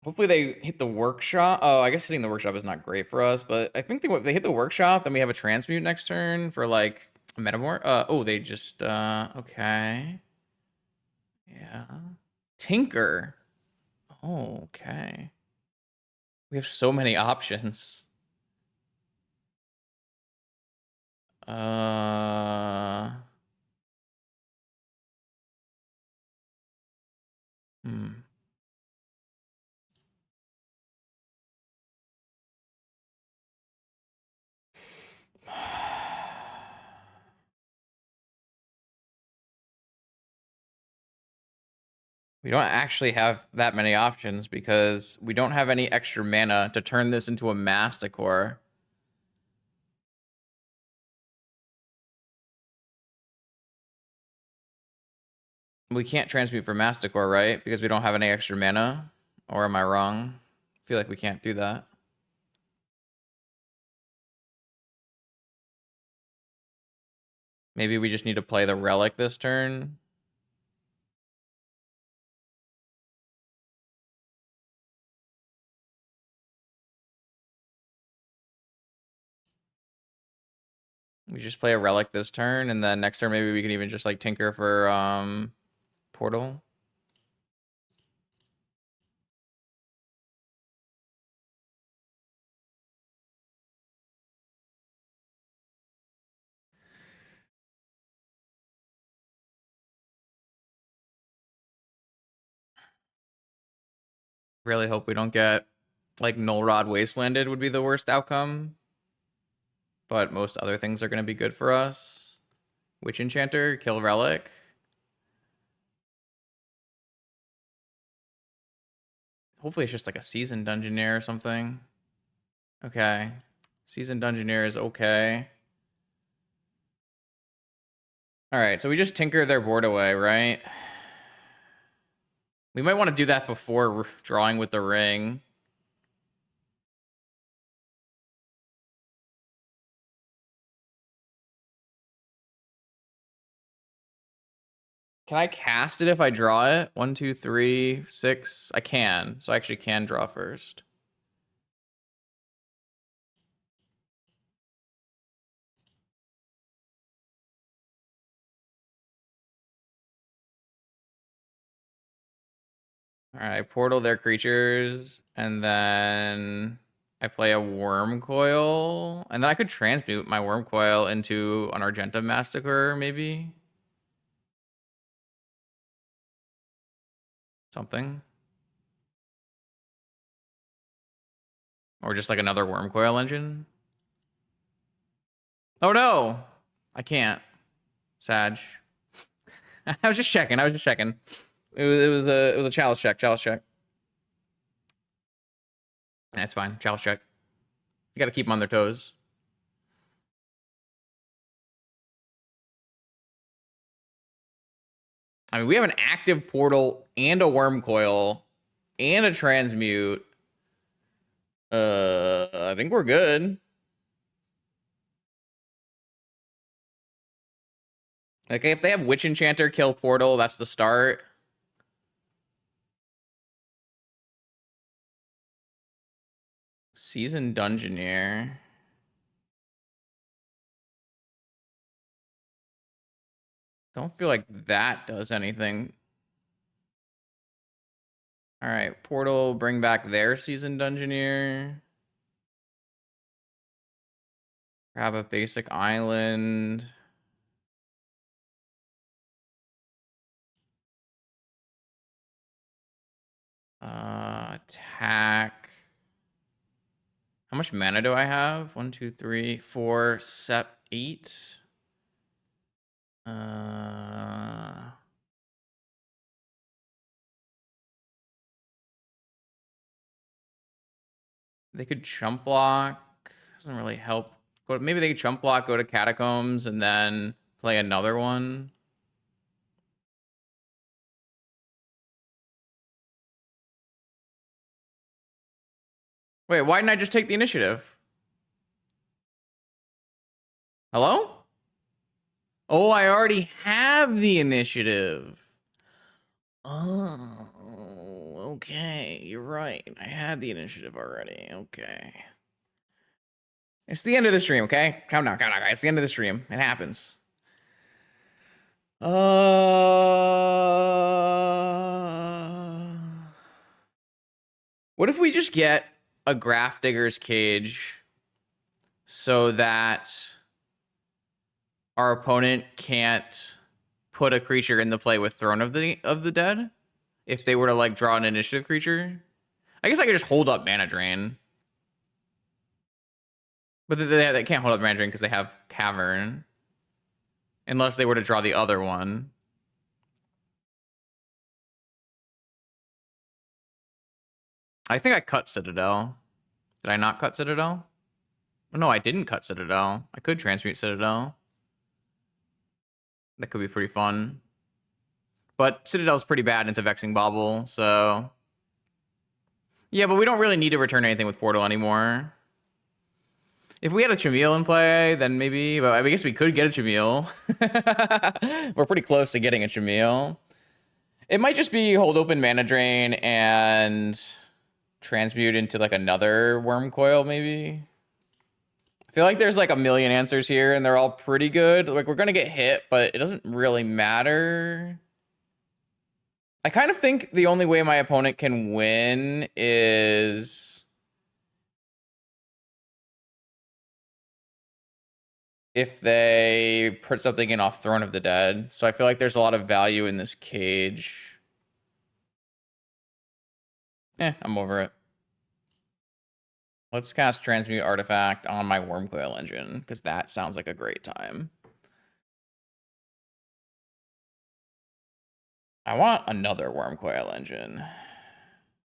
Hopefully they hit the workshop. Oh, I guess hitting the workshop is not great for us, but I think they hit the workshop, then we have a transmute next turn for like a metamorph. Oh, they just okay. Yeah. Tinker. Oh, okay. We have so many options. Hmm. We don't actually have that many options because we don't have any extra mana to turn this into a Masticore. We can't transmute for Masticore, right? Because we don't have any extra mana? Or am I wrong? I feel like we can't do that. Maybe we just need to play the Relic this turn. We just play a Relic this turn, and then next turn maybe we can even just like tinker for Portal. Really hope we don't get like Null Rod Wastelanded would be the worst outcome. But most other things are going to be good for us. Witch Enchanter, kill Relic. Hopefully it's just like a Seasoned Dungeoneer or something. Okay. Seasoned Dungeoneer is okay. Alright, so we just tinker their board away, right? We might want to do that before drawing with the ring. Can I cast it if I draw it? 1, 2, 3, 6. I can. So I actually can draw first. All right, portal their creatures, and then I play a Worm Coil, and then I could transmute my Worm Coil into an Argenta Massacre, maybe? Something. Or just like another Worm Coil engine. Oh no! I can't. Sag. I was just checking. It was a chalice check. That's fine. Chalice check. You gotta keep them on their toes. I mean, we have an active portal and a worm coil and a transmute. I think we're good. Okay, if they have Witch Enchanter kill portal, that's the start. Seasoned Dungeoneer. Don't feel like that does anything. All right, portal, bring back their Seasoned Dungeoneer. Grab a basic island. Attack. How much mana do I have? 1, 2, 3, 4, 7, 8. They could chump block. Doesn't really help. Maybe they could chump block, go to Catacombs, and then play another one. Wait, why didn't I just take the initiative? Hello? Oh, I already have the initiative. Oh, okay. You're right. I had the initiative already. Okay. It's the end of the stream, okay? Calm down, guys. It's the end of the stream. It happens. What if we just get a Grafdigger's Cage so that our opponent can't put a creature in the play with Throne of the Dead if they were to like draw an initiative creature? I guess I could just hold up Mana Drain. But they can't hold up Mana Drain because they have Cavern. Unless they were to draw the other one. I think I cut Citadel. Did I not cut Citadel? Oh, no, I didn't cut Citadel. I could transmute Citadel. That could be pretty fun. But Citadel's pretty bad into Vexing Bauble, so... Yeah, but we don't really need to return anything with Portal anymore. If we had a Chimil in play, then maybe... But I guess we could get a Chimil. We're pretty close to getting a Chimil. It might just be hold open Mana Drain and transmute into like another Worm Coil, maybe. I feel like there's like a million answers here, and they're all pretty good. Like, we're gonna get hit, but it doesn't really matter. I kind of think the only way my opponent can win is if they put something in off Throne of the Dead. So I feel like there's a lot of value in this cage. I'm over it. Let's cast Transmute Artifact on my Wormcoil engine, because that sounds like a great time. I want another Wormcoil engine.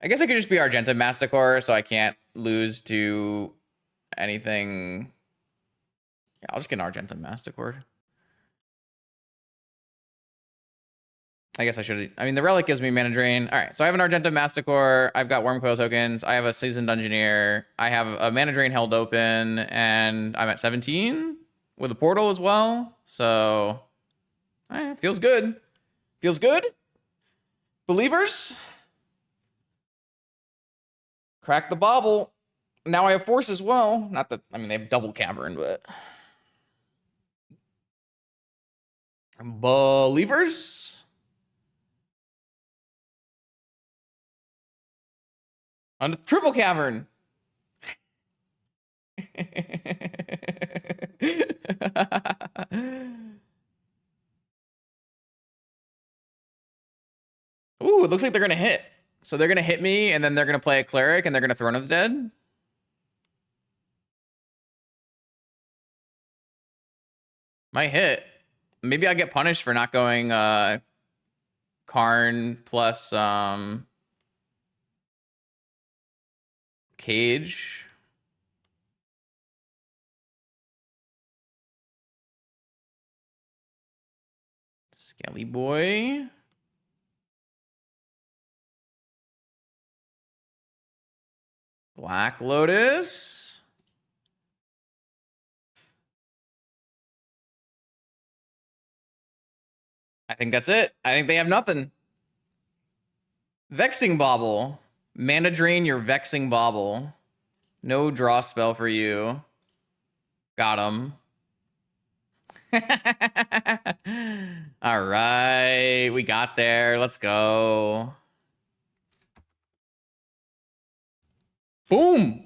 I guess it could just be Argenta Masticore, so I can't lose to anything. Yeah, I'll just get an Argenta Masticore. I guess I should. I mean, the Relic gives me Mana Drain. All right, so I have an Argenta Masticore. I've got Wormcoil tokens. I have a Seasoned Dungeoneer. I have a Mana Drain held open, and I'm at 17 with a Portal as well. So, feels good. Feels good. Believers, crack the bauble. Now I have Force as well. Not that, I mean, they have double Cavern, but... Believers? On the triple Cavern. Ooh, it looks like they're gonna hit. So they're gonna hit me, and then they're gonna play a cleric, and they're gonna Throne of the Dead. Might hit. Maybe I'll get punished for not going Karn plus Cage. Skelly Boy. Black Lotus. I think that's it. I think they have nothing. Vexing Bauble. Mana drain your Vexing Bauble. No draw spell for you. Got him. All right. We got there. Let's go. Boom.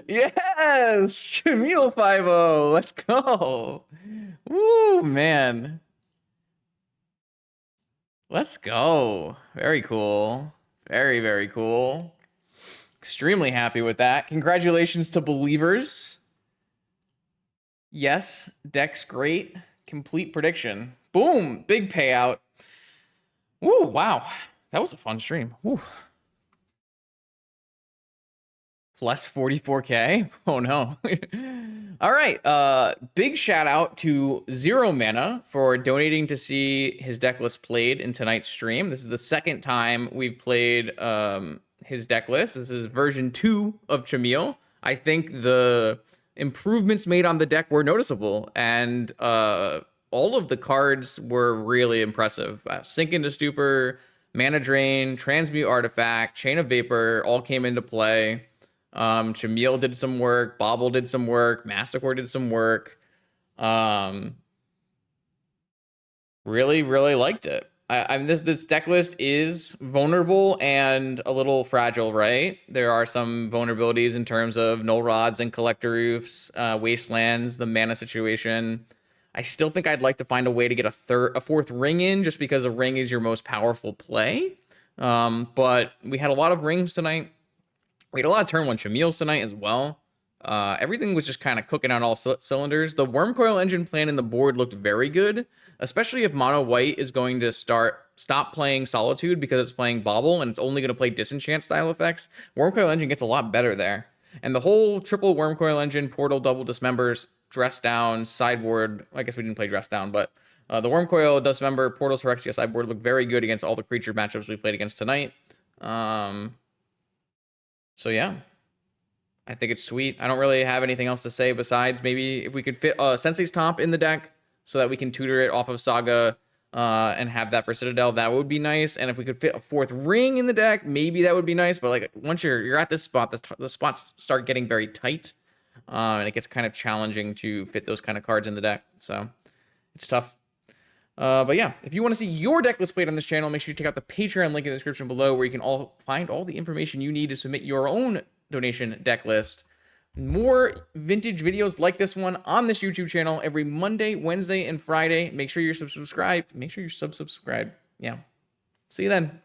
Yes. Chimil 5-0. Let's go. Woo, man. Let's go. Very cool. Very, very cool. Extremely happy with that. Congratulations to believers. Yes, deck's great. Complete prediction. Boom. Big payout. Woo, wow. That was a fun stream. Woo. Plus 44k? Oh no. All right. Big shout out to Zero Mana for donating to see his deck list played in tonight's stream. This is the second time we've played his deck list. This is version 2 of Chimil. I think the improvements made on the deck were noticeable, and all of the cards were really impressive. Sink into Stupor, Mana Drain, Transmute Artifact, Chain of Vapor all came into play. Chimil did some work, Bauble did some work, Masticore did some work. Really, really liked it. This deck list is vulnerable and a little fragile, right? There are some vulnerabilities in terms of Null Rods and Collector Roofs, Wastelands, the mana situation. I still think I'd like to find a way to get a fourth ring in, just because a ring is your most powerful play. But we had a lot of rings tonight. We had a lot of turn 1 Chimils tonight as well. Everything was just kind of cooking on all cylinders. The Wormcoil Engine plan in the board looked very good, especially if Mono White is going to stop playing Solitude because it's playing Bauble and it's only going to play Disenchant style effects. Wormcoil Engine gets a lot better there. And the whole triple Wormcoil Engine, Portal, double Dismembers, Dress Down, Sideboard, I guess we didn't play Dress Down, but the Wormcoil, Dismember, Portals, Phyrexia sideboard looked very good against all the creature matchups we played against tonight. So yeah, I think it's sweet. I don't really have anything else to say besides maybe if we could fit Sensei's Top in the deck so that we can tutor it off of Saga and have that for Citadel, that would be nice. And if we could fit a fourth ring in the deck, maybe that would be nice. But like once you're at this spot, the spots start getting very tight, and it gets kind of challenging to fit those kind of cards in the deck. So it's tough. But yeah, if you want to see your deck list played on this channel, make sure you check out the Patreon link in the description below, where you can find all the information you need to submit your own donation deck list. More vintage videos like this one on this YouTube channel every Monday, Wednesday, and Friday. Make sure you're subscribed. Make sure you're subscribed. Yeah. See you then.